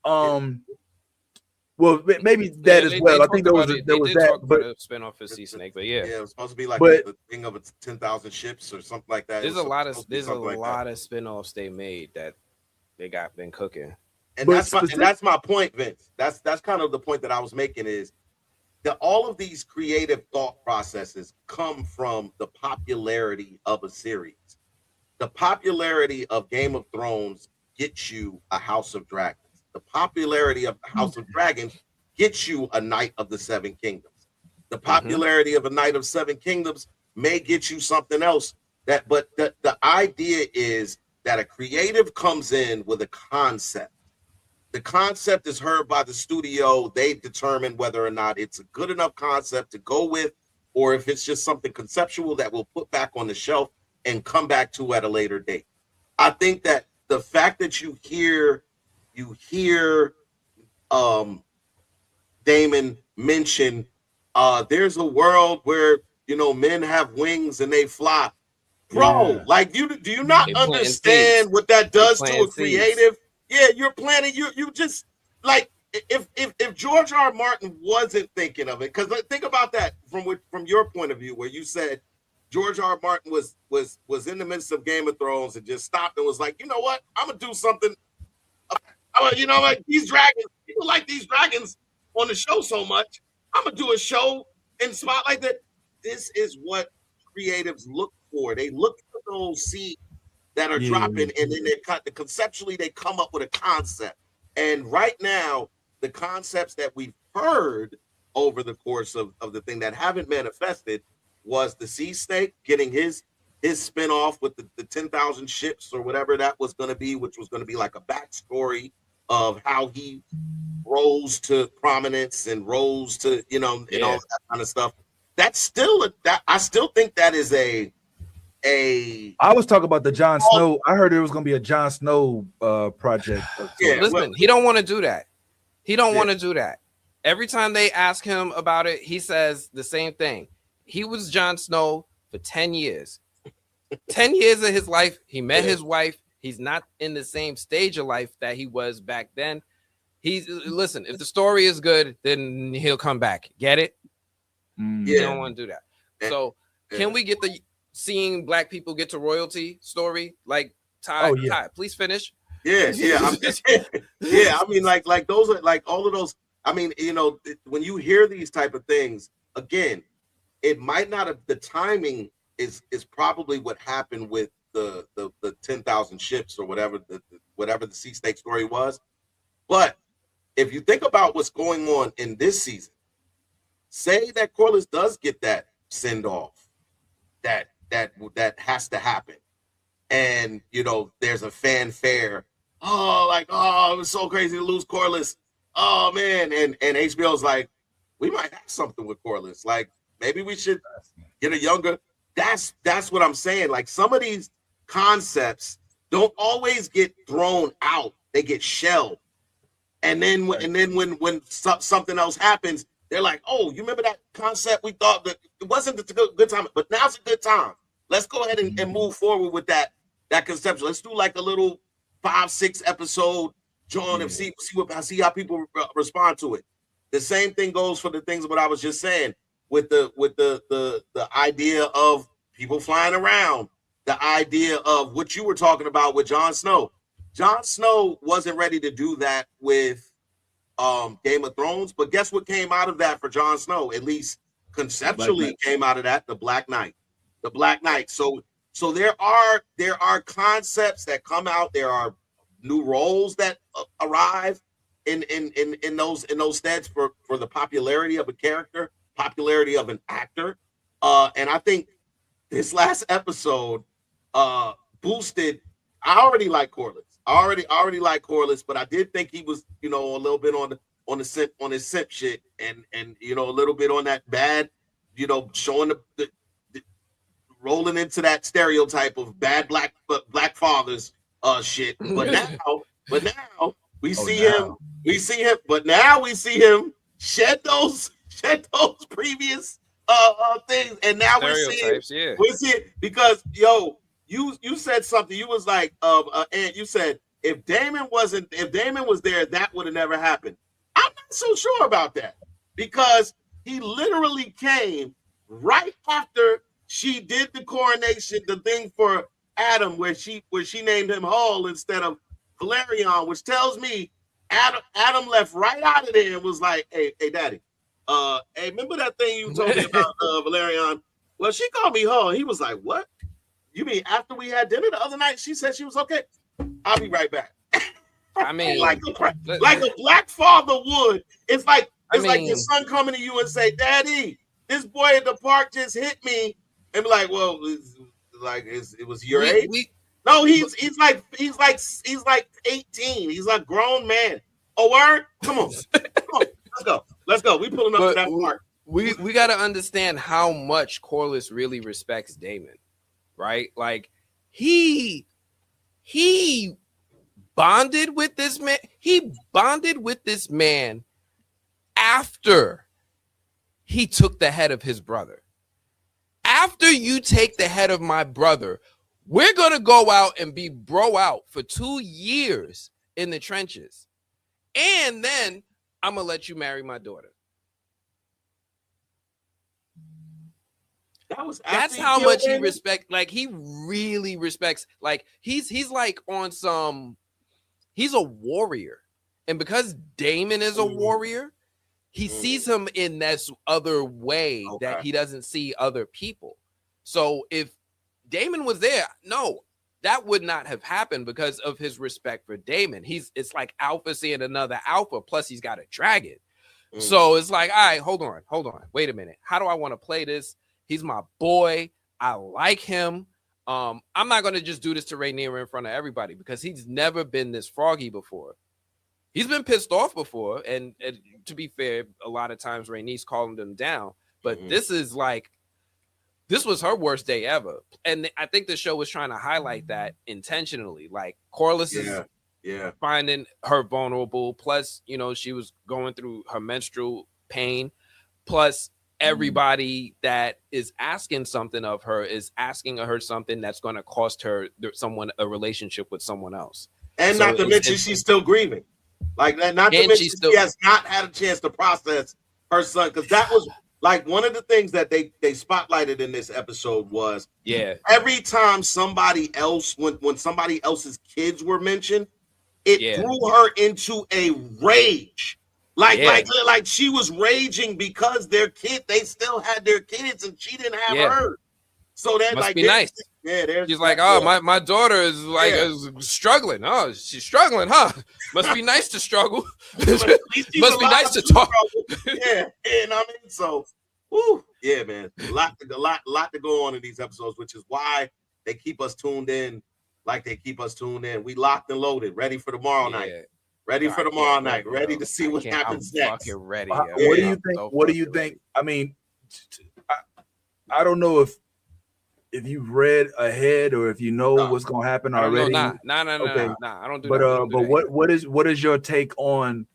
Well, maybe that as well. I think there was that, but a spinoff for Sea Snake, but yeah, it was supposed to be like the thing of 10,000 ships or something like that. There's a lot of spinoffs they made that they been cooking. And that's my point, Vince. That's kind of the point that I was making is that all of these creative thought processes come from the popularity of a series. The popularity of Game of Thrones gets you a House of Dragons. The popularity of House of Dragons gets you a Knight of the Seven Kingdoms. The popularity of a Knight of Seven Kingdoms may get you something else. But the idea is that a creative comes in with a concept. The concept is heard by the studio. They determine whether or not it's a good enough concept to go with, or if it's just something conceptual that we'll put back on the shelf and come back to at a later date. I think that the fact that you hear Damon mention there's a world where men have wings and they fly. Bro, like do you not understand what that does to a creative? Yeah, you're planning. You just like if George R. R. Martin wasn't thinking of it, because think about that from your point of view, where you said George R. R. Martin was in the midst of Game of Thrones and just stopped and was like, you know what, I'm gonna do something. Like these dragons, people like these dragons on the show so much. I'm gonna do a show and spotlight that. This is what creatives look for. They look for those seeds that are dropping, and then conceptually they come up with a concept. And right now, the concepts that we've heard over the course of the thing that haven't manifested was the Sea Snake getting his spinoff with the 10,000 ships or whatever that was going to be, which was going to be like a backstory of how he rose to prominence and rose to and all that kind of stuff. That's still I still think that is a I was talking about the Jon Snow. I heard there was going to be a Jon Snow project. Listen, he don't want to do that. He don't want to do that. Every time they ask him about it, he says the same thing. He was Jon Snow for 10 years. 10 years of his life, he met his wife. He's not in the same stage of life that he was back then. Listen, if the story is good, then he'll come back. Get it? You don't want to do that. So can we get the seeing black people get to royalty story? Like Ty, please finish. I mean, like those are like all of those. I mean, when you hear these type of things, again, it might not have, the timing is probably what happened with the 10,000 ships or whatever the Sea Snake story was. But if you think about what's going on in this season, say that Corlys does get that send off, that has to happen, and there's a fanfare. It was so crazy to lose Corlys. Oh man, and HBO's like, we might have something with Corlys. Like maybe we should get a younger. That's what I'm saying. Like some of these concepts don't always get thrown out; they get shelved, and then when something else happens, they're like, oh, you remember that concept? We thought that it wasn't a good time, but now's a good time. Let's go ahead and move forward with that conception. Let's do like a little 5-6 episode, John, and see how people respond to it. The same thing goes for the things what I was just saying with the idea of people flying around, the idea of what you were talking about with Jon Snow. Jon Snow wasn't ready to do that with Game of Thrones, but guess what came out of that for Jon Snow? At least conceptually came out of that, the Black Knight. So there are concepts that come out. There are new roles that arrive in those steads for the popularity of a character, popularity of an actor, and I think this last episode boosted. I already like Corlys. I already like Corlys, but I did think he was, a little bit on his simp shit, and a little bit on that bad, showing the rolling into that stereotype of bad black fathers shit. But now we see him. We see him. But now we see him shed those previous things, and now we're seeing because you said something. You was like and you said if Damon was there, that would have never happened. I'm not so sure about that because he literally came right after she did the coronation, the thing for Adam, where she named him Hull instead of Velaryon, which tells me Adam left right out of there and was like, hey, daddy, hey, remember that thing you told me about Velaryon? Well, she called me Hull. He was like, what? You mean after we had dinner the other night, she said she was okay? I'll be right back. I mean, like a black father would. It's like your son coming to you and say, Daddy, this boy at the park just hit me, and be like, well, it was your age. No, he's like 18. He's a grown man. Oh, word? Come on, let's go. We pulling up to that park. We got to understand how much Corlys really respects Damon, right? Like he bonded with this man. He bonded with this man after he took the head of his brother. After you take the head of my brother, we're going to go out and be bro out for 2 years in the trenches. And then I'm going to let you marry my daughter. That's how much he respects. Like, he really respects. Like, he's like on some, he's a warrior. And because Damon is a warrior, he sees him in this other way that he doesn't see other people. So if Damon was there, no, that would not have happened because of his respect for Damon. It's like Alpha seeing another Alpha, plus he's got a dragon. So it's like, all right, hold on. Wait a minute. How do I want to play this? He's my boy. I like him. I'm not going to just do this to Rhaenyra in front of everybody because he's never been this froggy before. He's been pissed off before, and to be fair, a lot of times Rhaenys calling them down. But this was her worst day ever, and I think the show was trying to highlight that intentionally. Like Corlys is finding her vulnerable. Plus, she was going through her menstrual pain. Plus, everybody that is asking something of her is asking her something that's going to cost her a relationship with someone else. And so not to mention she's still grieving. Like that, not to mention she has not had a chance to process her son, because that was like one of the things that they spotlighted in this episode was every time somebody else when somebody else's kids were mentioned, it threw her into a rage. Like she was raging because they still had their kids and she didn't have her. So that must be nice. She's like, oh, my daughter is like struggling. Oh, she's struggling, huh? Must be nice to struggle. Must be nice to talk. Yeah, and I mean, so, whew, yeah, man, a lot to go on in these episodes, which is why they keep us tuned in, like they keep us tuned in. We locked and loaded, ready for tomorrow night. Ready for tomorrow night. Ready to see what happens next. Fucking ready. What do you think? So what do you think? I mean, I don't know if you've read ahead or if you know what's going to happen already. No, I don't do that. But what is your take on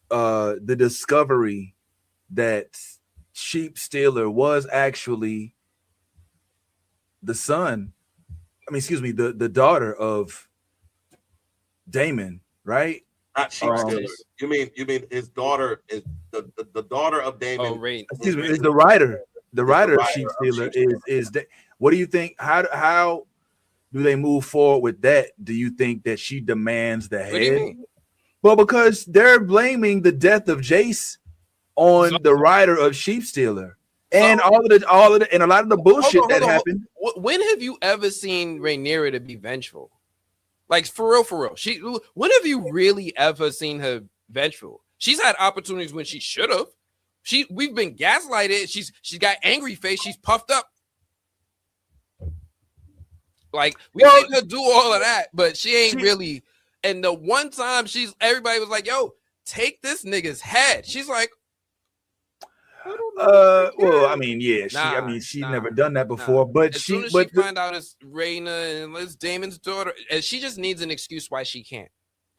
the discovery that Sheep Stealer was actually the son? I mean, excuse me, the daughter of Damon, right? Not Sheep Stealer. You mean his daughter is the daughter of Damon? Oh, right. Excuse me, is the writer. The writer of Sheep Stealer is that. What do you think? How do they move forward with that? Do you think that she demands the head? What do you mean? Well, because they're blaming the death of Jace on the writer of Sheep Stealer and all of the and a lot of the bullshit that happened. When have you ever seen Rhaenyra to be vengeful? Like for real. When have you really ever seen her vengeful? She's had opportunities when she should have. We've been gaslighted. She's got angry face. She's puffed up. Like we seen her do all of that, but she ain't really. And the one time everybody was like, "Yo, take this nigga's head." She's like, Well, I mean, yeah, she never done that before, but as soon as she find out it's Raina and it's Damon's daughter, and she just needs an excuse why she can't.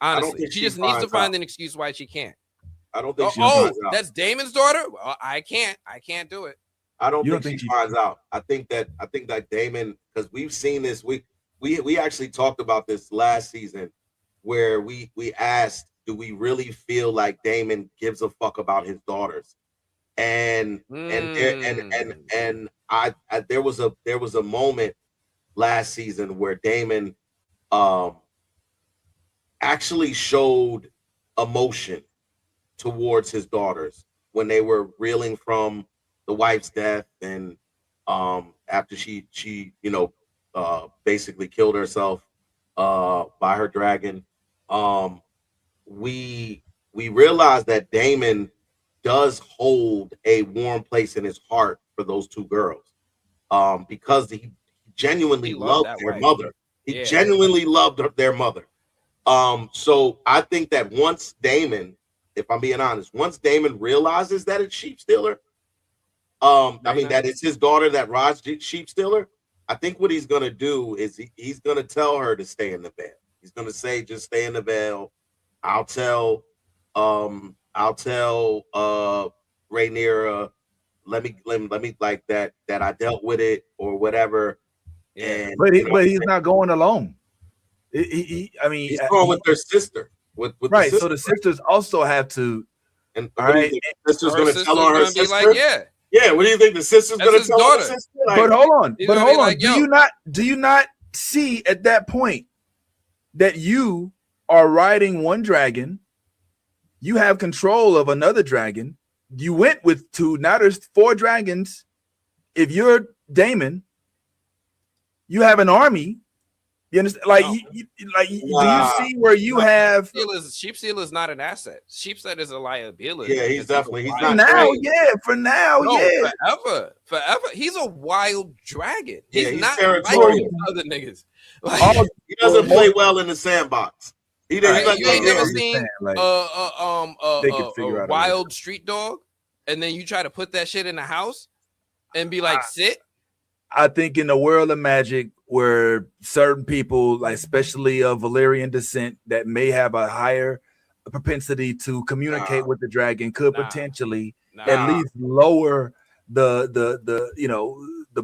Honestly, she just needs to find an excuse why she can't. I don't think she finds out. That's Damon's daughter. Well, I can't do it. I don't think she finds out. I think that Damon, because we've seen this. We actually talked about this last season, where we asked, do we really feel like Damon gives a fuck about his daughters? And there was a moment last season where Damon actually showed emotion towards his daughters when they were reeling from the wife's death, and after she basically killed herself by her dragon. We realized that Damon does hold a warm place in his heart for those two girls, because he genuinely loved their mother. He genuinely loved their mother. So I think that once Damon, if I'm being honest, once Damon realizes that it's Sheep Stealer, that it's his daughter that rides Sheep Stealer, I think what he's gonna do is he's gonna tell her to stay in the veil. He's gonna say, just stay in the veil. I'll tell Rhaenyra, let me like that I dealt with it or whatever. And but he's not going alone. He's going with their sister. With right. So the sisters also have to. And all right, the sister's going to tell on her sister. Like, yeah. What do you think the sister's going to tell her sister? Like, but hold on. Like, do you not see at that point that you are riding one dragon? You have control of another dragon. You went with two. Now there's 4 dragons. If you're Damon, you have an army. You understand? Like, do you see where you have Sheep Stealer is not an asset. Sheep Stealer is a liability. Yeah, he's not for now. Forever. He's a wild dragon. He's not territorial. Like other niggas. Like, he doesn't play well in the sandbox. You ain't never seen a wild street dog, and then you try to put that shit in the house and be like, sit. I think in the world of magic, where certain people, like especially of Valyrian descent, that may have a higher propensity to communicate with the dragon, could potentially at least lower the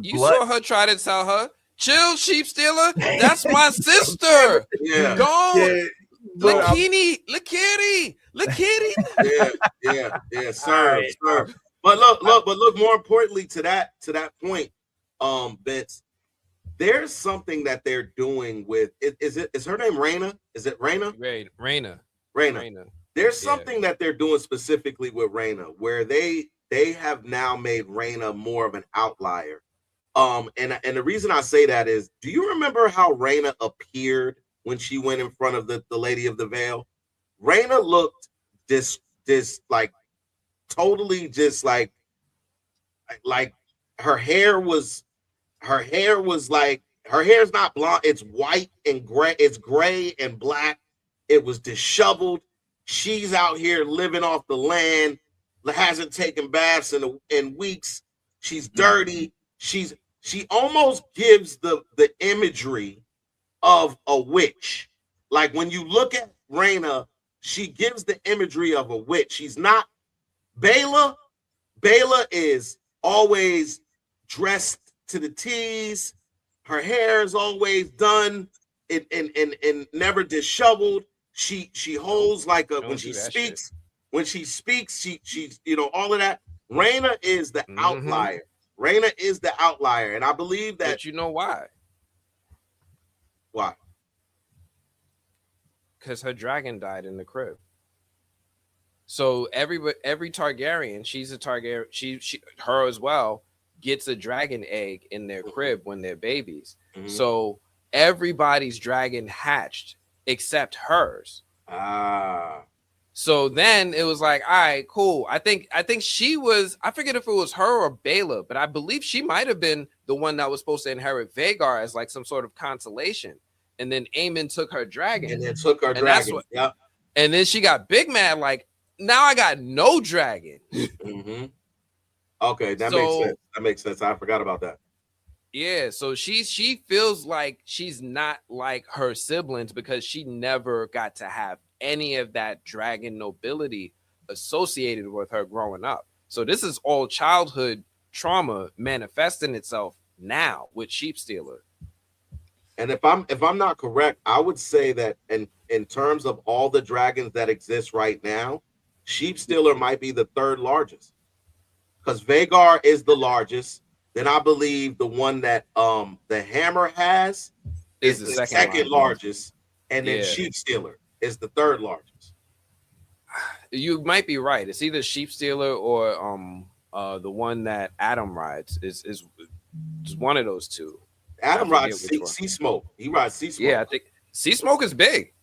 You blood. saw her try to tell her, chill, Sheep Stealer. That's my sister. Go. Lakini. Yeah, sir. But look, more importantly to that point, Vince, there's something that they're doing with is her name Raina? Is it Raina? Raina. There's something that they're doing specifically with Raina, where they have now made Raina more of an outlier. And the reason I say that is, do you remember how Raina appeared when she went in front of the Lady of the Veil? Raina looked this like totally just like her hair was like, her hair's not blonde, it's white and gray, it's gray and black. It was disheveled. She's out here living off the land, hasn't taken baths in weeks. She's dirty. She almost gives the imagery of a witch. Like when you look at Raina, she gives the imagery of a witch. She's not Bela. Bela is always dressed to the T's. Her hair is always done and never disheveled. She holds like a when she speaks, she's all of that. Raina is the outlier. Raina is the outlier, and I believe that. But you know why? Why? Because her dragon died in the crib. So every Targaryen, she's a Targaryen. She her as well gets a dragon egg in their crib when they're babies. Mm-hmm. So everybody's dragon hatched except hers. So then it was like, all right, cool. I think she was, I forget if it was her or Bela, but I believe she might have been the one that was supposed to inherit Vhagar as like some sort of consolation. And then Aemon took her dragon. And then took her dragon. And then she got big mad, like, now I got no dragon. Mm-hmm. Okay, that makes sense. That makes sense. I forgot about that. Yeah, so she feels like she's not like her siblings because she never got to have any of that dragon nobility associated with her growing up. So this is all childhood trauma manifesting itself now with Sheep Stealer. And if I'm not correct, I would say that in terms of all the dragons that exist right now, Sheep Stealer might be the third largest. Because Vhagar is the largest. Then I believe the one that the Hammer has is the second largest. And then Sheep Stealer is the third largest. You might be right. It's either Sheep Stealer or the one that Adam rides is one of those two. Adam rides Sea Smoke. He rides Sea Smoke. Yeah, I think Sea Smoke is big.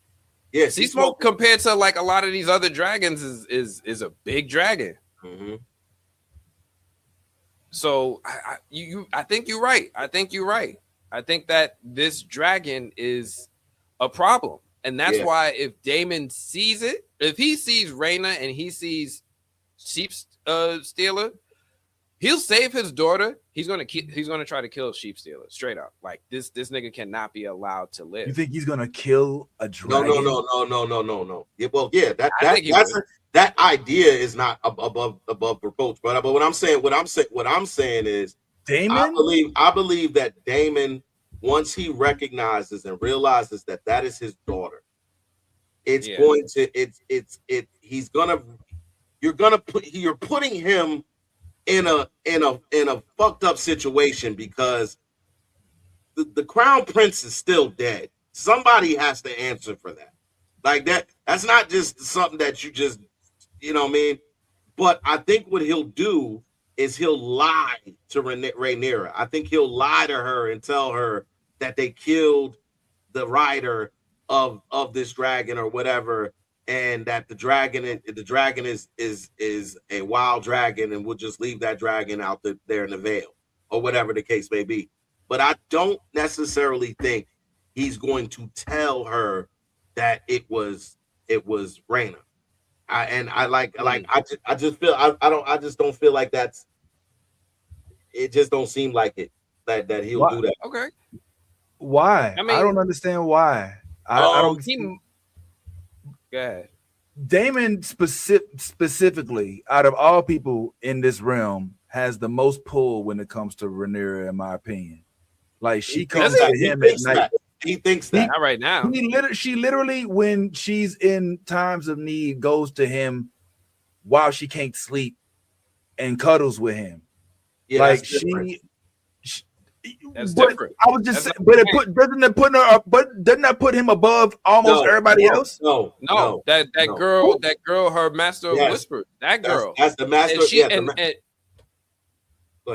Yeah, Sea Smoke compared to like a lot of these other dragons is a big dragon. Mm-hmm. So I think you're right. I think that this dragon is a problem, and that's why if Daemon sees it, if he sees Rhaena and he sees Sheep Stealer, he'll save his daughter. He's gonna try to kill Sheep Stealer straight up. Like this nigga cannot be allowed to live. You think he's gonna kill a dragon? No. Yeah, well, yeah, that idea is not above reproach. But what I'm saying is Daemon. I believe that Daemon, once he recognizes and realizes that is his daughter, you're putting him in a fucked up situation because the crown prince is still dead. Somebody has to answer for that. Like that's not just something that you just, you know what I mean? But I think what he'll do is he'll lie to Rhaenyra. I think he'll lie to her and tell her that they killed the rider of this dragon or whatever, and that the dragon is a wild dragon, and we'll just leave that dragon out there in the Vale or whatever the case may be. But I don't necessarily think he's going to tell her that it was Rhaena. I just don't feel like that's it. Just don't seem like it that he'll do that. Okay. Why? I don't understand why. I don't. Go ahead. Daemon specifically, out of all people in this realm, has the most pull when it comes to Rhaenyra, in my opinion. Like she comes to him at night. He thinks that. Not right now. She literally, when she's in times of need, goes to him while she can't sleep and cuddles with him. Yeah, like that's different. I was just saying, doesn't that put him above almost everybody else? No. That girl, her master of whispers. That girl. That's the master. And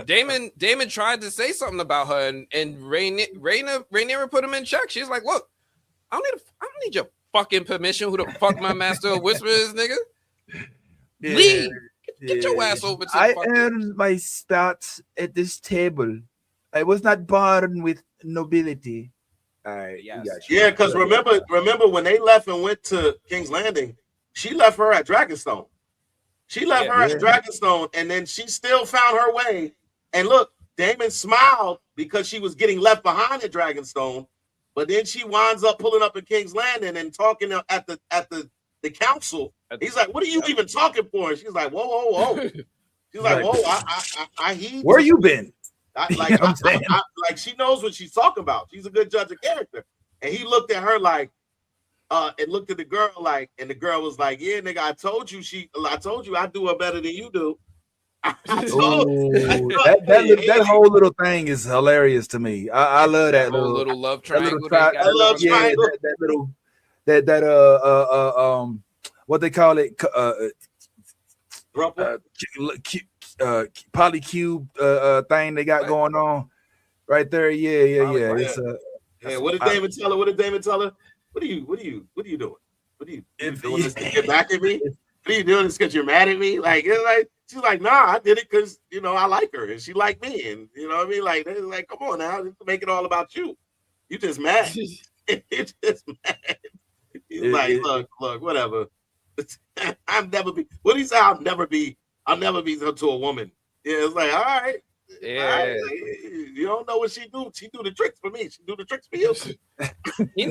Daemon tried to say something about her, and Rhaenyra put him in check. She's like, "Look, I don't need your fucking permission. Who the fuck my master of whispers is, nigga? Yeah, Leave. Get your ass over to I earned my spots at this table. I was not born with nobility." All right, yeah, because remember when they left and went to King's Landing, she left her at Dragonstone. She left her at Dragonstone, and then she still found her way. And look, Daemon smiled because she was getting left behind at Dragonstone, but then she winds up pulling up in King's Landing and talking at the council. He's like, "What are you even talking for?" And she's like, "Whoa." She's like, "Whoa, I heed." Where you been? Like she knows what she's talking about. She's a good judge of character. And he looked at her like, and looked at the girl like, and the girl was like, "Yeah, nigga, I told you I do her better than you do." That whole little thing is hilarious to me. I love that little love triangle. What they call it, polycube thing they got going on right there. Yeah. What did David tell her? What are you doing? What are you doing this to get back at me? What are you doing this because you're mad at me? Like, it's like she's like, "Nah, I did it because I like her and she liked me." And you know what I mean? Like, they're like, "Come on now, make it all about you. You just mad." You're just mad. He's like, look, whatever. I'll never be to a woman. Yeah, it's like, all right. Yeah. All right. You don't know what she do. She do the tricks for me. She do the tricks for you. He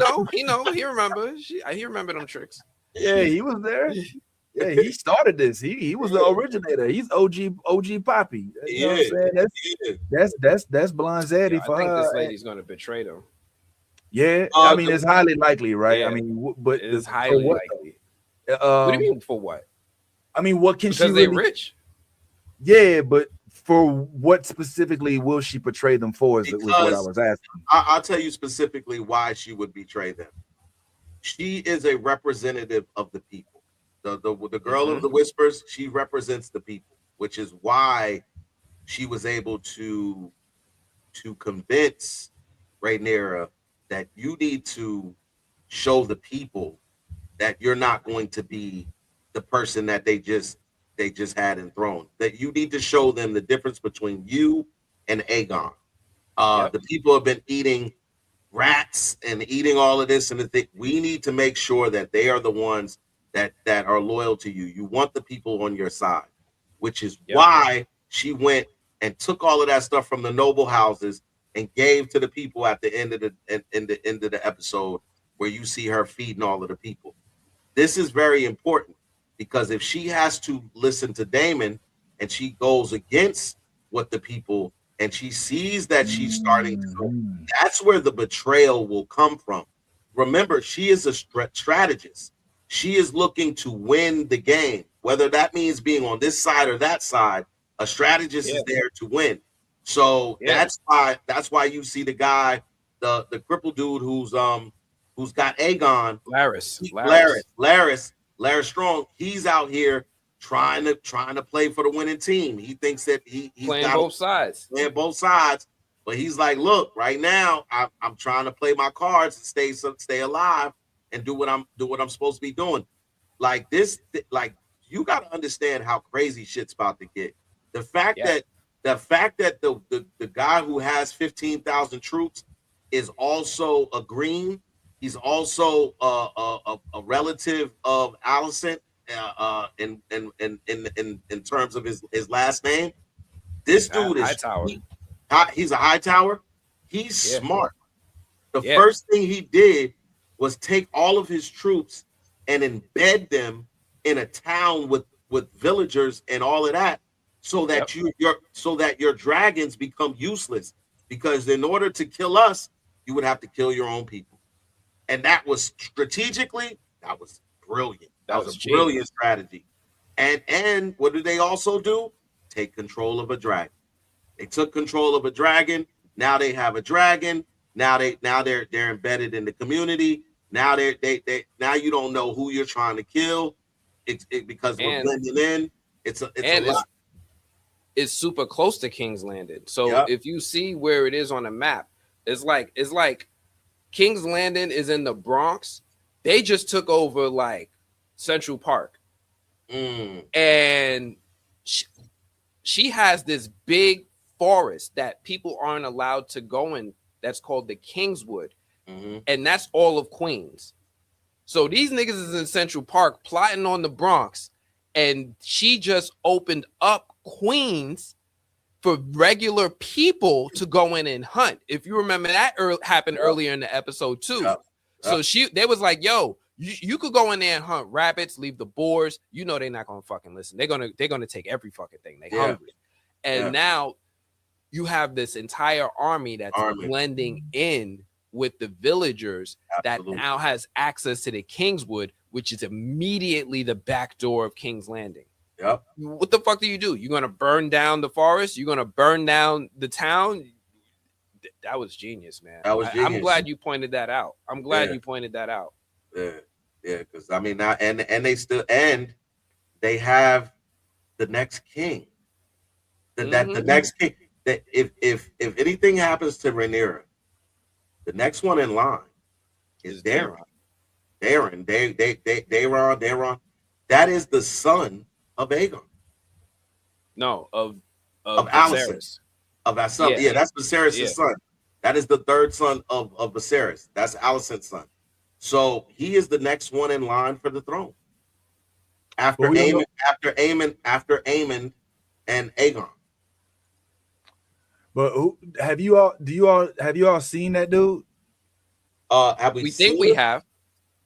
remember. He remember them tricks. Yeah, he was there. Yeah, he started this. He was the originator. He's OG Poppy. You know what I'm saying? That's Blonde Zaddy for I think her. this lady's gonna betray them. Yeah, I mean it's highly likely, right? Yeah, I mean, but it's highly likely. What do you mean for what? I mean, what can because she they're really? Rich? Yeah, but for what specifically will she portray them for? Was what I was asking. I'll tell you specifically why she would betray them. She is a representative of the people. The girl of the whispers, she represents the people, which is why she was able to convince Rhaenyra that you need to show the people that you're not going to be the person that they just had enthroned. That you need to show them the difference between you and Aegon. The people have been eating rats and eating all of this and the thing. We need to make sure that they are the ones that are loyal to you. You want the people on your side, which is why she went and took all of that stuff from the noble houses and gave to the people at the end of the episode, where you see her feeding all of the people. This is very important, because if she has to listen to Daemon and she goes against what the people, and she sees that she's starting to go, that's where the betrayal will come from. Remember, she is a strategist. She is looking to win the game, whether that means being on this side or that side. A strategist is there to win. So that's why you see the guy, the crippled dude who's got Aegon, Larys Strong. He's out here trying to play for the winning team. He thinks that he's playing both sides. But he's like, look, right now I'm trying to play my cards and stay alive and do what I'm supposed to be doing. Like this, like you got to understand how crazy shit's about to get. The fact that the guy who has 15,000 troops is also a Green. He's also a relative of Alicent in terms of his last name. This dude is he's a Hightower. He's smart. The first thing he did was take all of his troops and embed them in a town with villagers and all of that, so that your dragons become useless. Because in order to kill us, you would have to kill your own people. And that was strategically, that was brilliant. That was a brilliant strategy. And what did they also do? Take control of a dragon. They took control of a dragon. Now they have a dragon. Now they're embedded in the community. Now now you don't know who you're trying to kill. Because we're blending in. It's a lot. It's super close to King's Landing. So if you see where it is on the map, it's like King's Landing is in the Bronx. They just took over like Central Park. And she has this big forest that people aren't allowed to go in. That's called the Kingswood. And that's all of Queens. So these niggas is in Central Park plotting on the Bronx. And she just opened up Queens for regular people to go in and hunt. If you remember, that happened earlier in the episode too. So they was like, yo, you could go in there and hunt rabbits, leave the boars. You know they're not gonna fucking listen. They're gonna take every fucking thing. They hungry. And now you have this entire army that's blending in with the villagers that now has access to the Kingswood, which is immediately the back door of King's Landing. What the fuck do? You're gonna burn down the forest? You're gonna burn down the town? That was genius, man. I'm glad you pointed that out. Yeah, because I mean now and they still they have the next king. The next king. That if anything happens to Rhaenyra, the next one in line is Daeron. Daeron. That is the son of Aegon. No, of Alicent. Of that son. Yeah, that's Viserys' son. That is the third son of Viserys. That's Alicent's son. So he is the next one in line for the throne. After Aemon and Aegon. But have you all seen that dude? Have we seen think we him? have.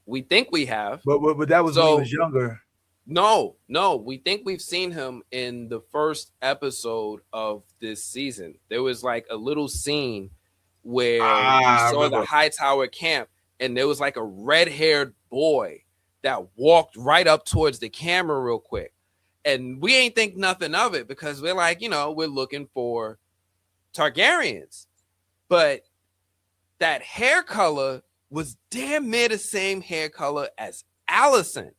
We think we have. But that was when he was younger. No, we think we've seen him in the first episode of this season. There was like a little scene where you saw the Hightower camp, and there was like a red-haired boy that walked right up towards the camera real quick. And we ain't think nothing of it because we're like, we're looking for Targaryens. But that hair color was damn near the same hair color as Alicent,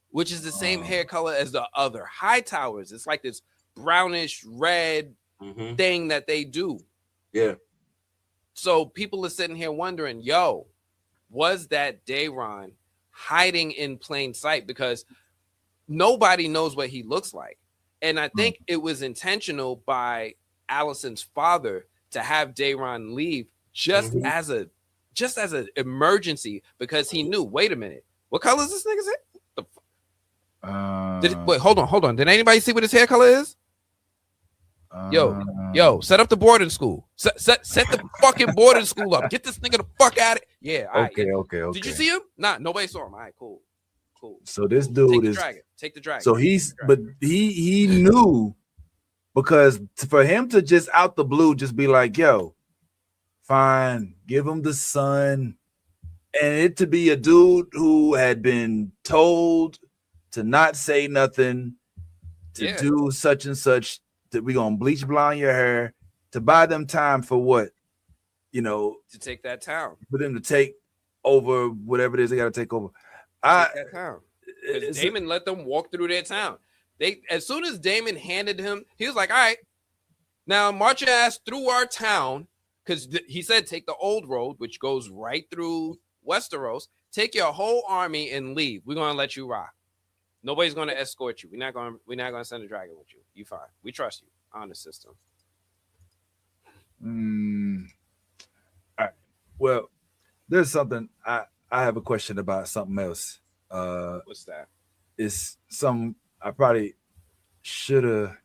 which is the same hair color as the other Hightowers. It's like this brownish red thing that they do. Yeah. So people are sitting here wondering, was that Daeron hiding in plain sight? Because nobody knows what he looks like. And I think it was intentional by Alicent's father to have Daeron leave just as an emergency, because he knew, wait a minute, what color is this nigga's hair? Wait, hold on. Did anybody see what his hair color is? Yo, set up the boarding school. Set the fucking boarding school up. Get this nigga the fuck out of it. Yeah. Okay. Did you see him? Nah, nobody saw him. All right, cool. So this dude Take the dragon. So he knew, because for him to just out the blue just be like, yo, fine, give him the sun, and it to be a dude who had been told to not say nothing, to do such and such, that we gonna bleach blonde your hair, to buy them time for what, to take that town, for them to take over whatever it is they got to take over. That town. Daemon let them walk through their town. As soon as Daemon handed him, he was like, all right, now march your ass through our town, because he said take the old road, which goes right through Westeros, take your whole army and leave. We're gonna let you rock. Nobody's gonna escort you. We're not gonna send a dragon with you. You fine. We trust you on the system. All right. Well, there's something I have a question about something else. What's that? It's some I probably should have.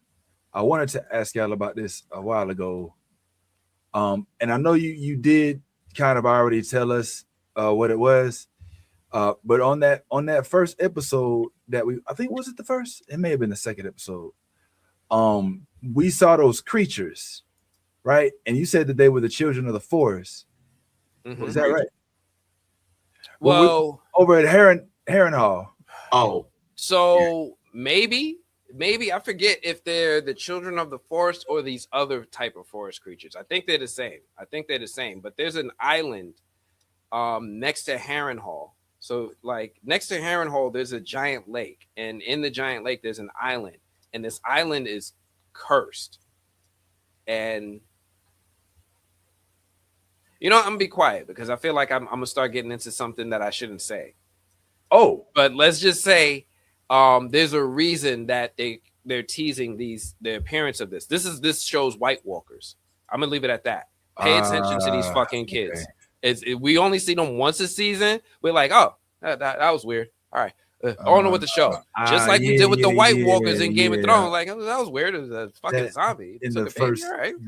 I wanted to ask y'all about this a while ago. And I know you did kind of already tell us what it was. But on that first episode that I think, was it the first? It may have been the second episode. We saw those creatures, right? And you said that they were the children of the forest. Is that right? Well, over at Harrenhal. Oh, so maybe I forget if they're the children of the forest or these other type of forest creatures. I think they're the same. But there's an island next to Harrenhal. So like next to Harrenhal, there's a giant lake, and in the giant lake there's an island, and this island is cursed. And I'm gonna be quiet because I feel like I'm gonna start getting into something that I shouldn't say. Oh, but let's just say there's a reason that they're teasing the appearance of this. This shows White Walkers. I'm gonna leave it at that. Pay attention to these fucking kids. Okay. We only see them once a season. We're like, oh, that was weird. All right. On with the show. Just like we did with the White Walkers in Game of Thrones. Like, that was weird. It was a fucking zombie. In the first,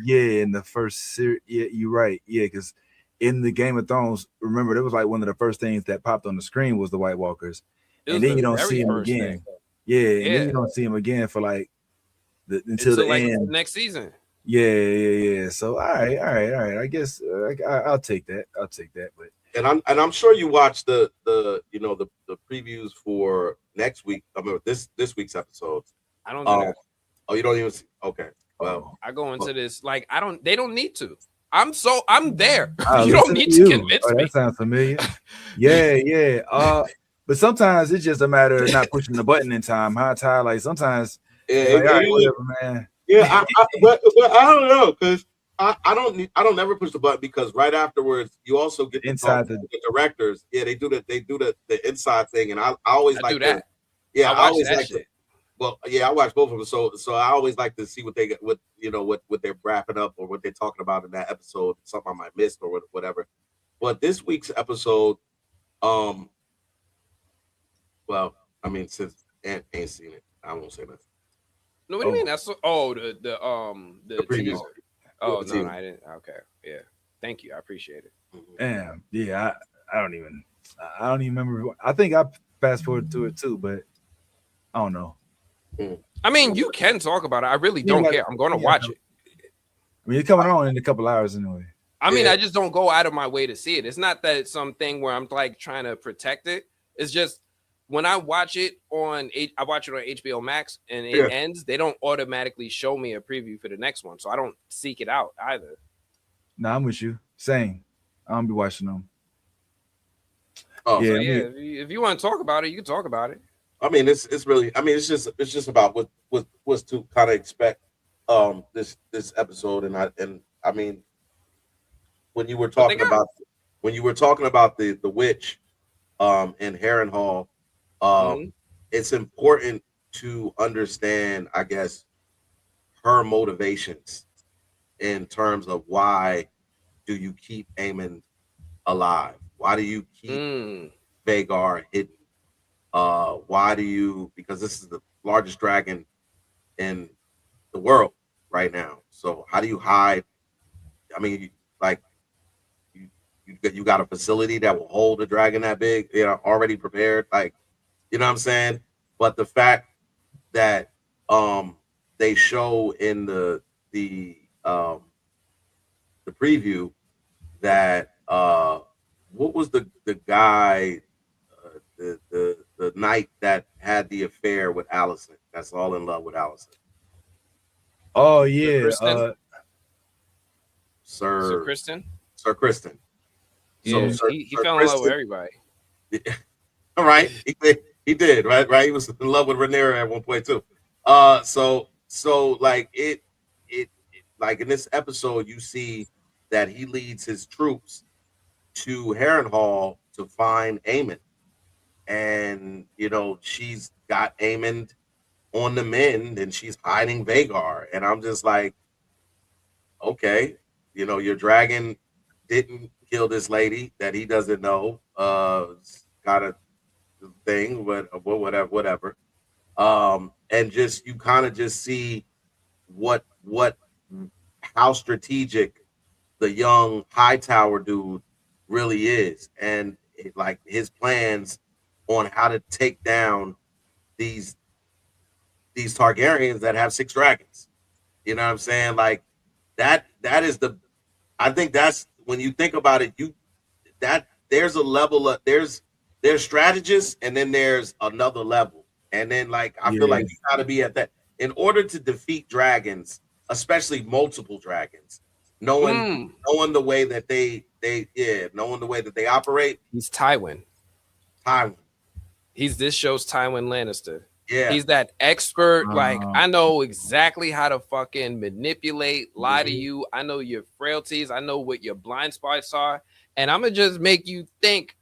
in the first series. Yeah, you're right. Yeah, because in the Game of Thrones, remember, it was like one of the first things that popped on the screen was the White Walkers. And then you don't see him again. Yeah, and then you don't see him again for like until the end. Next season. Yeah. So all right. I guess I'll take that. But I'm sure you watched the previews for next week. I mean this week's episodes. I don't do that. Oh, you don't even see. Okay. Well, I go into this like they don't need to. I'm there. You don't need to convince me. That sounds familiar. Yeah. But sometimes it's just a matter of not pushing the button in time. High time, like sometimes. Yeah, like, all right, whatever, man. Yeah, but I don't know, because I don't never push the button, because right afterwards you also get inside the directors. Yeah, they do the inside thing, and I always like that. Yeah, I always like it. Well, yeah, I watch both of them, so I always like to see what they get, what they're wrapping up or what they're talking about in that episode, something I might miss or whatever. But this week's episode, well, I mean, since Ant ain't seen it, I won't say nothing. No, what do you mean? That's the preview. Oh no, I didn't. Okay, yeah. Thank you. I appreciate it. Damn. Yeah, I don't even remember. I think I fast forward to it too, but I don't know. I mean, you can talk about it. I really don't care. I'm going to watch it. I mean, it's coming on in a couple hours anyway. I mean, I just don't go out of my way to see it. It's not that it's something where I'm like trying to protect it. It's just when I watch it on HBO Max and it ends, they don't automatically show me a preview for the next one, so I don't seek it out either. No, I'm with you. Same. I don't be watching them. Oh, yeah. So yeah, if you want to talk about it, you can talk about it. I mean, it's really. I mean, it's just about what's to kind of expect. This episode, and I mean, when you were talking about the witch, in Harrenhal, it's important to understand, I guess, her motivations in terms of why do you keep Aemon alive? Why do you keep Vhagar hidden? Why do you? Because this is the largest dragon in the world right now. So how do you hide? I mean, like you got a facility that will hold a dragon that big, already prepared. Like, you know what I'm saying? But the fact that they show in the preview that what was the guy, the knight that had the affair with Alicent, that's all in love with Alicent. Oh yeah, Sir Kristen. Yeah, So he fell in love with everybody. All right, he did, right. He was in love with Rhaenyra at one point too. So like it like in this episode, you see that he leads his troops to Harrenhal to find Aemon, and she's got Aemon on the mend, and she's hiding Vhagar, and I'm just like, okay, your dragon didn't kill this lady that he doesn't know, kind of thing, but whatever. And just you kind of just see how strategic the young Hightower dude really is, and like his plans on how to take down these Targaryens that have 6 dragons. You know what I'm saying? Like that is I think that's when you think about it, there's a level of there's strategists, and then there's another level. And then like I feel like you gotta be at that in order to defeat dragons, especially multiple dragons, knowing the way that knowing the way that they operate. He's Tywin. He's this show's Tywin Lannister. Yeah, he's that expert. Like, I know exactly how to fucking manipulate, lie to you. I know your frailties. I know what your blind spots are, and I'm gonna just make you think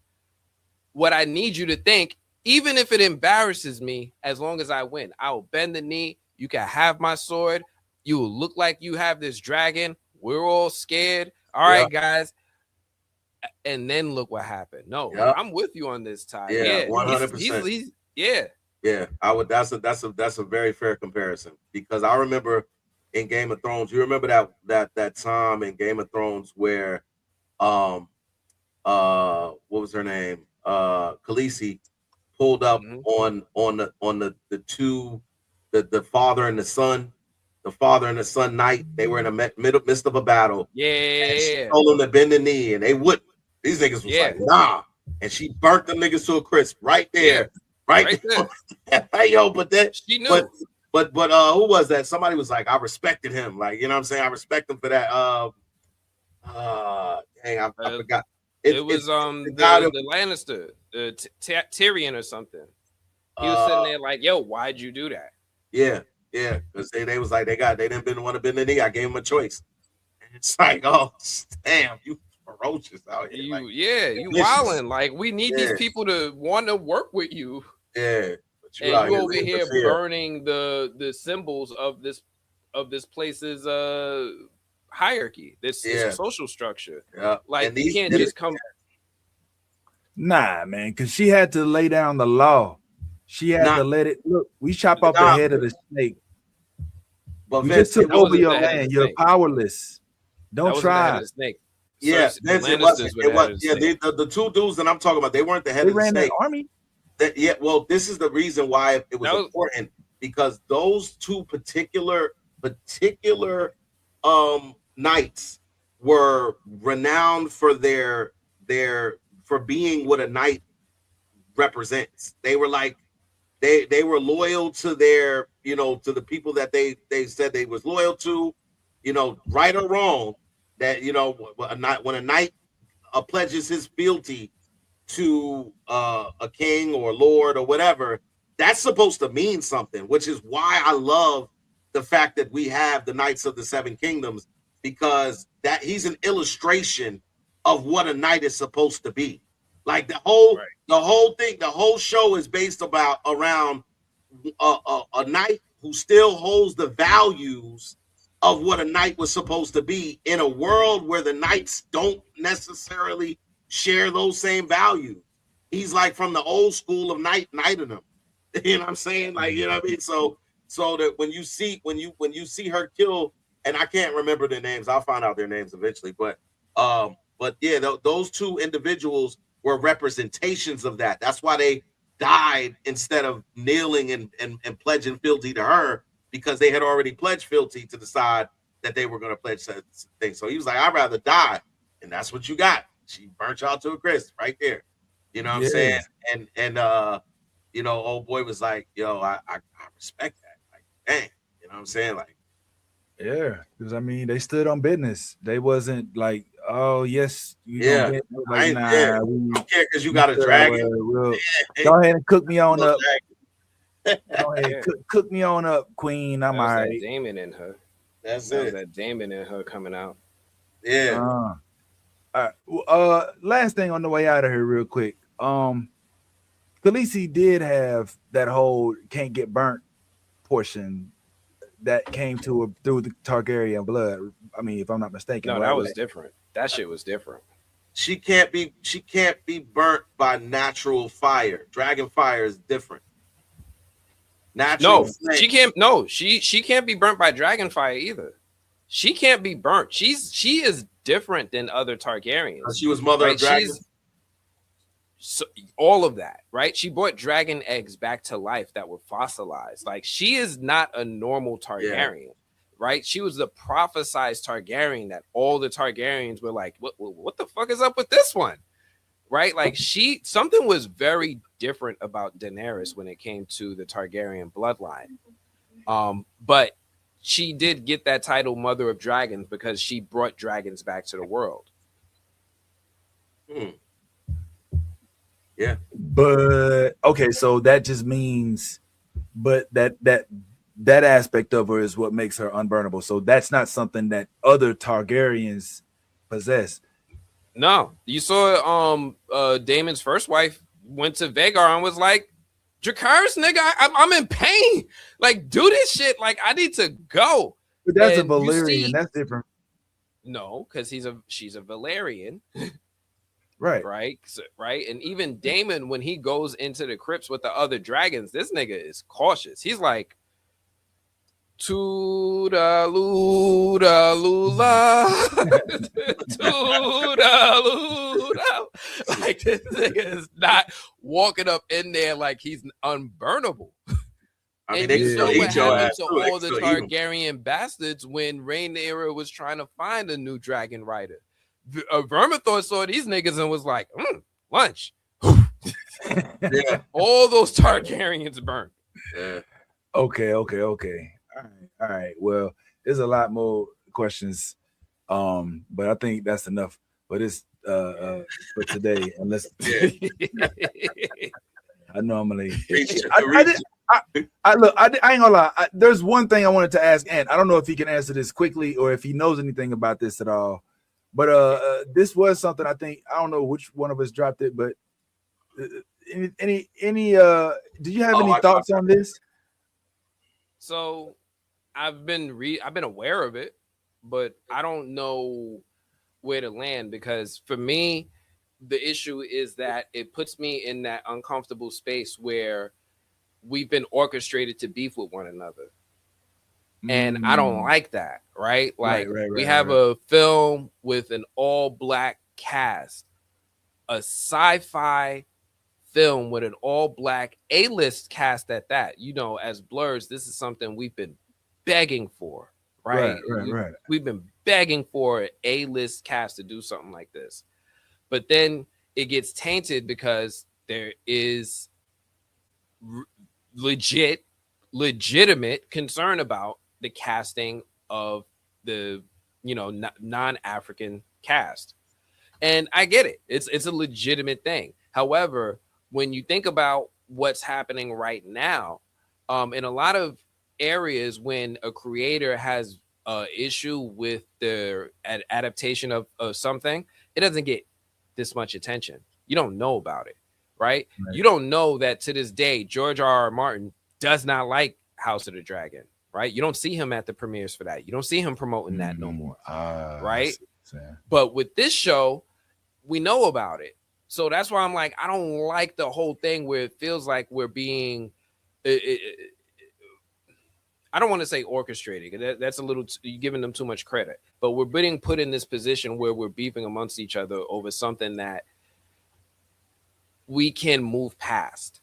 what I need you to think, even if it embarrasses me. As long as I win, I will bend the knee. You can have my sword. You will look like you have this dragon. We're all scared. All right, guys. And then look what happened. No, I'm with you on this, Ty. Yeah, 100%. Yeah, I would. That's a very fair comparison, because I remember in Game of Thrones. You remember that time in Game of Thrones where, what was her name? Khaleesi pulled up on the two, the father and the son. The father and the son knight. They were in the midst of a battle. Yeah. She told them to bend the knee, and they wouldn't. These niggas was like, nah. And she burnt them niggas to a crisp right there. Right there. Yo, but that she knew. But who was that? Somebody was like, I respected him. Like, you know what I'm saying? I respect him for that. Dang, I forgot. It was the Lannister, Tyrion or something. He was sitting there like, yo, why'd you do that? Yeah, because they was like, they didn't want to bend the knee. I gave him a choice. And it's like, oh damn, you ferocious out here. You wilding. Like, we need these people to want to work with you. Yeah. But you over here burning the symbols of this place's hierarchy, this social structure. Yeah. Like, you can't just come. Nah, man, because she had to lay down the law. She had to let it look. We chop off the head of the snake. But you just took over your land. You're powerless. Don't was try. the head of the snake. Yeah, Cersei, the it was. Lannisters were It the head was. of the Yeah, snake. the two dudes that I'm talking about, they weren't the head They of the ran that snake. army. Yeah, well, this is the reason why it was That was- important, because those two particular knights were renowned for their for being what a knight represents. They were like they were loyal to their, you know, to the people that they said they was loyal to, you know, right or wrong. That, you know, when a knight pledges his fealty to a king or lord or whatever, that's supposed to mean something, which is why I love the fact that we have the Knights of the Seven Kingdoms, because that he's an illustration of what a knight is supposed to be. Like the whole thing, the whole show is based around a knight who still holds the values of what a knight was supposed to be in a world where the knights don't necessarily share those same values. He's like from the old school of knighting them. You know what I'm saying? Like, you know what I mean? So that when you see her kill, and I can't remember their names, I'll find out their names eventually. But yeah, those two individuals were representations of that. That's why they died instead of kneeling and pledging fealty to her, because they had already pledged fealty to the side that they were going to pledge things. So he was like, I'd rather die. And that's what you got. She burnt y'all to a crisp right there. You know what I'm saying? And you know, old boy was like, yo, I respect that. Like, dang, you know what I'm saying? Like, yeah, because I mean, they stood on business. They wasn't like, oh yes, yeah, like, I ain't nah, care. I don't care because you got a dragon. Go ahead and cook me on up. Dragon. Go ahead, cook me on up, Queen. I'm all right. That Damon in her. That's That it. was that Damon in her coming out. Yeah. All right. Last thing on the way out of here, real quick. Khaleesi did have that whole can't get burnt portion that came to her through the Targaryen blood. I mean, if I'm not mistaken. No, right? that was different. That shit was different. She can't be burnt by natural fire. Dragon fire is different. Natural flame. She can't. No, she can't be burnt by dragon fire either. She can't be burnt. She is different than other Targaryens. She was mother of dragons. So, all of that, right? She brought dragon eggs back to life that were fossilized. Like, she is not a normal Targaryen, right? She was the prophesized Targaryen that all the Targaryens were like, what the fuck is up with this one? Right? Like, something was very different about Daenerys when it came to the Targaryen bloodline. But she did get that title Mother of Dragons because she brought dragons back to the world. Yeah. But okay, so that just means, but that aspect of her is what makes her unburnable. So that's not something that other Targaryens possess. No, you saw Daemon's first wife went to Vhagar and was like, Dracarys, nigga, I'm in pain. Like, do this shit. Like, I need to go. But that's and a Valyrian. That's different. No, because she's a Velaryon. Right. Right. So, right. And even Daemon, when he goes into the crypts with the other dragons, this nigga is cautious. He's like, Tuda luda lula. Tuda luda. Like, this nigga is not walking up in there like he's unburnable. I mean, and they you still know what eat your happened ass to too. They all the still eat 'em. Targaryen bastards when Rhaenyra was trying to find a new dragon rider. Vermithor saw these niggas and was like, lunch. Yeah. All those Targaryens burnt. Yeah. Okay. All right. Well, there's a lot more questions, but I think that's enough for this for today. Unless I normally, I ain't gonna lie. There's one thing I wanted to ask Ant. I don't know if he can answer this quickly or if he knows anything about this at all. But this was something I think, I don't know which one of us dropped it, but any do you have any thoughts on this? So I've been aware of it, but I don't know where to land, because for me, the issue is that it puts me in that uncomfortable space where we've been orchestrated to beef with one another. And I don't like that, right? Like we have right. a film with an all-black cast, a sci-fi film with an all-black A-list cast at that. You know, as Blurs, this is something we've been begging for, right? Right. We've been begging for an A-list cast to do something like this. But then it gets tainted because there is legitimate concern about the casting of the, you know, non-African cast. And I get it. It's a legitimate thing. However, when you think about what's happening right now, in a lot of areas, when a creator has an issue with their adaptation of something, it doesn't get this much attention. You don't know about it, right? You don't know that to this day, George R.R. Martin does not like House of the Dragon, right? You don't see him at the premieres for that. You don't see him promoting that no more, right? But with this show, we know about it. So that's why I'm like, I don't like the whole thing where it feels like we're being, I don't want to say orchestrated. That's a little, you're giving them too much credit. But we're being put in this position where we're beefing amongst each other over something that we can move past.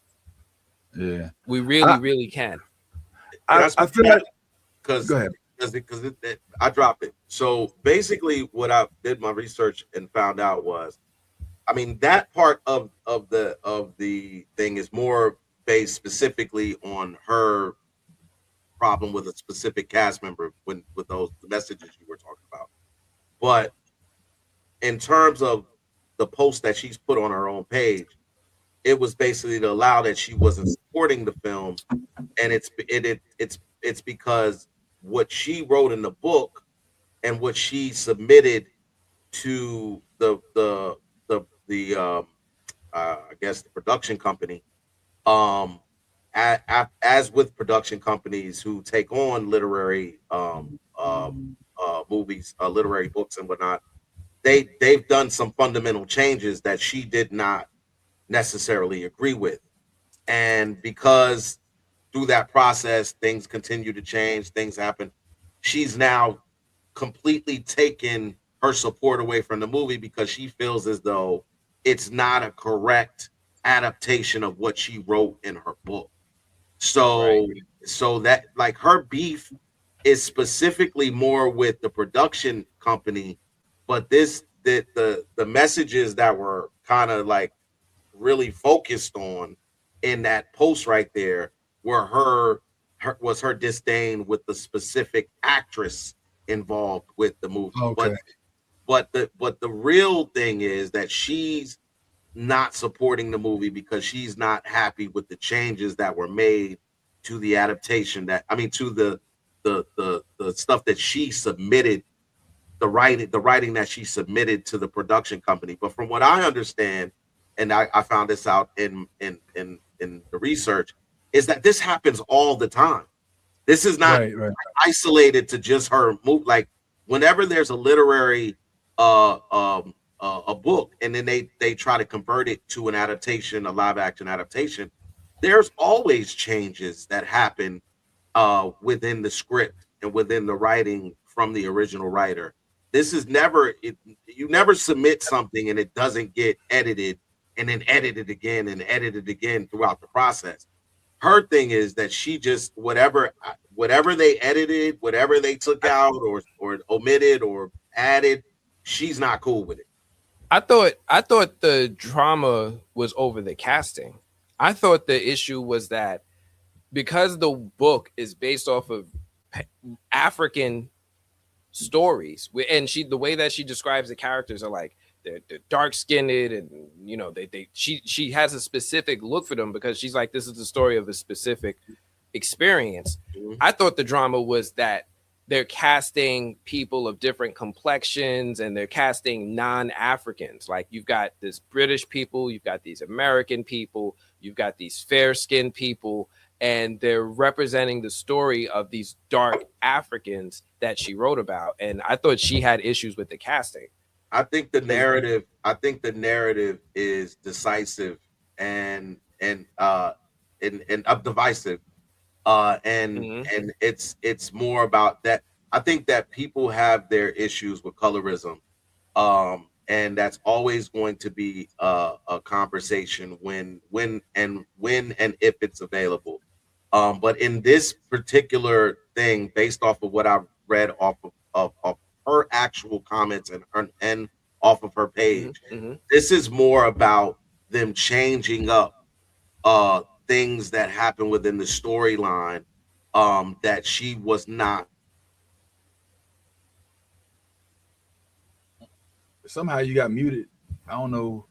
Yeah, we really can. I feel like because go ahead. I dropped it. So basically, what I did my research and found out was, I mean, that part of the thing is more based specifically on her problem with a specific cast member with those messages you were talking about. But in terms of the post that she's put on her own page, it was basically to allow that she wasn't supporting the film, and it's because what she wrote in the book and what she submitted to the I guess the production company, as with production companies who take on literary movies, literary books and whatnot, they've done some fundamental changes that she did not necessarily agree with. And because through that process, things continue to change, things happen, she's now completely taken her support away from the movie because she feels as though it's not a correct adaptation of what she wrote in her book. So, so that, like, her beef is specifically more with the production company, but the messages that were kind of like really focused on in that post right there were her disdain with the specific actress involved with the movie. Okay. But the real thing is that she's not supporting the movie because she's not happy with the changes that were made to the adaptation, that I mean to the stuff that she submitted, the writing that she submitted to the production company. But from what I understand, and I found this out in the research, is that this happens all the time. This is not isolated to just her move. Like whenever there's a literary a book, and then they try to convert it to an adaptation, a live action adaptation, there's always changes that happen within the script and within the writing from the original writer. This is never you never submit something and it doesn't get edited and then edited again and edited again throughout the process. Her thing is that she just whatever they edited, whatever they took out or omitted or added, she's not cool with it. I thought the drama was over the casting. I thought the issue was that because the book is based off of African stories, and the way that she describes the characters are like they're dark skinned, and you know she has a specific look for them because she's like, this is the story of a specific experience. Mm-hmm. I thought the drama was that they're casting people of different complexions and they're casting non-Africans. Like you've got this British people, you've got these American people, you've got these fair-skinned people, and they're representing the story of these dark Africans that she wrote about. And I thought she had issues with the casting. I think the narrative is decisive and divisive. And it's more about that. I think that people have their issues with colorism, and that's always going to be a conversation when and if it's available. But in this particular thing, based off of what I've read off of her actual comments and off of her page, this is more about them changing up things that happen within the storyline that she was not. Somehow you got muted. I don't know.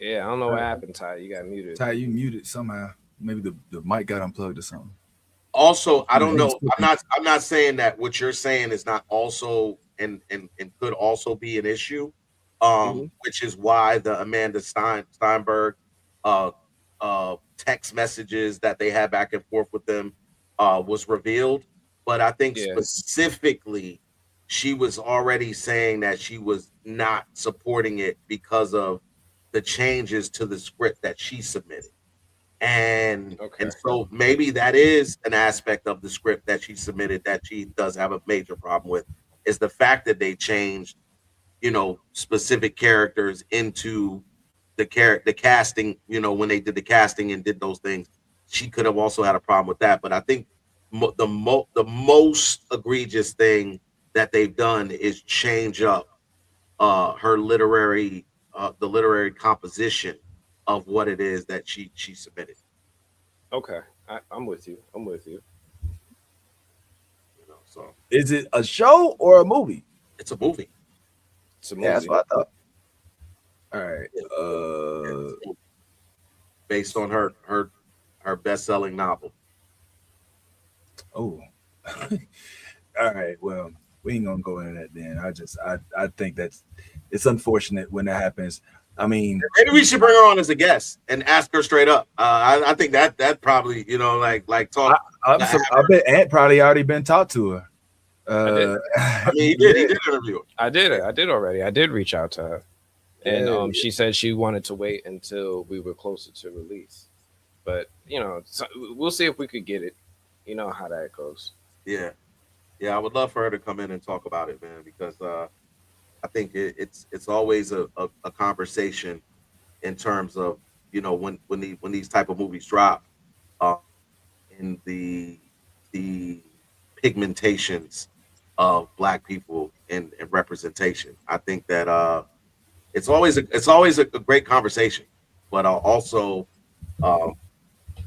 Yeah, I don't know what happened, Ty. You got muted. Ty, you muted somehow. Maybe the mic got unplugged or something. Also, I don't know. I'm not saying that what you're saying is not also and could also be an issue. Which is why the Amanda Steinberg text messages that they had back and forth with them was revealed. But I think specifically she was already saying that she was not supporting it because of the changes to the script that she submitted. And so maybe that is an aspect of the script that she submitted that she does have a major problem with, is the fact that they changed, specific characters into the casting, when they did the casting and did those things. She could have also had a problem with that. But I think the most egregious thing that they've done is change up her literary composition of what it is that she submitted. Okay, I'm with you. So is it a show or a movie? It's a movie. It's a movie. Yeah, that's what I thought. All right. Based on her best-selling novel. Oh. All right. Well, we ain't gonna go into that then. I think it's unfortunate when that happens. I mean, maybe we should bring her on as a guest and ask her straight up. I think that probably, like talk. I bet Ant probably already been talked to her. He did interview her. I did already. I did reach out to her, and she said she wanted to wait until we were closer to release. But we'll see if we could get it. You know how that goes. Yeah, I would love for her to come in and talk about it, man, because I think it's always a conversation in terms of when these type of movies drop, in the pigmentations of Black people and representation. I think that it's always a great conversation, but also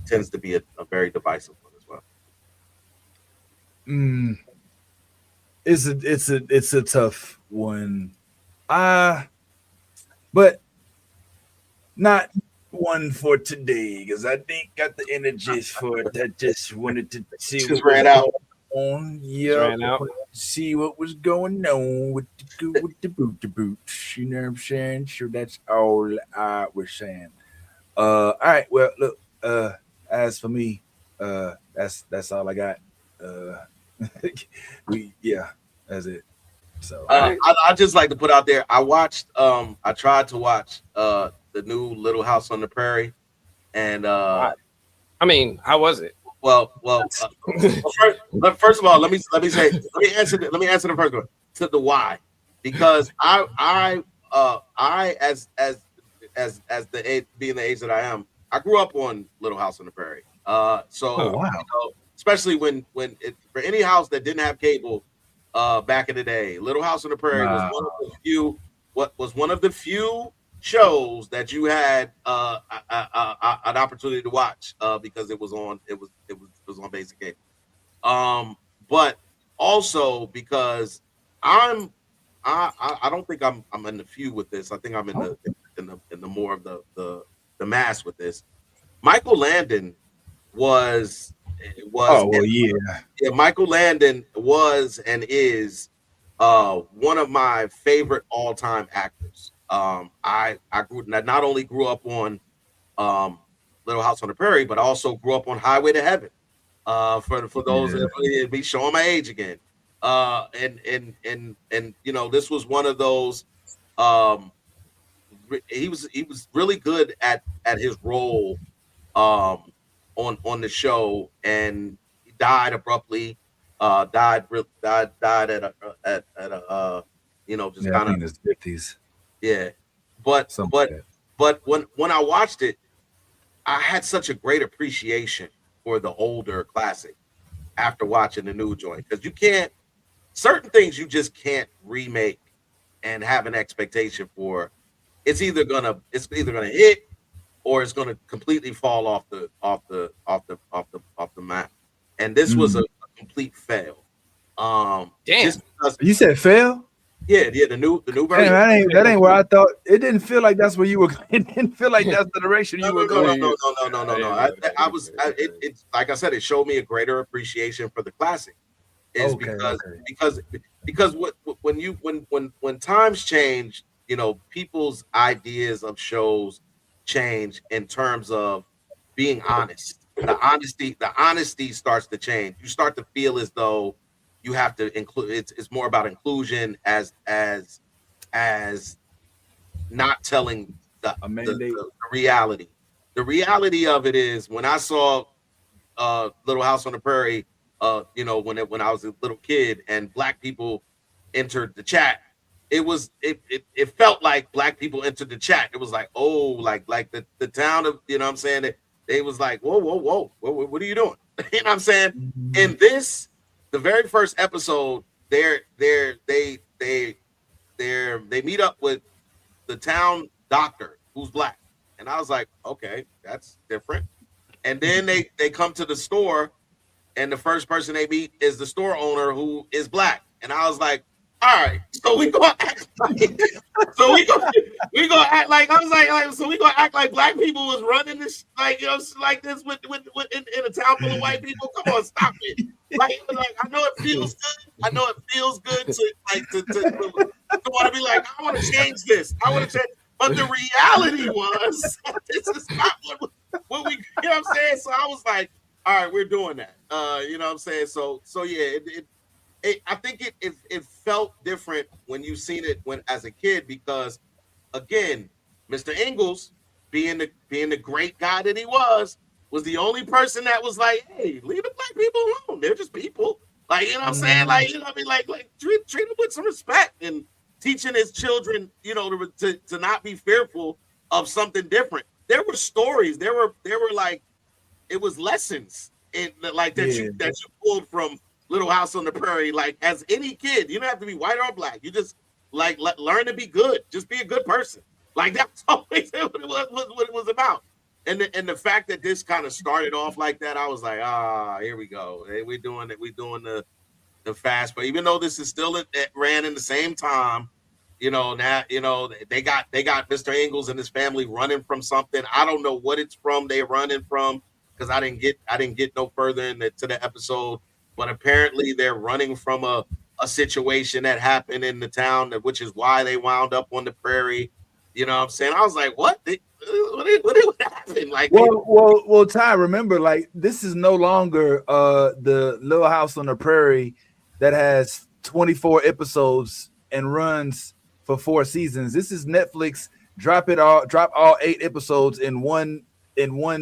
tends to be a very divisive one as well. It's a tough one. But not one for today, because I think got the energy for it. I just wanted to see just ran out. See what was going on with the boot. You know what I'm saying? So that's all I was saying. All right. Well, look. As for me, that's all I got. That's it. So I just like to put out there. I tried to watch the new Little House on the Prairie, and I mean, how was it? Well, first of all, let me answer the first one to the why, because I as the age, being the age that I am, I grew up on Little House on the Prairie. Especially when for any house that didn't have cable back in the day, Little House on the Prairie was one of the few shows that you had an opportunity to watch because it was on basic cable. But also because I don't think I'm in the few with this. I think I'm in the more of the mass with this. Michael Landon was Michael Landon was and is one of my favorite all-time actors. I not only grew up on Little House on the Prairie, but I also grew up on Highway to Heaven. For those that be showing my age again. And this was one of those. He was really good at his role on the show, and he died abruptly. Died at a just Yeah, I kind of think in his 50s. yeah. But Something but like that. but when I watched it, I had such a great appreciation for the older classic after watching the new joint, because you can't, certain things you just can't remake and have an expectation for. It's either gonna hit, or it's gonna completely fall off the map. And this was a complete fail. Damn. Just because, You said fail? yeah, the new Damn, version. that ain't where I thought. It didn't feel like that's where you were. It didn't feel like that's the direction No, you no, were no, no, going. no, no, no, no, no. It's like I said, it showed me a greater appreciation for the classic. Is Okay. because when times change, people's ideas of shows change in terms of being honest. The honesty starts to change. You start to feel as though you have to include. It's more about inclusion as not telling the, A the, mandate. the reality. The reality of it is, when I saw Little House on the Prairie, when I was a little kid and black people entered the chat, it felt like black people entered the chat. It was like, oh, like the town of, what I'm saying, they was like, whoa, what are you doing? You know what I'm saying? Mhm. In this, the very first episode, they meet up with the town doctor who's black. And I was like, okay, that's different. And then they come to the store, and the first person they meet is the store owner, who is black. And I was like, all right, so we gonna act like I was like, so we gonna act like black people was running this, like, like this with in a town full of white people. Come on, stop it. Like I know it feels good. I know it feels good to want to be like, I want to change this. I want to change. But the reality was, this is not what we, what I'm saying? So I was like, all right, we're doing that. What I'm saying? So yeah, I think it felt different when you seen it as a kid, because again, Mr. Ingalls, being the great guy that he was the only person that was like, hey, leave the black people alone. They're just people. Like, what I'm saying? Like, like treat them with some respect, and teaching his children, to not be fearful of something different. There were stories. There were like, it was lessons that you pulled from Little House on the Prairie. Like, as any kid, you don't have to be white or black. You just learn to be good. Just be a good person. Like, that's always what it was about. And the fact that this kind of started off like that, I was like, here we go. Hey, we're doing it. We're doing the fast. But even though this is still it ran in the same time, now they got Mr. Ingalls and his family running from something. I don't know what it's from. They're running from, because I didn't get no further to the episode. But apparently they're running from a situation that happened in the town, which is why they wound up on the prairie. You know what I'm saying? I was like, what? What happened? Like, Well, Ty, remember, like, this is no longer the Little House on the Prairie that has 24 episodes and runs for 4 seasons. This is Netflix drop all 8 episodes at one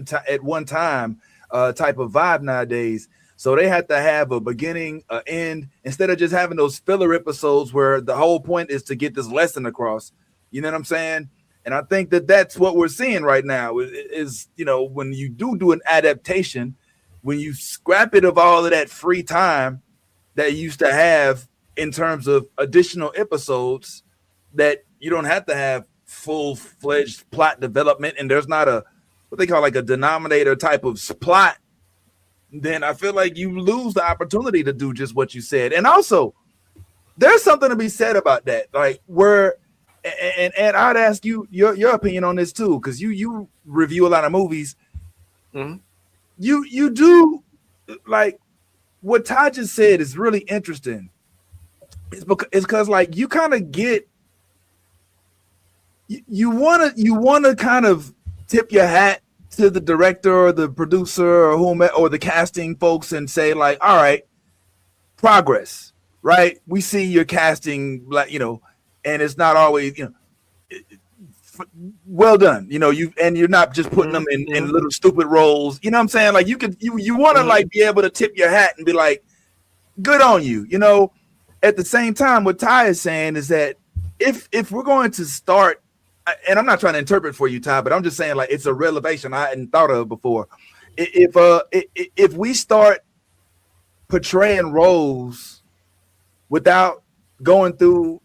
time type of vibe nowadays. So they had to have a beginning, an end, instead of just having those filler episodes where the whole point is to get this lesson across. You know what I'm saying? And I think that's what we're seeing right now is when you do an adaptation, when you scrap it of all of that free time that you used to have in terms of additional episodes, that you don't have to have full-fledged plot development, and there's not what they call like a denominator type of plot, then I feel like you lose the opportunity to do just what you said. And also, there's something to be said about that. Like, and I'd ask you your opinion on this too, because you review a lot of movies. Mm-hmm. You do, like, what Ty just said is really interesting. It's because like you kind of get you wanna kind of tip your hat to the director or the producer or whomever, or the casting folks, and say like, all right, progress, right? We see your casting, like, and it's not always, well done. You know, you're not just putting them in little stupid roles. You know what I'm saying? Like you want to like be able to tip your hat and be like, good on you. You know, at the same time, what Ty is saying is that if we're going to start, and I'm not trying to interpret for you, Ty, but I'm just saying like it's a revelation I hadn't thought of before. If we start portraying roles without going through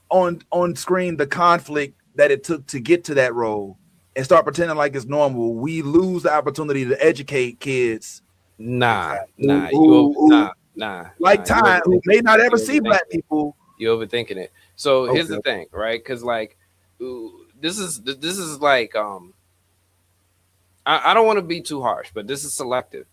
on screen the conflict that it took to get to that role and start pretending like it's normal, we lose the opportunity to educate kids. Nah. Like Ty, who may not ever see black people. You're overthinking it. So here's the thing, right? Because like this is like I don't want to be too harsh, but this is selective.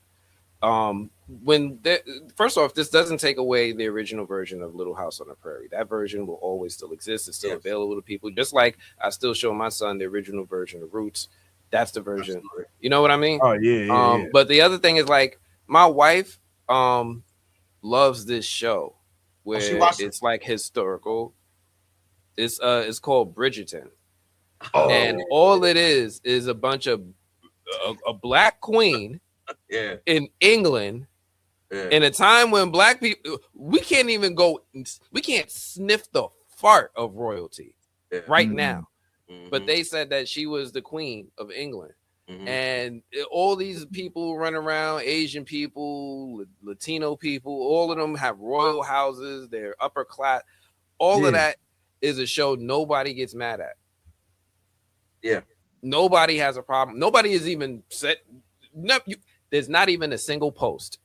First off, this doesn't take away the original version of Little House on the Prairie. That version will always still exist. It's still available to people. Just like I still show my son the original version of Roots. That's the version. Absolutely. You know what I mean? Oh yeah. But the other thing is like my wife loves this show where it's like historical. It's called Bridgerton. And all it is a bunch of a black queen in England in a time when black people we can't sniff the fart of royalty right now. But they said that she was the queen of England. And all these people run around, Asian people, Latino people, all of them have royal houses, they're upper class. All of that is a show nobody gets mad at. Yeah. Nobody has a problem. Nobody is even set. There's not even a single post.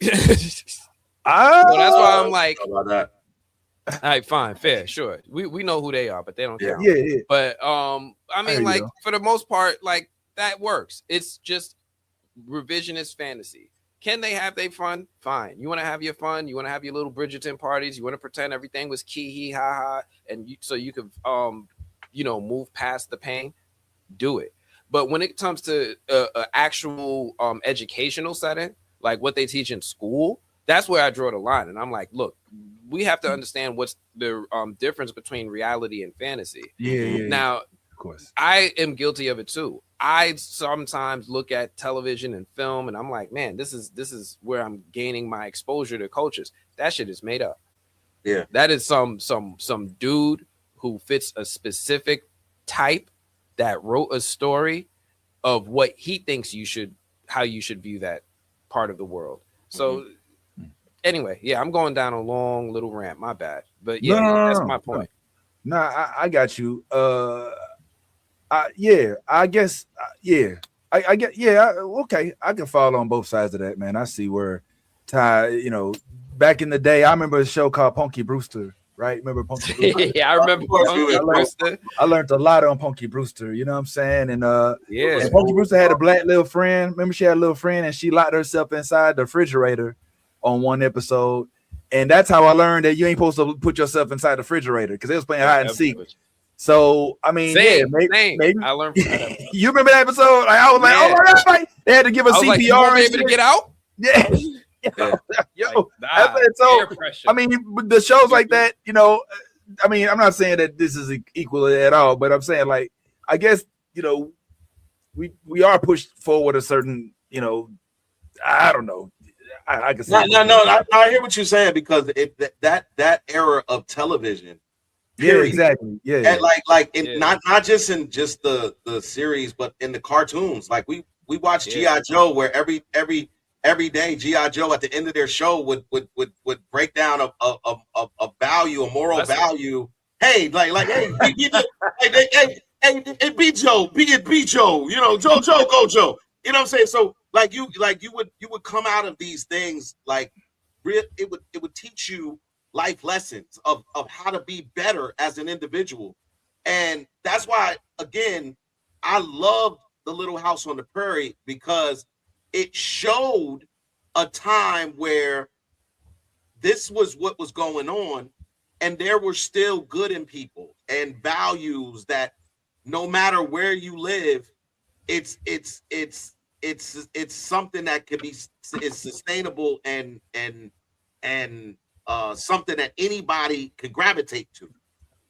So that's why I'm like, about that. All right, fine, fair, sure. We know who they are, but they don't care. Yeah. But I mean, like for the most part, like that works. It's just revisionist fantasy. Can they have their fun? Fine. You want to have your fun? You want to have your little Bridgerton parties? You want to pretend everything was key, hee, ha, ha, and so you could move past the pain? Do it. But when it comes to an actual educational setting, like what they teach in school, that's where I draw the line. And I'm like, look, we have to understand what's the difference between reality and fantasy. Yeah. Now, of course, I am guilty of it too. I sometimes look at television and film, and I'm like, man, this is where I'm gaining my exposure to cultures. That shit is made up. Yeah, that is some dude who fits a specific type that wrote a story of what he thinks how you should view that part of the world. So anyway, I'm going down a long little rant. My bad. But that's my point. No, I got you. I guess. Okay, I can follow on both sides of that, man. I see where Ty, back in the day, I remember a show called Punky Brewster. Right? Remember Punky Brewster? Yeah, I remember Punky Brewster. I learned a lot on Punky Brewster, you know what I'm saying? And and Punky Brewster had a black little friend. Remember, she had a little friend and she locked herself inside the refrigerator on one episode. And that's how I learned that you ain't supposed to put yourself inside the refrigerator because they was playing hide and seek. So I mean, maybe I learned from that episode. You remember that episode? Like, I was like, oh my god, like, they had to give us CPR. Like, you won't be able to get out? Yeah. So I mean, the shows like that, I mean, I'm not saying that this is equal at all, but I'm saying like, I guess we are pushed forward a certain, I don't know. I can say no. I hear what you're saying because that era of television. Yeah, exactly. Yeah, and not just in just the series, but in the cartoons. Like we watched G.I. Joe, where every day G.I. Joe at the end of their show would break down a value, a moral value. Hey, hey, be Joe, be Joe. Joe, go Joe. You know what I'm saying? So you would come out of these things like it would teach you life lessons of how to be better as an individual. And that's why, again, I loved the Little House on the Prairie because it showed a time where this was what was going on, and there were still good in people and values that no matter where you live, it's something that could be sustainable and something that anybody can gravitate to.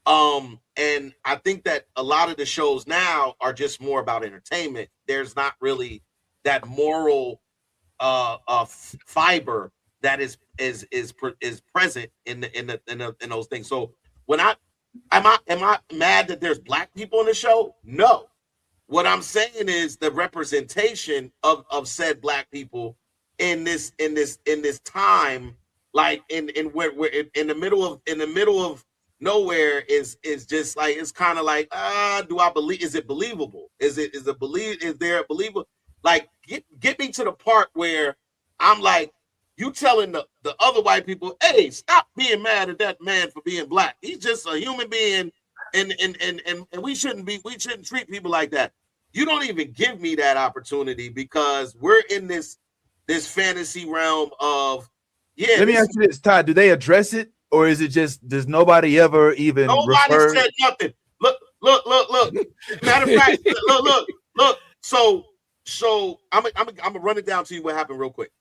And I think that a lot of the shows now are just more about entertainment. There's not really that moral fiber that is present in those things. So when am I mad that there's black people in the show? No. What I'm saying is the representation of said black people in this time, like in the middle of nowhere is just like, it's kind of like, do I believe? Is it believable? Is there a believable? Like, get me to the part where I'm like, you telling the other white people, hey, stop being mad at that man for being black. He's just a human being, and we shouldn't treat people like that. You don't even give me that opportunity because we're in this fantasy realm of, yeah. Let me ask you this, Todd. Do they address it, or is it just, does nobody ever even refer? Said nothing. Look. Matter of fact, look. So I'm gonna run it down to you what happened real quick.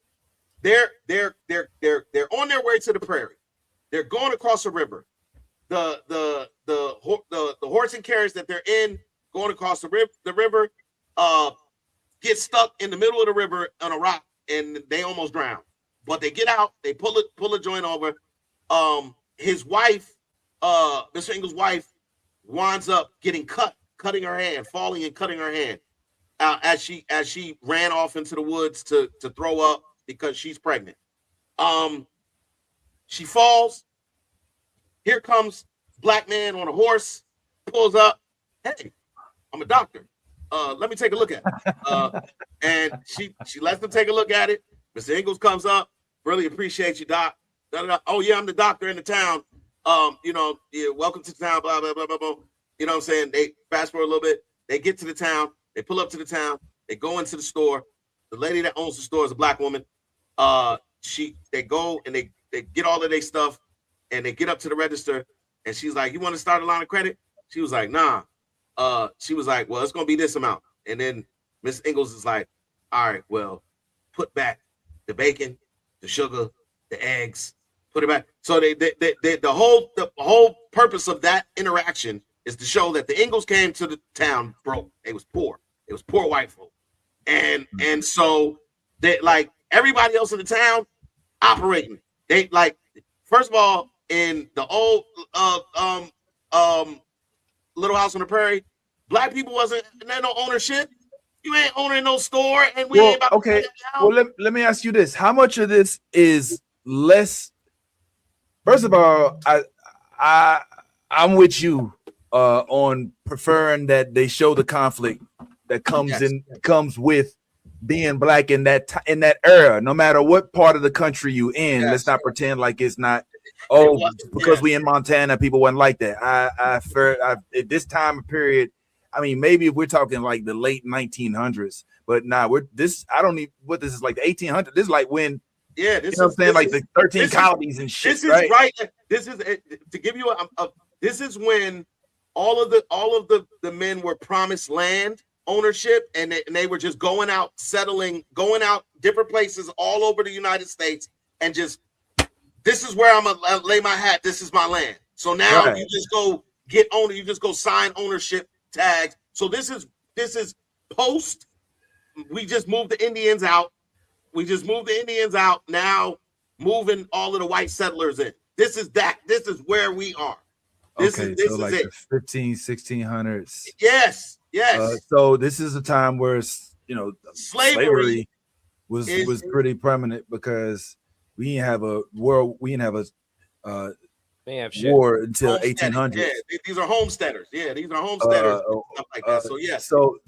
They're on their way to the prairie. They're going across the river. The horse and carriage that they're in, going across the river, get stuck in the middle of the river on a rock, and they almost drown. But they get out, they pull a joint over. His wife, Mr. Ingles' wife, winds up getting cutting her hand, falling and cutting her hand, as she ran off into the woods to throw up because she's pregnant. She falls. Here comes black man on a horse, pulls up. Hey, I'm a doctor. Let me take a look at it. And she lets them take a look at it. Mr. Ingles comes up. Really appreciate you, doc. Oh yeah, I'm the doctor in the town. Yeah, welcome to the town. Blah blah blah blah blah. You know what I'm saying? They fast forward a little bit. They get to the town. They pull up to the town. They go into the store. The lady that owns the store is a black woman. They go and they get all of their stuff, and they get up to the register. And she's like, "You want to start a line of credit?" She was like, "Nah." She was like, "Well, it's gonna be this amount." And then Miss Ingles is like, "All right, well, put back the bacon, the sugar, the eggs, put it back." So the whole purpose of that interaction is to show that the Ingles came to the town broke. It was poor. It was poor white folk, and so they, like everybody else in the town, operating. They, like, first of all, in the old Little House on the Prairie, black people wasn't there, no ownership. You ain't owning no store, and we ain't about okay. Well, let me ask you this: how much of this is less? First of all, I'm with you on preferring that they show the conflict that comes with being black in that era, no matter what part of the country you in. Let's not pretend like it's not. Because we in Montana, people wasn't like that. At this time period, I mean, maybe if we're talking like the late 1900s, but nah, I don't need what this is, like the 1800s. This is like when, this you know what I'm saying, like the 13 colonies and shit. This is right. This is to give you this is when all of the men were promised land ownership, and they were just going out, settling, going out different places all over the United States, and just, this is where I'm gonna lay my hat. This is my land. So now you just go get owner. You just go sign ownership tags. So this is post. We just moved the Indians out. Now moving all of the white settlers in. This is where we are. This is like it. The 1600s. Yes. So this is a time where slavery was pretty prominent, because we didn't have a world. We didn't have a war until 1800s. Yeah, these are homesteaders. Yeah, these are homesteaders. Stuff like that. So yeah. So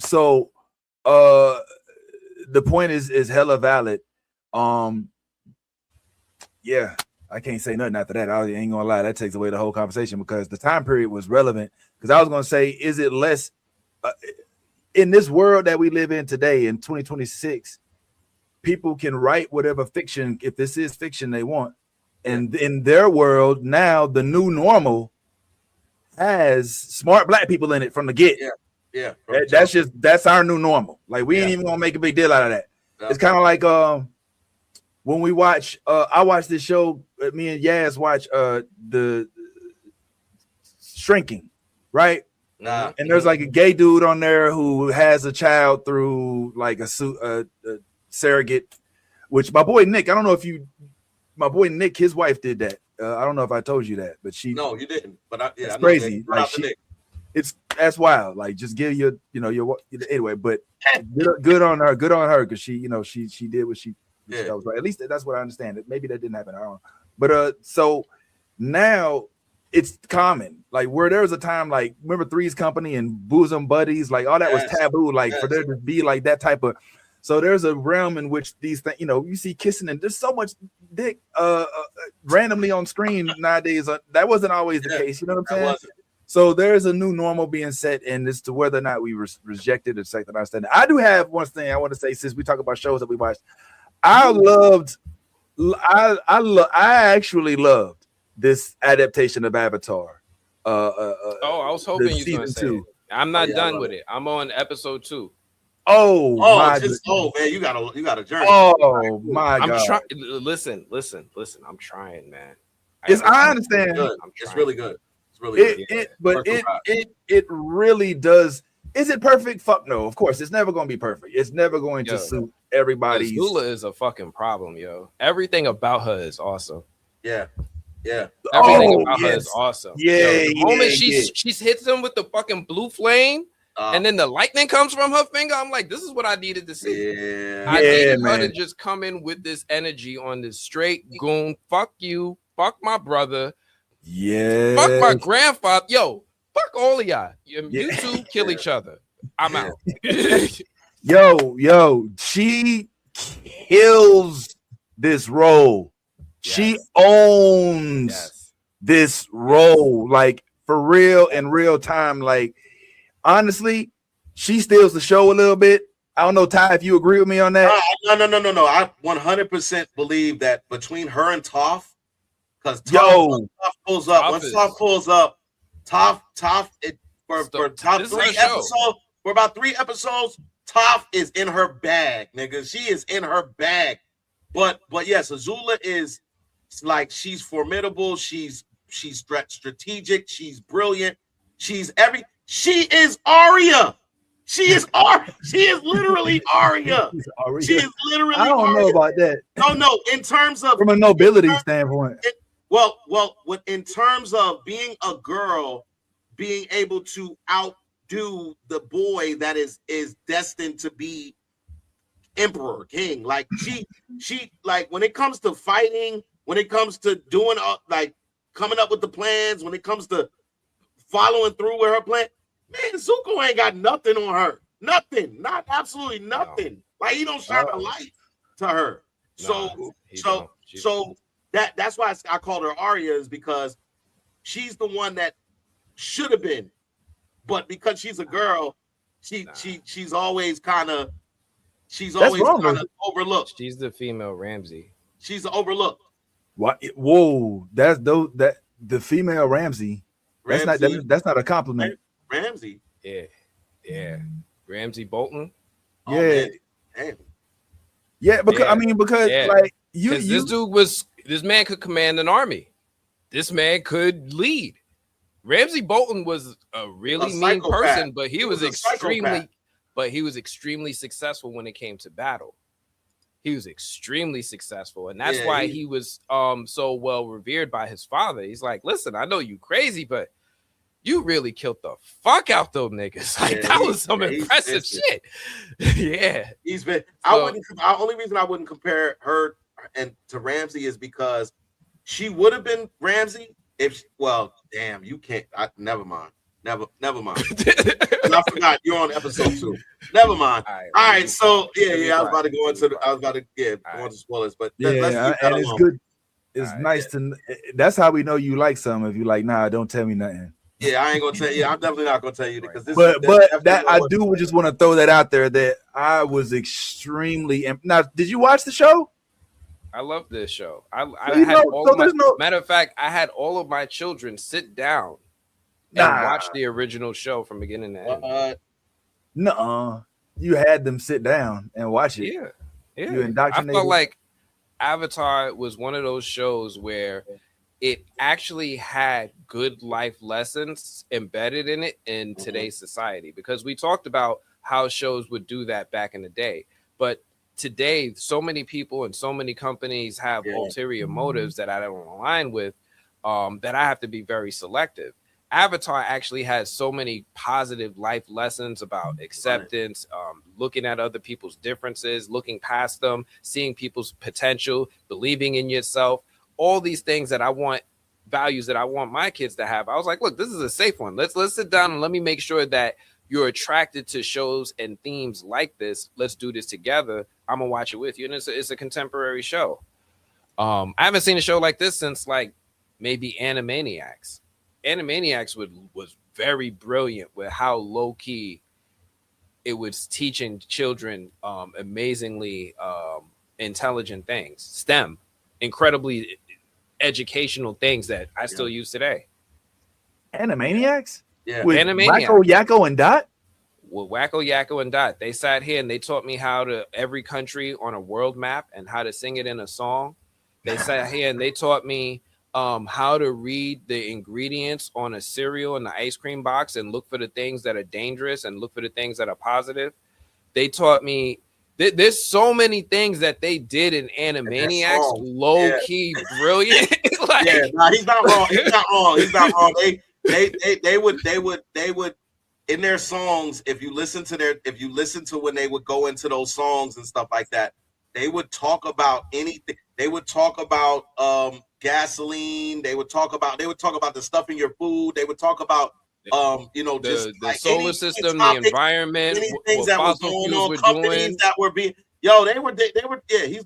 the point is hella valid. Yeah, I can't say nothing after that. I ain't gonna lie. That takes away the whole conversation, because the time period was relevant. Because I was gonna say, is it less in this world that we live in today in 2026? People can write whatever fiction, if this is fiction, they want. And in their world now, the new normal has smart black people in it from the get. Yeah. That's our new normal. Like, we ain't even gonna make a big deal out of that. It's kind of like when we watch. I watch this show. Me and Yaz watch the shrinking, right? Nah. And there's like a gay dude on there who has a child through like a surrogate, which my boy Nick, I don't know if my boy Nick, his wife did that. I don't know if I told you that, but No, you didn't. But it's crazy. Like that's wild. Like just give your anyway. But good on her because she did what she was right. At least that's what I understand. Maybe that didn't happen. I don't know. But so now it's common. Like where there was a time like remember Three's Company and Bosom Buddies, like all that was taboo. Like for there to be like that type of. So there's a realm in which these things, you see kissing and there's so much dick randomly on screen nowadays. That wasn't always the case. You know what I'm saying? So there's a new normal being set, and as to whether or not we rejected or second understand. I do have one thing I want to say since we talk about shows that we watched. I actually loved this adaptation of Avatar. I was hoping you were going to say it. I'm not done with it. I'm on episode 2. Man, you got a journey. Oh my God! I'm trying. Listen. I'm trying, man. I understand. It's really good. It's really good. It really does. Is it perfect? Fuck no. Of course, it's never going to be perfect. It's never going to suit everybody. Azula is a fucking problem, yo. Everything about her is awesome. Yeah. Everything about her is awesome. Yeah. The moment she hits him with the fucking blue flame. And then the lightning comes from her finger. I'm like, this is what I needed to see. I needed her to just come in with this energy on this straight goon. Fuck you. Fuck my brother. Yeah. Fuck my grandfather. Yo, fuck all of y'all. You two kill each other. I'm out. Yo, she kills this role. Yes. She owns this role. Like for real in real time. Like honestly, she steals the show a little bit. I don't know, Ty, if you agree with me on that. No. I 100% believe that between her and Toph, because Toph pulls up. Once Toph pulls up, Toph for about 3 episodes, Toph is in her bag, nigga. She is in her bag. But yes, Azula is like she's formidable. She's strategic. She's brilliant. She is Arya. She is literally Arya. She is literally. I don't know about that. No. In terms of from a nobility standpoint. In terms of being a girl, being able to outdo the boy that is destined to be emperor, king. Like she like when it comes to fighting, when it comes to doing like coming up with the plans, when it comes to following through with her plan. Man, Zuko ain't got nothing on her. Nothing. Not absolutely nothing. No. Like he don't shine a light to her. That's why I called her Arya, is because she's the one that should have been. But because she's a girl, she's always kind of overlooked. She's the female Ramsey. She's overlooked. What? Whoa, that's the female Ramsey. That's not a compliment. Ramsey. Yeah. Ramsey Bolton. Yeah. Damn. Yeah, because like this man could command an army. This man could lead. Ramsey Bolton was a really mean person, but he was extremely successful when it came to battle. He was extremely successful, and that's why he was so well revered by his father. He's like, listen, I know you crazy, but you really killed the fuck out those niggas. Like that was some impressive shit. Yeah, he's been. The only reason I wouldn't compare her and to Ramsey is because she would have been Ramsey if. Well, damn, you can't. Never mind. Never mind. I forgot you're on episode 2. Never mind. All right. So I was about to go into. I was about to go into spoilers, but let's and it's good. It's nice to. That's how we know you like something. If you like, nah, don't tell me nothing. Yeah, I ain't gonna tell you. I'm definitely not gonna tell you because this. But that I do just want to throw that out there that I was extremely. Now, did you watch the show? I love this show. Matter of fact, I had all of my children sit down and watch the original show from beginning to end. Nuh-uh. You had them sit down and watch it. Yeah. You indoctrinated. I felt like Avatar was one of those shows where it actually had good life lessons embedded in it in today's society, because we talked about how shows would do that back in the day. But today, so many people and so many companies have ulterior motives that I don't align with, that I have to be very selective. Avatar actually has so many positive life lessons about acceptance, looking at other people's differences, looking past them, seeing people's potential, believing in yourself, all these things that I want, values that I want my kids to have. I was like, look, this is a safe one. Let's sit down and let me make sure that you're attracted to shows and themes like this. Let's do this together. I'm gonna watch it with you. And it's a contemporary show. I haven't seen a show like this since like maybe Animaniacs. Animaniacs was very brilliant with how low key it was teaching children amazingly intelligent things, STEM, incredibly educational things that I still use today. Animaniacs? Yeah. With Animaniacs. Wacko, Yakko, and Dot? With Wacko, Yakko, and Dot. They sat here and they taught me how to every country on a world map and how to sing it in a song. They sat here and they taught me how to read the ingredients on a cereal in the ice cream box and look for the things that are dangerous and look for the things that are positive. They taught me there's so many things that they did in Animaniacs, low key brilliant. Like, he's not wrong. He's not wrong. He's not wrong. They would in their songs, if you listen to when they would go into those songs and stuff like that, they would talk about anything. They would talk about gasoline. They would talk about the stuff in your food. They would talk about just the like solar system, the environment, things that was going on, companies that were being they were he's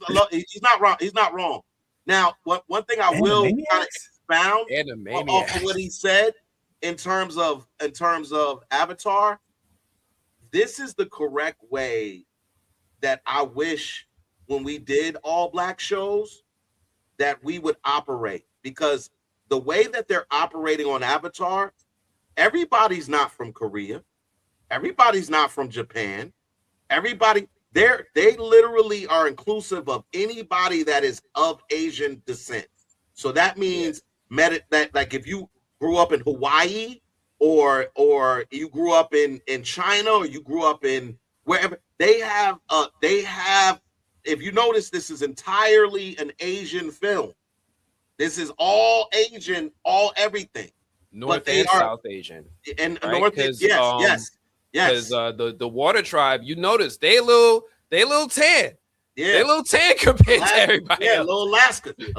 not wrong. He's not wrong. Now, one thing I will kind of expound off of what he said in terms of Avatar, this is the correct way that I wish when we did all black shows that we would operate, because the way that they're operating on Avatar, everybody's not from Korea, everybody's not from Japan, everybody they literally are inclusive of anybody that is of Asian descent. So that means that like if you grew up in Hawaii or you grew up in China or you grew up in wherever, they have if you notice, this is entirely an Asian film. This is all Asian, all everything. North and South Asian. And right? North, yes. Because the Water Tribe, you notice they a little tan. Yeah, they a little tan compared to everybody. Yeah, else. a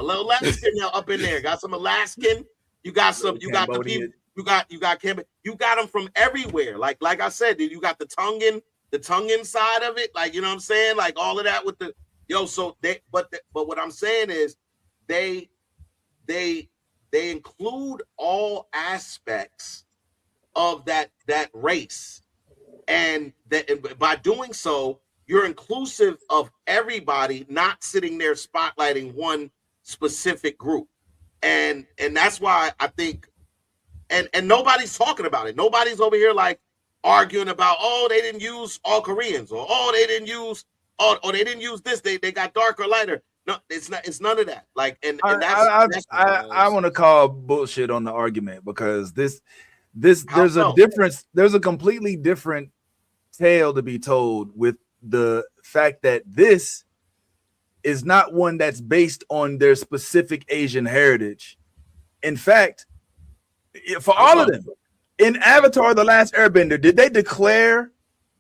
little Alaskan now up in there. Got some Alaskan. You got some. You got the people. You got Cambodia. You got them from everywhere. Like I said, you got the Tongan side of it. Like, you know what I'm saying? Like all of that with the So they, but what I'm saying is, they include all aspects of that race, and by doing so, you're inclusive of everybody, not sitting there spotlighting one specific group, and that's why I think, and nobody's talking about it. Nobody's over here like arguing about, oh, they didn't use all Koreans, or oh, they didn't use this. They got darker, lighter. No, it's not. It's none of that. Like, and that's I want to call bullshit on the argument, because there's a difference. There's a completely different tale to be told with the fact that this is not one that's based on their specific Asian heritage. In fact, for all of them, in Avatar: The Last Airbender, did they declare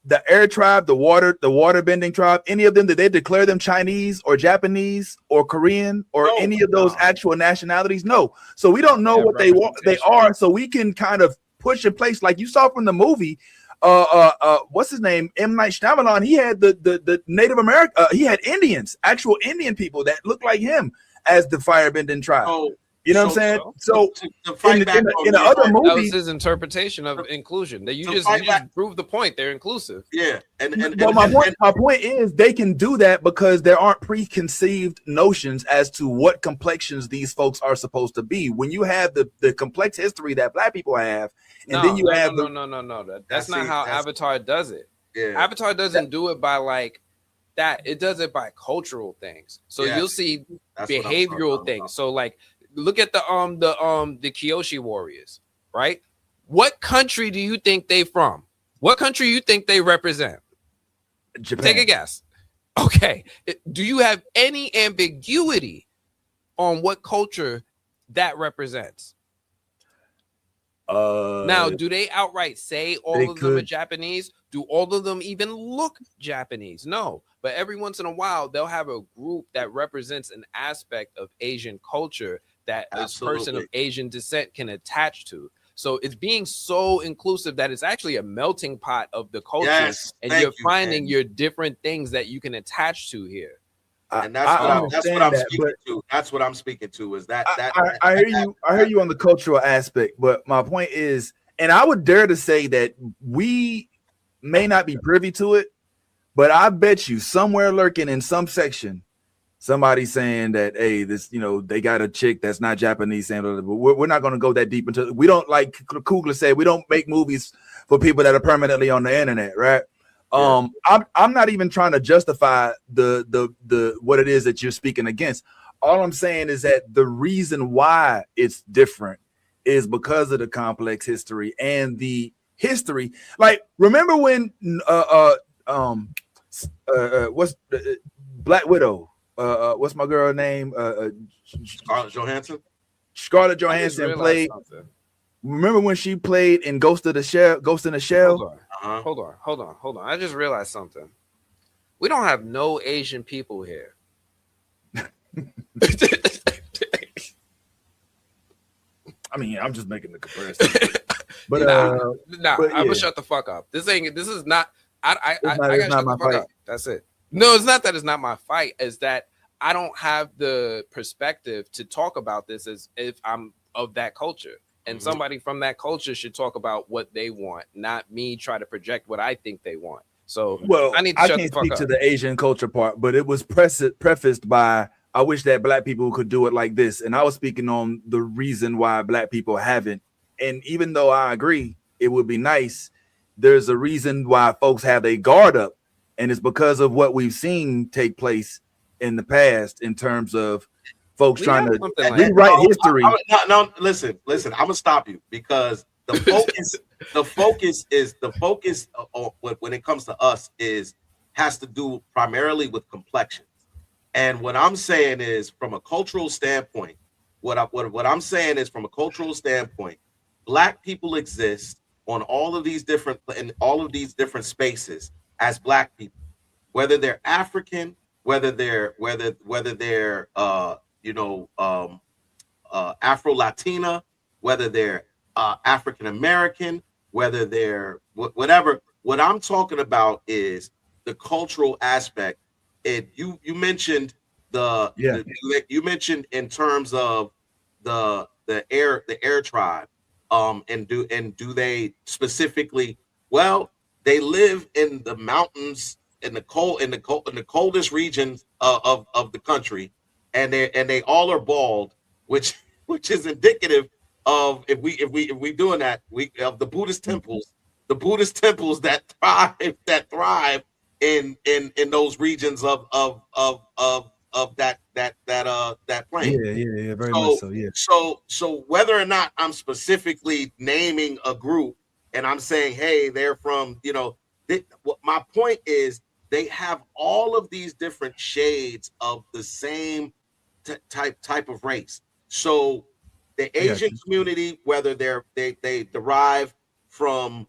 the air tribe, the water bending tribe, any of them, did they declare them Chinese or Japanese or Korean or any of those actual nationalities? No. So we don't know what they are. So we can kind of push in place, like you saw from the movie. What's his name? M. Night Shyamalan. He had the Native American. He had Indians, actual Indian people that looked like him as the firebending tribe. You know what I'm saying? So in the other movie, that was his interpretation of inclusion. That you just proved the point. They're inclusive. Yeah, my point is they can do that because there aren't preconceived notions as to what complexions these folks are supposed to be. When you have the complex history that Black people have, and then you have no. That's not how Avatar does it. Yeah. Avatar doesn't do it by like that. It does it by cultural things. So you'll see behavioral things. So like, look at the Kyoshi warriors, right? What country do you think they from? What country you think they represent? Japan. Take a guess. Okay. Do you have any ambiguity on what culture that represents? Now, do they outright say all of them are Japanese? Do all of them even look Japanese? No. But every once in a while, they'll have a group that represents an aspect of Asian culture that a person of Asian descent can attach to. So it's being so inclusive that it's actually a melting pot of the culture, and you're finding your different things that you can attach to here. And that's what I'm speaking to. That's what I'm speaking to. Is that I hear you. I hear you on the cultural aspect, but my point is, and I would dare to say that we may not be privy to it, but I bet you somewhere lurking in some section, somebody saying that, hey, this, they got a chick that's not Japanese, saying, but we're not going to go that deep into it. We don't, like Kugler said, we don't make movies for people that are permanently on the internet, right? Yeah. I'm not even trying to justify the what it is that you're speaking against. All I'm saying is that the reason why it's different is because of the complex history and the history. Like, remember when what's Black Widow? What's my girl name? Scarlett Johansson. Scarlett Johansson played. Something. Remember when she played in Ghost in the Shell? Hold on. I just realized something. We don't have no Asian people here. I mean, I'm just making the comparison. But I'm gonna shut the fuck up. This is not. I gotta shut the fuck up. That's it. No, it's not that it's not my fight. It's that I don't have the perspective to talk about this as if I'm of that culture. And somebody from that culture should talk about what they want, not me try to project what I think they want. So, I need to shut the fuck up. I can't speak to the Asian culture part, but it was prefaced by, I wish that Black people could do it like this. And I was speaking on the reason why Black people haven't. And even though I agree, it would be nice, there's a reason why folks have their guard up. And it's because of what we've seen take place in the past in terms of folks trying to rewrite history. No, listen. I'm gonna stop you because the focus when it comes to us has to do primarily with complexions. And what I'm saying is, from a cultural standpoint, what I'm saying is, from a cultural standpoint, Black people exist on all of these different spaces as Black people, whether they're African, whether they're Afro-Latina, whether they're African American, whether they're whatever. What I'm talking about is the cultural aspect. You mentioned you mentioned in terms of the air tribe, and do they specifically? Well, they live in the mountains in the coldest regions of the country. And they all are bald, which is indicative of if we doing that, of the Buddhist temples that thrive in those regions of that plane. Yeah, very much so. Yeah. So whether or not I'm specifically naming a group and I'm saying, hey, they're from, my point is they have all of these different shades of the same type of race. So the Asian community, whether they derive from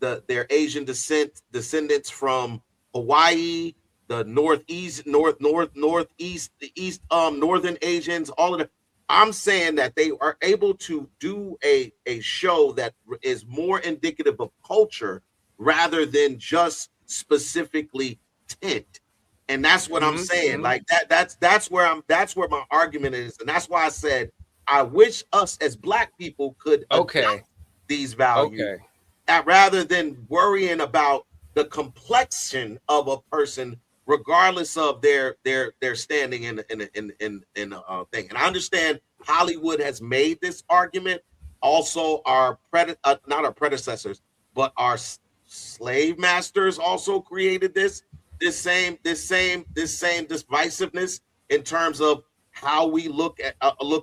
their Asian descendants from Hawaii, the northeast, the east, northern Asians, all of them. I'm saying that they are able to do a show that is more indicative of culture rather than just specifically tint. And that's what I'm saying. Like that's where my argument is. And that's why I said I wish us as Black people could adopt these values rather than worrying about the complexion of a person, regardless of their standing in a thing. And I understand Hollywood has made this argument. Also, not our predecessors, but our slave masters also created this same divisiveness in terms of how we look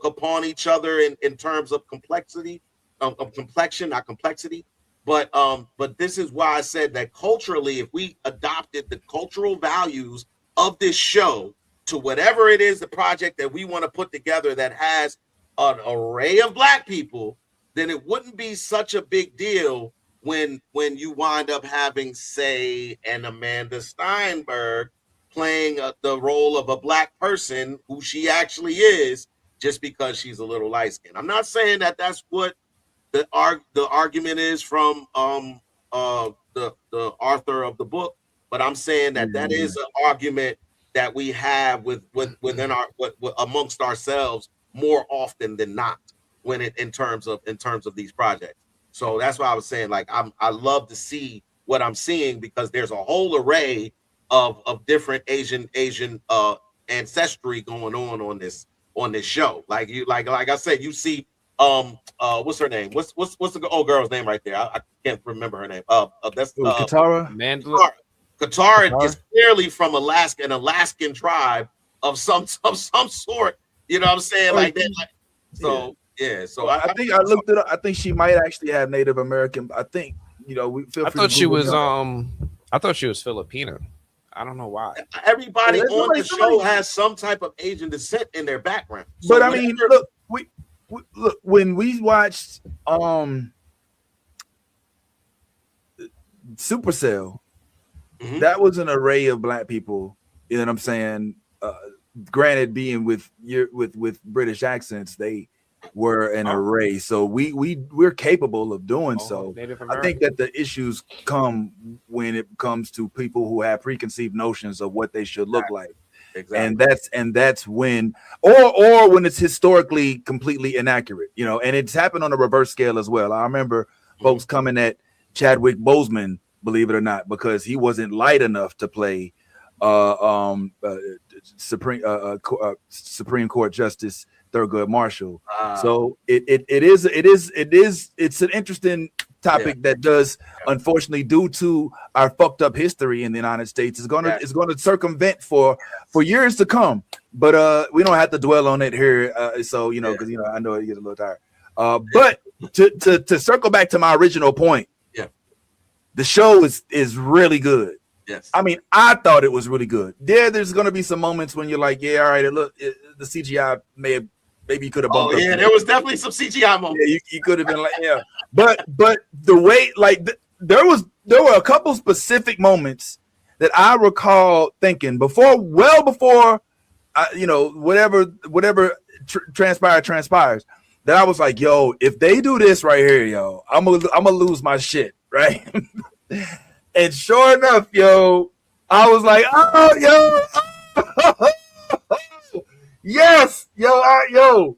upon each other in terms of complexity, of complexion, not complexity. But this is why I said that culturally, if we adopted the cultural values of this show to whatever it is, the project that we want to put together that has an array of Black people, then it wouldn't be such a big deal when you wind up having, say, an Amanda Steinberg playing the role of a Black person who she actually is, just because she's a little light skinned. I'm not saying that that's what the argument is from the author of the book, but I'm saying that is an argument that we have within our amongst ourselves more often than not when it in terms of these projects. So that's why I was saying, like, I love to see what I'm seeing, because there's a whole array of different Asian ancestry going on this show. Like I said, you see what's her name? What's the old girl's name right there? I can't remember her name. That's Katara. Mandela. Katara is clearly from an Alaskan tribe of some sort. You know what I'm saying? Like that. Like, so yeah. So I think I looked it up. I think she might actually have Native American. I think, you know, I thought she was Filipino. I don't know why. Everybody on the show has some type of Asian descent in their background. So but I mean, look, look, when we watched Supercell, that was an array of Black people. You know what I'm saying? Granted, being with British accents, they were an array. So we're capable of doing so. I think that the issues come when it comes to people who have preconceived notions of what they should look like. Exactly. And that's when, or when it's historically completely inaccurate, you know, and it's happened on a reverse scale as well. I remember folks coming at Chadwick Boseman, believe it or not, because he wasn't light enough to play Supreme Court Justice Thurgood Marshall. So it's an interesting topic that does, unfortunately, due to our fucked up history in the United States, is going to circumvent for years to come. But we don't have to dwell on it here. So, you know, because, you know, I know it gets a little tired. But to circle back to my original point, the show is really good. Yes. I mean, I thought it was really good. There's going to be some moments when you're like, yeah, all right, the CGI maybe you could have bumped up. Yeah, there was definitely some CGI moments. Yeah, you could have been like, yeah. But the way, like, there were a couple specific moments that I recall thinking well before, you know, whatever transpires, that I was like, yo, if they do this right here, yo, I'm gonna lose my shit, right? And sure enough, yo, I was like, oh, yo, yes, yo.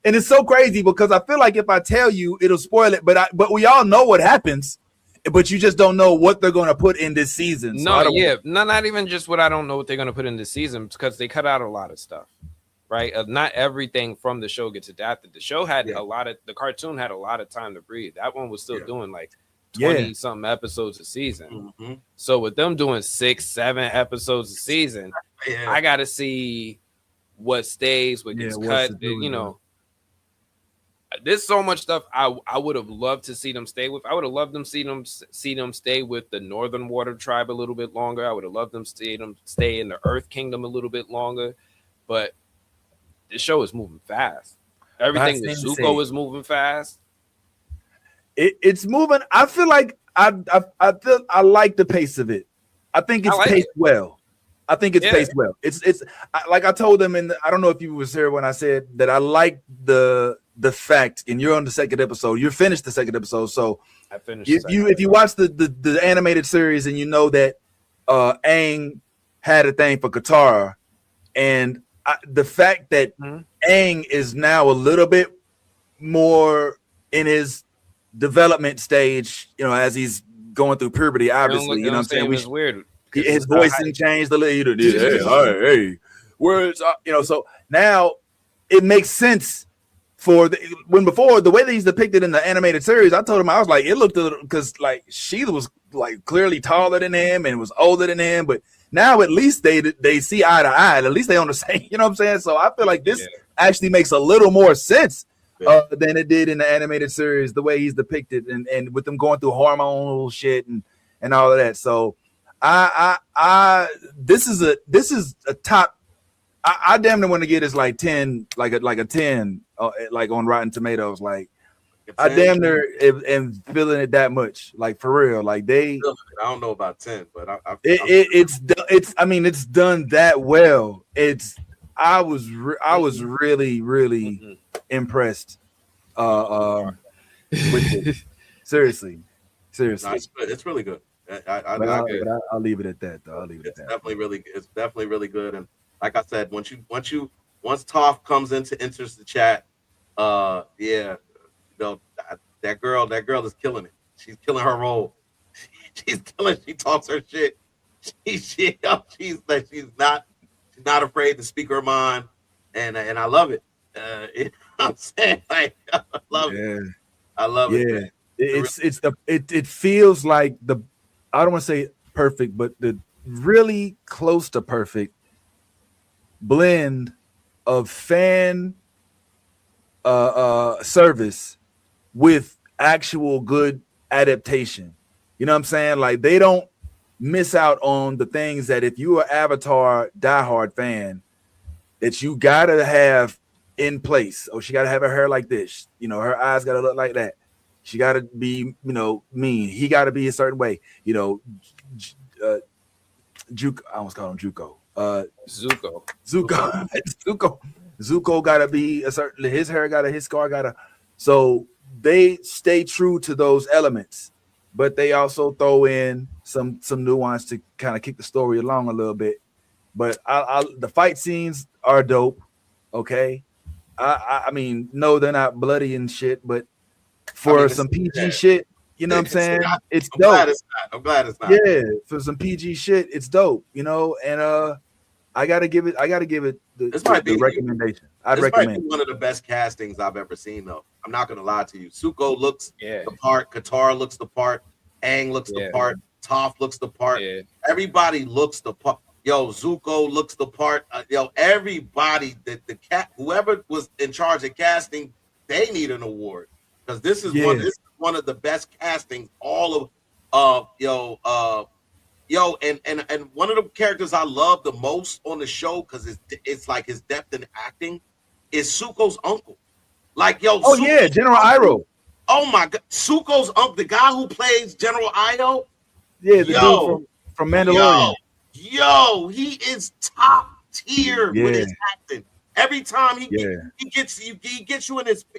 And it's so crazy because I feel like if I tell you, it'll spoil it. But we all know what happens, but you just don't know what they're going to put in this season. So not even just what I don't know what they're going to put in this season, because they cut out a lot of stuff, right? Not everything from the show gets adapted. The show had the cartoon had a lot of time to breathe. That one was still doing like 20 something episodes a season. So with them doing 6-7 episodes a season, I got to see what stays, what gets cut. You know, there's so much stuff I would have loved to see them stay with. I would have loved them see them stay with the Northern Water Tribe a little bit longer. I would have loved them stay in the Earth Kingdom a little bit longer. But this show is moving fast. Everything with Zuko is moving fast. It's moving. I feel like I like the pace of it. I think it's paced well. I think it's paced well. It's like I told them, and I don't know if you was here when I said that I like the fact, and you're on the second episode. You finished the second episode, so I finished. If you watch the animated series, and you know that Aang had a thing for Katara, and the fact that Aang is now a little bit more in his development stage, you know, as he's going through puberty, obviously, you know what I'm saying? It's weird. His voicing changed a little. Hey, words, you know. So now it makes sense for before the way that he's depicted in the animated series. I told him, I was like, it looked because like she was like clearly taller than him and was older than him, but now at least they see eye to eye. At least they on the same. You know what I'm saying? So I feel like this actually makes a little more sense than it did in the animated series. The way he's depicted and with them going through hormonal shit and all of that. So this is a top. I damn near want to get this like 10, like a 10, like on Rotten Tomatoes. Like I damn near am feeling it that much. Like for real. Like I don't know about 10, but it's done that well. I was really impressed. With it. Seriously. No, it's really good. I'll leave it at that though. It's definitely really good. And like I said, once Toph enters the chat, that girl is killing it. She's killing her role. She talks her shit. She's not afraid to speak her mind, and I love it. You know what I'm saying? Like, I love it. I love it. It feels like I don't want to say perfect, but the really close to perfect blend of fan service with actual good adaptation. You know what I'm saying? Like they don't miss out on the things that if you are Avatar diehard fan that you gotta have in place. Oh, she gotta have her hair like this. You know, her eyes gotta look like that. She gotta be, mean. He gotta be a certain way. Juco. I almost called him Juco. Zuko gotta be a certain. His hair his scar gotta. So they stay true to those elements, but they also throw in some nuance to kind of kick the story along a little bit. But the fight scenes are dope. Okay, I mean, no, they're not bloody and shit, but for some PG shit, you know what I'm saying? It's dope. I'm glad it's not. Yeah, for some PG shit, it's dope. And I gotta give it the recommendation. I'd recommend. Might be one of the best castings I've ever seen, though. I'm not gonna lie to you. Zuko looks the part. Katara looks the part. Aang looks the part. Toph looks the part. Yeah. Everybody looks the part. Yo, Zuko looks the part. Everybody, whoever was in charge of casting, they need an award because this is one of the best castings. All of and one of the characters I love the most on the show because it's like his depth in acting is Zuko's uncle. Like General Iroh. Oh my God, Zuko's uncle, the guy who plays General Iroh. Yeah, the dude from Mandalorian. Yo, he is top tier with his acting. Every time he gets you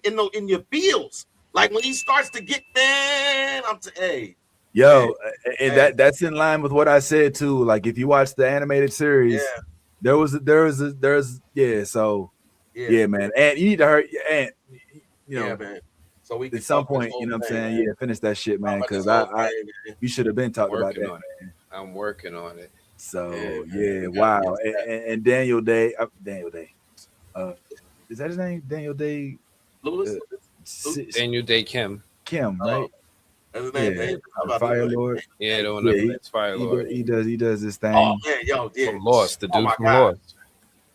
in your feels. Like when he starts to get that's in line with what I said too. Like if you watch the animated series, man. And you need to hurry man. So we at some point, you know what I'm saying? Yeah, finish that shit, man. Because you should have been talking about that. I'm working on it. So wow. And Daniel Day, is that his name? Daniel Day Lewis? Daniel Day Kim, right? That's his name. Fire Lord. Yeah, the one that's Fire Lord. He does this thing. Oh man, From Lost, the dude from Lost.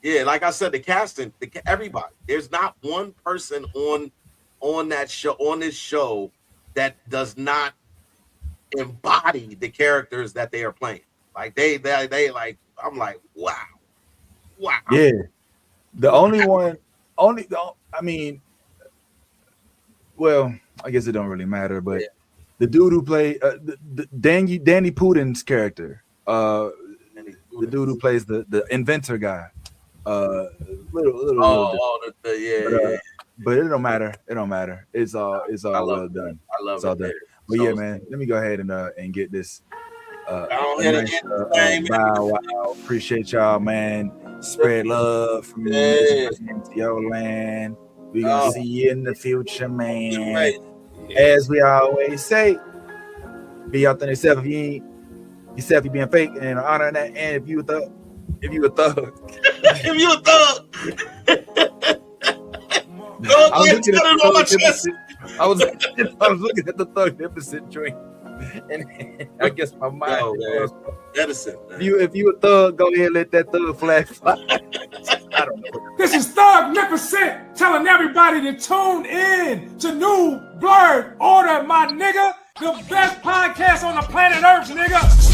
Yeah, like I said, the casting, everybody. There's not one person on this show that does not embody the characters that they are playing. Like they like, I'm like, wow. Yeah. Well, I guess it don't really matter, but the dude who played Danny Putin's character, the dude who plays the inventor guy, little but it don't matter. It's all well done. I love it. Done. But man, let me go ahead and get this. Wow. Appreciate y'all, man. Spread love from into your land. We gonna see you in the future, man. As we always say, be authentic self. If you ain't yourself, you being fake and honoring that. And if you a thug, if you a thug. I was looking at the thug deficit joint. And I guess my mind. No, man. Medicine, man. If you a thug, go ahead and let that thug flag fly. I don't know. This is Thugnificent telling everybody to tune in to New Blurred Order, my nigga. The best podcast on the planet Earth, nigga.